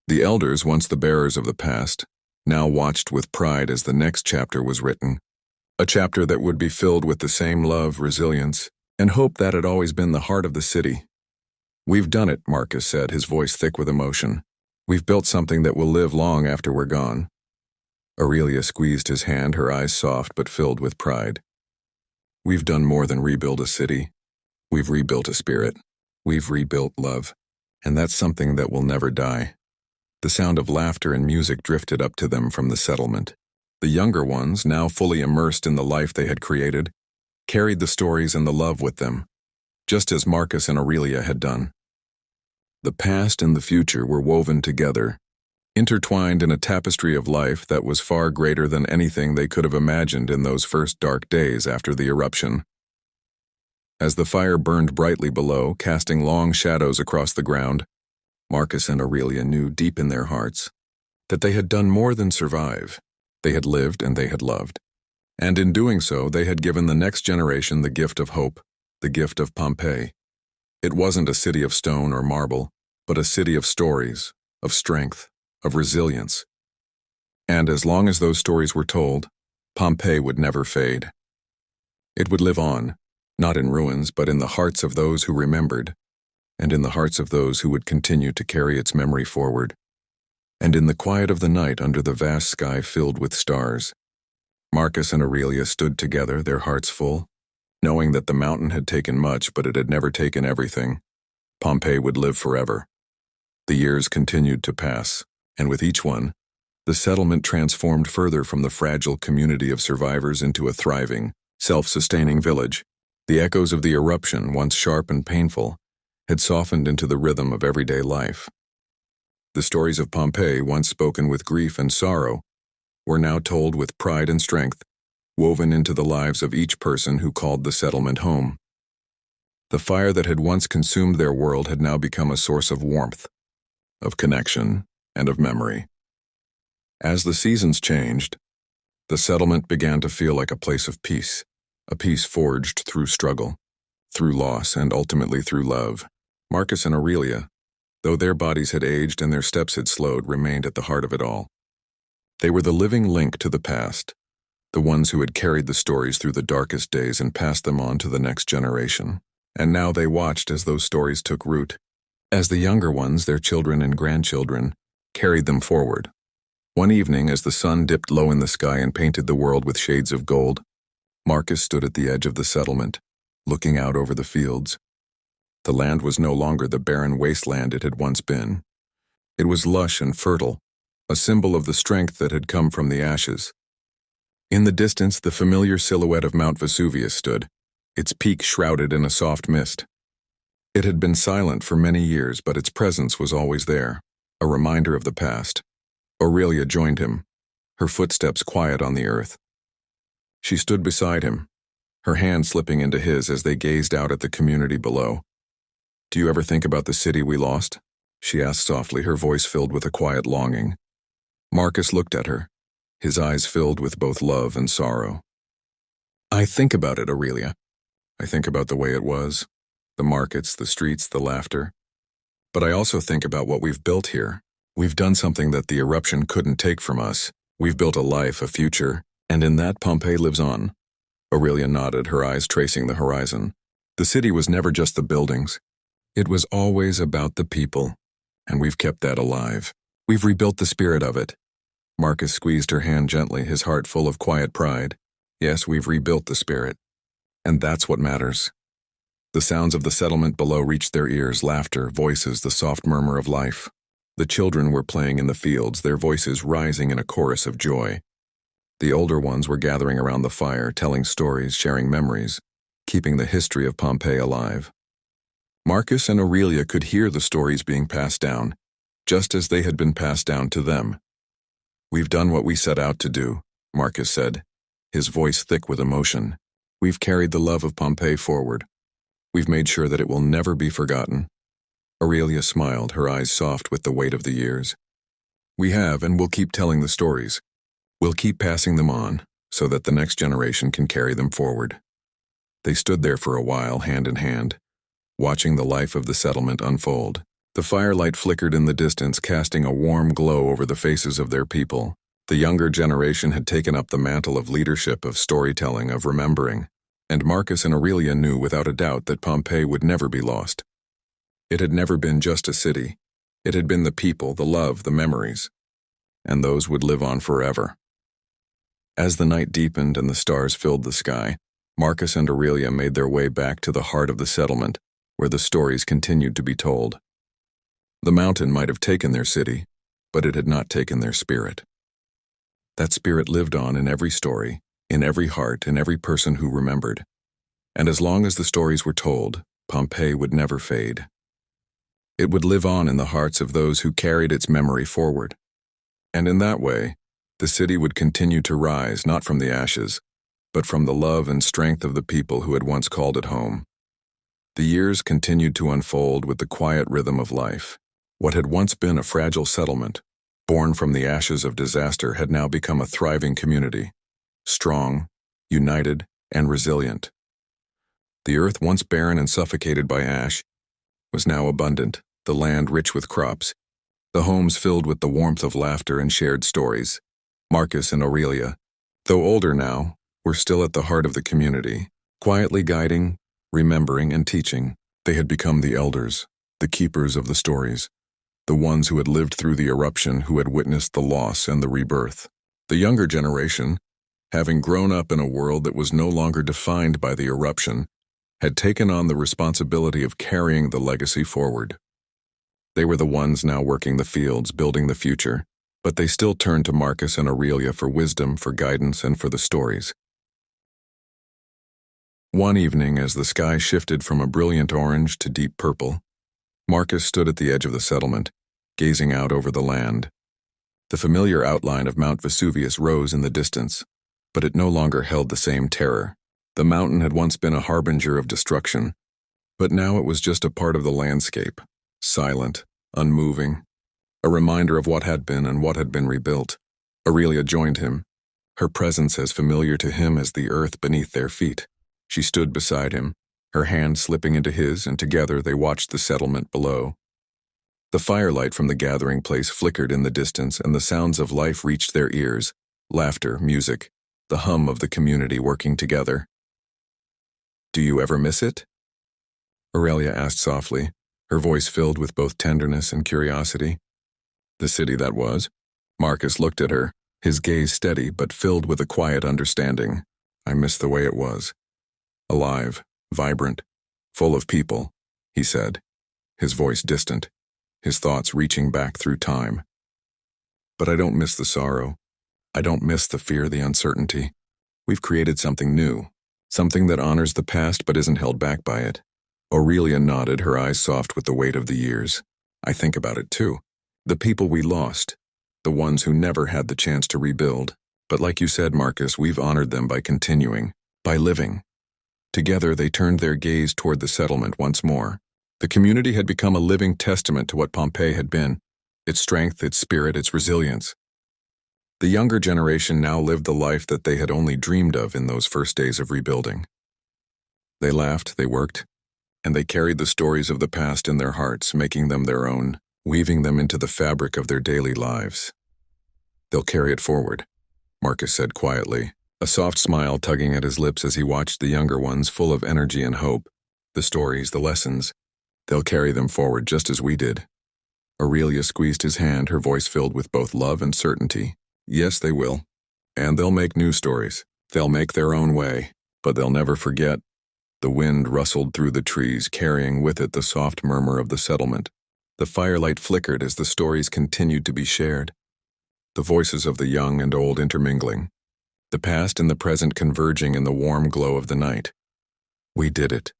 The elders, once the bearers of the past, now watched with pride as the next chapter was written, a chapter that would be filled with the same love, resilience, and hope that had always been the heart of the city. "We've done it," Marcus said, his voice thick with emotion. "We've built something that will live long after we're gone." Aurelia squeezed his hand, her eyes soft but filled with pride. "We've done more than rebuild a city. We've rebuilt a spirit. We've rebuilt love. And that's something that will never die." The sound of laughter and music drifted up to them from the settlement. The younger ones, now fully immersed in the life they had created, carried the stories and the love with them, just as Marcus and Aurelia had done. The past and the future were woven together, intertwined in a tapestry of life that was far greater than anything they could have imagined in those first dark days after the eruption. As the fire burned brightly below, casting long shadows across the ground, Marcus and Aurelia knew deep in their hearts that they had done more than survive. They had lived and they had loved. And in doing so, they had given the next generation the gift of hope, the gift of Pompeii. It wasn't a city of stone or marble, but a city of stories, of strength, of resilience. And as long as those stories were told, Pompeii would never fade. It would live on, not in ruins, but in the hearts of those who remembered, and in the hearts of those who would continue to carry its memory forward. And in the quiet of the night under the vast sky filled with stars, Marcus and Aurelia stood together, their hearts full, knowing that the mountain had taken much, but it had never taken everything. Pompeii would live forever. The years continued to pass, and with each one, the settlement transformed further from the fragile community of survivors into a thriving, self-sustaining village. The echoes of the eruption, once sharp and painful, had softened into the rhythm of everyday life. The stories of Pompeii, once spoken with grief and sorrow, were now told with pride and strength, woven into the lives of each person who called the settlement home. The fire that had once consumed their world had now become a source of warmth, of connection, and of memory. As the seasons changed, the settlement began to feel like a place of peace, a peace forged through struggle, through loss, and ultimately through love. Marcus and Aurelia, though their bodies had aged and their steps had slowed, remained at the heart of it all. They were the living link to the past, the ones who had carried the stories through the darkest days and passed them on to the next generation. And now they watched as those stories took root, as the younger ones, their children and grandchildren, carried them forward. One evening, as the sun dipped low in the sky and painted the world with shades of gold, Marcus stood at the edge of the settlement, looking out over the fields. The land was no longer the barren wasteland it had once been. It was lush and fertile, a symbol of the strength that had come from the ashes. In the distance, the familiar silhouette of Mount Vesuvius stood, its peak shrouded in a soft mist. It had been silent for many years, but its presence was always there, a reminder of the past. Aurelia joined him, her footsteps quiet on the earth. She stood beside him, her hand slipping into his as they gazed out at the community below. "Do you ever think about the city we lost?" she asked softly, her voice filled with a quiet longing. Marcus looked at her, his eyes filled with both love and sorrow. "I think about it, Aurelia. I think about the way it was, the markets, the streets, the laughter. But I also think about what we've built here. We've done something that the eruption couldn't take from us. We've built a life, a future, and in that Pompeii lives on." Aurelia nodded, her eyes tracing the horizon. The city was never just the buildings. It was always about the people, and we've kept that alive. We've rebuilt the spirit of it. Marcus squeezed her hand gently, his heart full of quiet pride. Yes, we've rebuilt the spirit. And that's what matters. The sounds of the settlement below reached their ears, laughter, voices, the soft murmur of life. The children were playing in the fields, their voices rising in a chorus of joy. The older ones were gathering around the fire, telling stories, sharing memories, keeping the history of Pompeii alive. Marcus and Aurelia could hear the stories being passed down, just as they had been passed down to them. "We've done what we set out to do," Marcus said, his voice thick with emotion. "We've carried the love of Pompeii forward. We've made sure that it will never be forgotten." Aurelia smiled, her eyes soft with the weight of the years. "We have, and we'll keep telling the stories. We'll keep passing them on, so that the next generation can carry them forward." They stood there for a while, hand in hand, watching the life of the settlement unfold. The firelight flickered in the distance, casting a warm glow over the faces of their people. The younger generation had taken up the mantle of leadership, of storytelling, of remembering, and Marcus and Aurelia knew without a doubt that Pompeii would never be lost. It had never been just a city. It had been the people, the love, the memories, and those would live on forever. As the night deepened and the stars filled the sky, Marcus and Aurelia made their way back to the heart of the settlement, where the stories continued to be told. The mountain might have taken their city, but it had not taken their spirit. That spirit lived on in every story, in every heart, in every person who remembered. And as long as the stories were told, Pompeii would never fade. It would live on in the hearts of those who carried its memory forward. And in that way, the city would continue to rise not from the ashes, but from the love and strength of the people who had once called it home. The years continued to unfold with the quiet rhythm of life. What had once been a fragile settlement, born from the ashes of disaster, had now become a thriving community, strong, united, and resilient. The earth, once barren and suffocated by ash, was now abundant, the land rich with crops, the homes filled with the warmth of laughter and shared stories. Marcus and Aurelia, though older now, were still at the heart of the community, quietly guiding, remembering, and teaching. They had become the elders, the keepers of the stories, the ones who had lived through the eruption, who had witnessed the loss and the rebirth. The younger generation, having grown up in a world that was no longer defined by the eruption, had taken on the responsibility of carrying the legacy forward. They were the ones now working the fields, building the future, but they still turned to Marcus and Aurelia for wisdom, for guidance, and for the stories. One evening, as the sky shifted from a brilliant orange to deep purple, Marcus stood at the edge of the settlement, gazing out over the land. The familiar outline of Mount Vesuvius rose in the distance, but it no longer held the same terror. The mountain had once been a harbinger of destruction, but now it was just a part of the landscape, silent, unmoving, a reminder of what had been and what had been rebuilt. Aurelia joined him, her presence as familiar to him as the earth beneath their feet. She stood beside him, her hand slipping into his, and together they watched the settlement below. The firelight from the gathering place flickered in the distance, and the sounds of life reached their ears, laughter, music, the hum of the community working together. "Do you ever miss it?" Aurelia asked softly, her voice filled with both tenderness and curiosity. "The city that was?" Marcus looked at her, his gaze steady but filled with a quiet understanding. "I miss the way it was. Alive, vibrant, full of people," he said, his voice distant, his thoughts reaching back through time. "But I don't miss the sorrow. I don't miss the fear, the uncertainty. We've created something new, something that honors the past but isn't held back by it." Aurelia nodded, her eyes soft with the weight of the years. "I think about it too. The people we lost, the ones who never had the chance to rebuild. But like you said, Marcus, we've honored them by continuing, by living." Together they turned their gaze toward the settlement once more. The community had become a living testament to what Pompeii had been, its strength, its spirit, its resilience. The younger generation now lived the life that they had only dreamed of in those first days of rebuilding. They laughed, they worked, and they carried the stories of the past in their hearts, making them their own, weaving them into the fabric of their daily lives. "They'll carry it forward," Marcus said quietly, a soft smile tugging at his lips as he watched the younger ones full of energy and hope. "The stories, the lessons, they'll carry them forward just as we did." Aurelia squeezed his hand, her voice filled with both love and certainty. "Yes, they will. And they'll make new stories. They'll make their own way, but they'll never forget." The wind rustled through the trees, carrying with it the soft murmur of the settlement. The firelight flickered as the stories continued to be shared, the voices of the young and old intermingling, the past and the present converging in the warm glow of the night. "We did it,"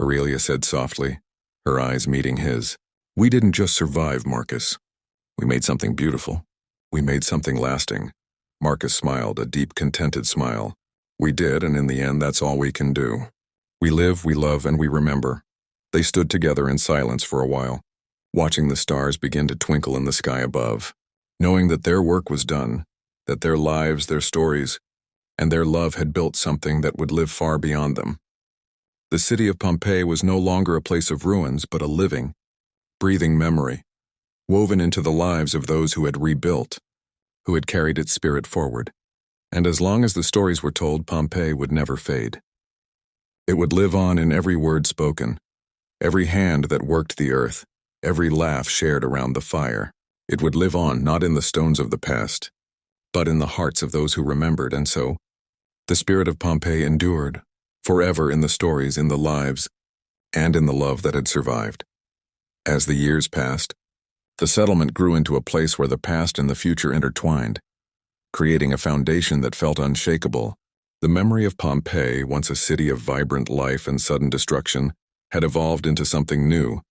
Aurelia said softly, her eyes meeting his. "We didn't just survive, Marcus. We made something beautiful. We made something lasting." Marcus smiled, a deep, contented smile. "We did, and in the end, that's all we can do. We live, we love, and we remember." They stood together in silence for a while, watching the stars begin to twinkle in the sky above, knowing that their work was done, that their lives, their stories, and their love had built something that would live far beyond them. The city of Pompeii was no longer a place of ruins, but a living, breathing memory, woven into the lives of those who had rebuilt, who had carried its spirit forward. And as long as the stories were told, Pompeii would never fade. It would live on in every word spoken, every hand that worked the earth, every laugh shared around the fire. It would live on not in the stones of the past, but in the hearts of those who remembered, and so the spirit of Pompeii endured, forever in the stories, in the lives, and in the love that had survived. As the years passed, the settlement grew into a place where the past and the future intertwined, creating a foundation that felt unshakable. The memory of Pompeii, once a city of vibrant life and sudden destruction, had evolved into something new,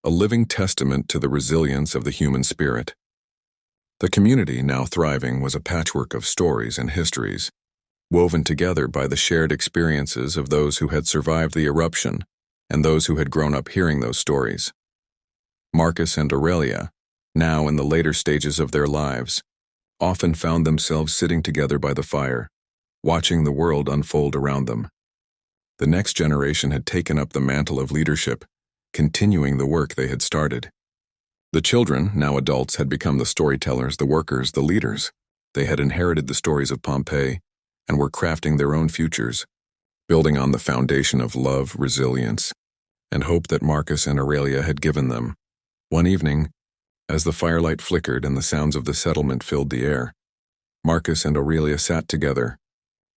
a living testament to the resilience of the human spirit. The community, now thriving, was a patchwork of stories and histories, woven together by the shared experiences of those who had survived the eruption and those who had grown up hearing those stories. Marcus and Aurelia, now in the later stages of their lives, often found themselves sitting together by the fire, watching the world unfold around them. The next generation had taken up the mantle of leadership, continuing the work they had started. The children, now adults, had become the storytellers, the workers, the leaders. They had inherited the stories of Pompeii and were crafting their own futures, building on the foundation of love, resilience, and hope that Marcus and Aurelia had given them. One evening, as the firelight flickered and the sounds of the settlement filled the air, Marcus and Aurelia sat together,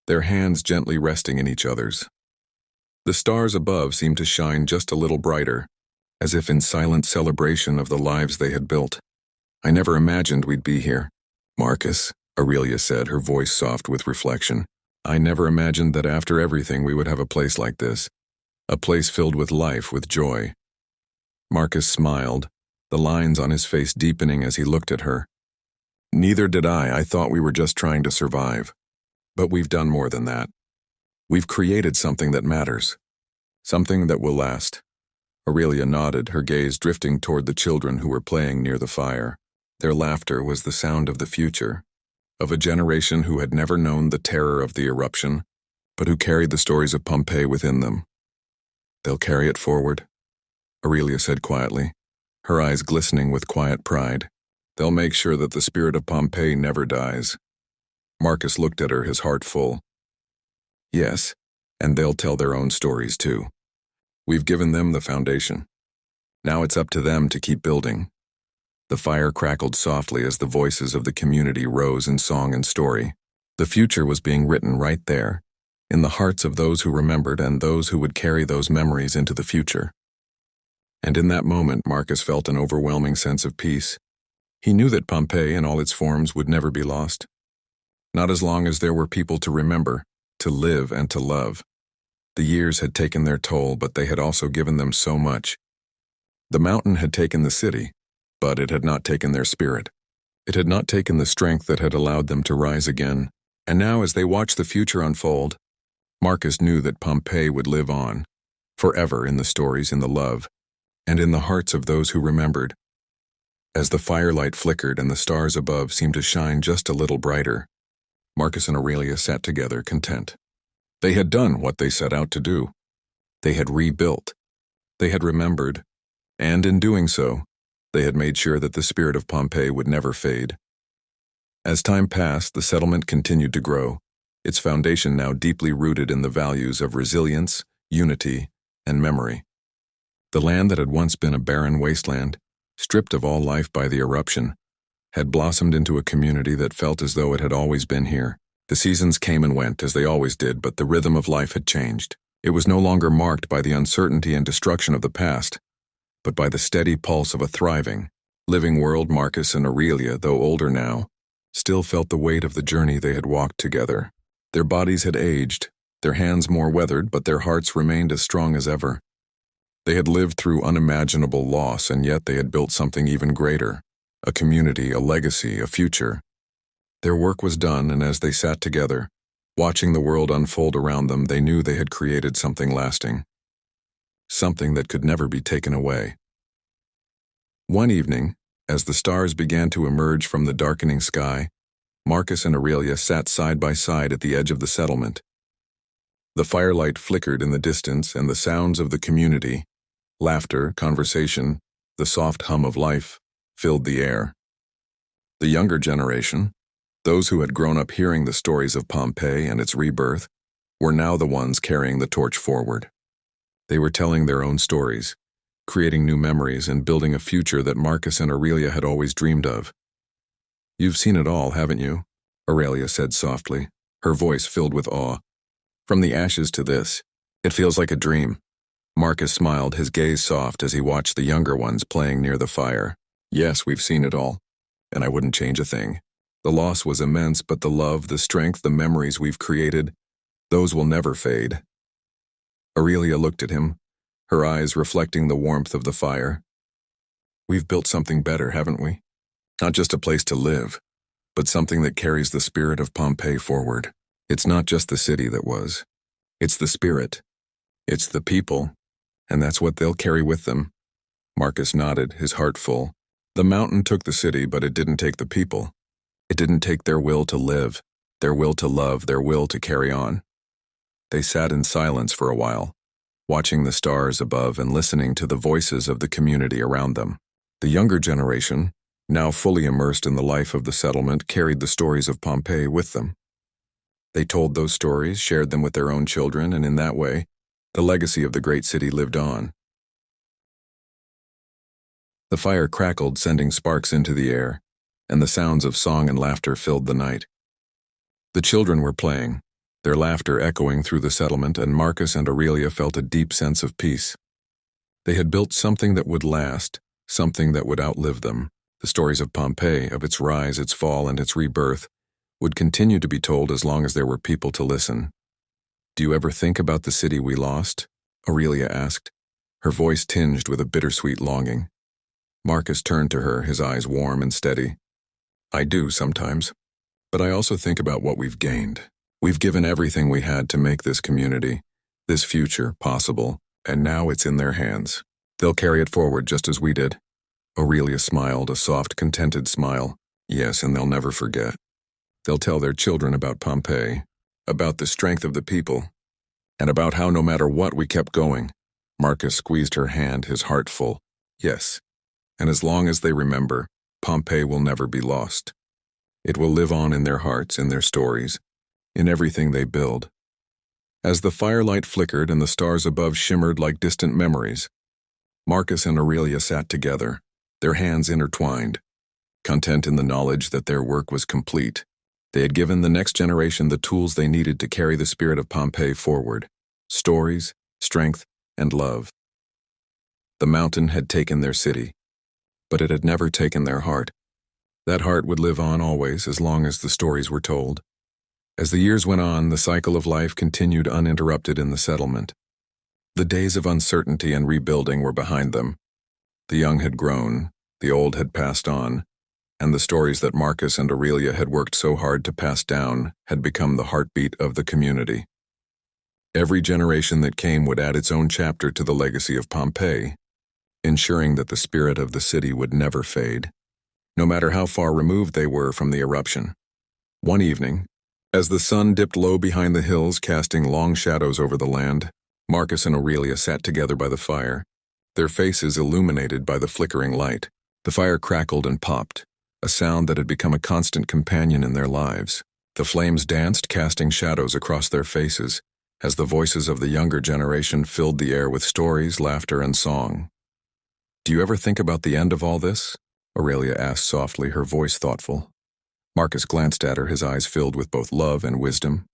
their hands gently resting in each other's. The stars above seemed to shine just a little brighter, as if in silent celebration of the lives they had built. "I never imagined we'd be here, Marcus," Aurelia said, her voice soft with reflection. "I never imagined that after everything we would have a place like this, a place filled with life, with joy." Marcus smiled, the lines on his face deepening as he looked at her. "Neither did I thought we were just trying to survive. But we've done more than that. We've created something that matters, something that will last." Aurelia nodded, her gaze drifting toward the children who were playing near the fire. Their laughter was the sound of the future, of a generation who had never known the terror of the eruption, but who carried the stories of Pompeii within them. "They'll carry it forward," Aurelia said quietly, her eyes glistening with quiet pride. "They'll make sure that the spirit of Pompeii never dies." Marcus looked at her, his heart full. "Yes, and they'll tell their own stories too. We've given them the foundation. Now it's up to them to keep building." The fire crackled softly as the voices of the community rose in song and story. The future was being written right there, in the hearts of those who remembered and those who would carry those memories into the future. And in that moment, Marcus felt an overwhelming sense of peace. He knew that Pompeii in all its forms would never be lost. Not as long as there were people to remember, to live, and to love. The years had taken their toll, but they had also given them so much. The mountain had taken the city, but it had not taken their spirit. It had not taken the strength that had allowed them to rise again. And now, as they watched the future unfold, Marcus knew that Pompeii would live on, forever, in the stories, in the love, and in the hearts of those who remembered. As the firelight flickered and the stars above seemed to shine just a little brighter, Marcus and Aurelia sat together, content. They had done what they set out to do. They had rebuilt. They had remembered. And in doing so, they had made sure that the spirit of Pompeii would never fade. As time passed, the settlement continued to grow, its foundation now deeply rooted in the values of resilience, unity, and memory. The land that had once been a barren wasteland, stripped of all life by the eruption, had blossomed into a community that felt as though it had always been here. The seasons came and went, as they always did, but the rhythm of life had changed. It was no longer marked by the uncertainty and destruction of the past, but by the steady pulse of a thriving, living world. Marcus and Aurelia, though older now, still felt the weight of the journey they had walked together. Their bodies had aged, their hands more weathered, but their hearts remained as strong as ever. They had lived through unimaginable loss, and yet they had built something even greater, a community, a legacy, a future. Their work was done, and as they sat together, watching the world unfold around them, they knew they had created something lasting, something that could never be taken away. One evening, as the stars began to emerge from the darkening sky, Marcus and Aurelia sat side by side at the edge of the settlement. The firelight flickered in the distance, and the sounds of the community, laughter, conversation, the soft hum of life, filled the air. The younger generation, those who had grown up hearing the stories of Pompeii and its rebirth, were now the ones carrying the torch forward. They were telling their own stories, creating new memories and building a future that Marcus and Aurelia had always dreamed of. "You've seen it all, haven't you?" Aurelia said softly, her voice filled with awe. "From the ashes to this, it feels like a dream." Marcus smiled, his gaze soft as he watched the younger ones playing near the fire. "Yes, we've seen it all, and I wouldn't change a thing. The loss was immense, but the love, the strength, the memories we've created, those will never fade." Aurelia looked at him, her eyes reflecting the warmth of the fire. We've built something better, haven't we? Not just a place to live, but something that carries the spirit of Pompeii forward. It's not just the city that was. It's the spirit. It's the people. And that's what they'll carry with them. Marcus nodded, his heart full. The mountain took the city, but it didn't take the people. It didn't take their will to live, their will to love, their will to carry on. They sat in silence for a while, watching the stars above and listening to the voices of the community around them. The younger generation, now fully immersed in the life of the settlement, carried the stories of Pompeii with them. They told those stories, shared them with their own children, and in that way, the legacy of the great city lived on. The fire crackled, sending sparks into the air, and the sounds of song and laughter filled the night. The children were playing, their laughter echoing through the settlement, and Marcus and Aurelia felt a deep sense of peace. They had built something that would last, something that would outlive them. The stories of Pompeii, of its rise, its fall, and its rebirth, would continue to be told as long as there were people to listen. "Do you ever think about the city we lost?" Aurelia asked, her voice tinged with a bittersweet longing. Marcus turned to her, his eyes warm and steady. "I do sometimes, but I also think about what we've gained. We've given everything we had to make this community, this future, possible, and now it's in their hands. They'll carry it forward just as we did." Aurelia smiled, a soft, contented smile. "Yes, and they'll never forget. They'll tell their children about Pompeii, about the strength of the people, and about how no matter what we kept going." Marcus squeezed her hand, his heart full. "Yes, and as long as they remember, Pompeii will never be lost. It will live on in their hearts, in their stories, in everything they build." As the firelight flickered and the stars above shimmered like distant memories, Marcus and Aurelia sat together, their hands intertwined, content in the knowledge that their work was complete. They had given the next generation the tools they needed to carry the spirit of Pompeii forward: stories, strength, and love. The mountain had taken their city, but it had never taken their heart. That heart would live on always as long as the stories were told. As the years went on, the cycle of life continued uninterrupted in the settlement. The days of uncertainty and rebuilding were behind them. The young had grown, the old had passed on, and the stories that Marcus and Aurelia had worked so hard to pass down had become the heartbeat of the community. Every generation that came would add its own chapter to the legacy of Pompeii, ensuring that the spirit of the city would never fade, no matter how far removed they were from the eruption. One evening, as the sun dipped low behind the hills, casting long shadows over the land, Marcus and Aurelia sat together by the fire, their faces illuminated by the flickering light. The fire crackled and popped, a sound that had become a constant companion in their lives. The flames danced, casting shadows across their faces, as the voices of the younger generation filled the air with stories, laughter, and song. "Do you ever think about the end of all this?" Aurelia asked softly, her voice thoughtful. Marcus glanced at her, his eyes filled with both love and wisdom.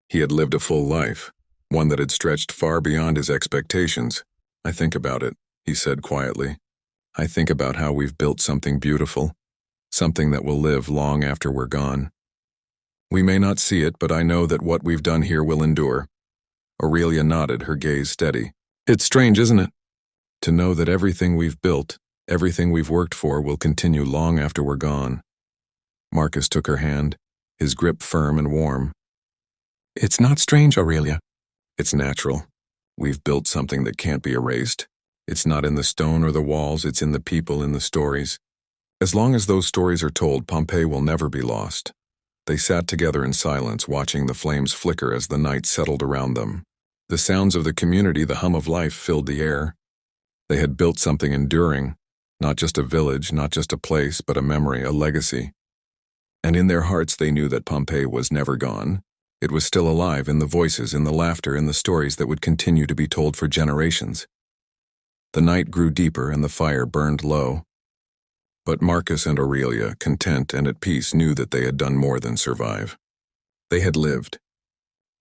He had lived a full life, one that had stretched far beyond his expectations. "I think about it," he said quietly. "I think about how we've built something beautiful, something that will live long after we're gone. We may not see it, but I know that what we've done here will endure." Aurelia nodded, her gaze steady. "It's strange, isn't it? To know that everything we've built, everything we've worked for, will continue long after we're gone." Marcus took her hand, his grip firm and warm. "It's not strange, Aurelia. It's natural. We've built something that can't be erased. It's not in the stone or the walls, it's in the people, in the stories. As long as those stories are told, Pompeii will never be lost." They sat together in silence, watching the flames flicker as the night settled around them. The sounds of the community, the hum of life, filled the air. They had built something enduring, not just a village, not just a place, but a memory, a legacy. And in their hearts they knew that Pompeii was never gone. It was still alive in the voices, in the laughter, in the stories that would continue to be told for generations. The night grew deeper and the fire burned low. But Marcus and Aurelia, content and at peace, knew that they had done more than survive. They had lived.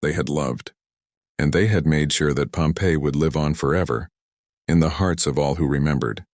They had loved. And they had made sure that Pompeii would live on forever, in the hearts of all who remembered.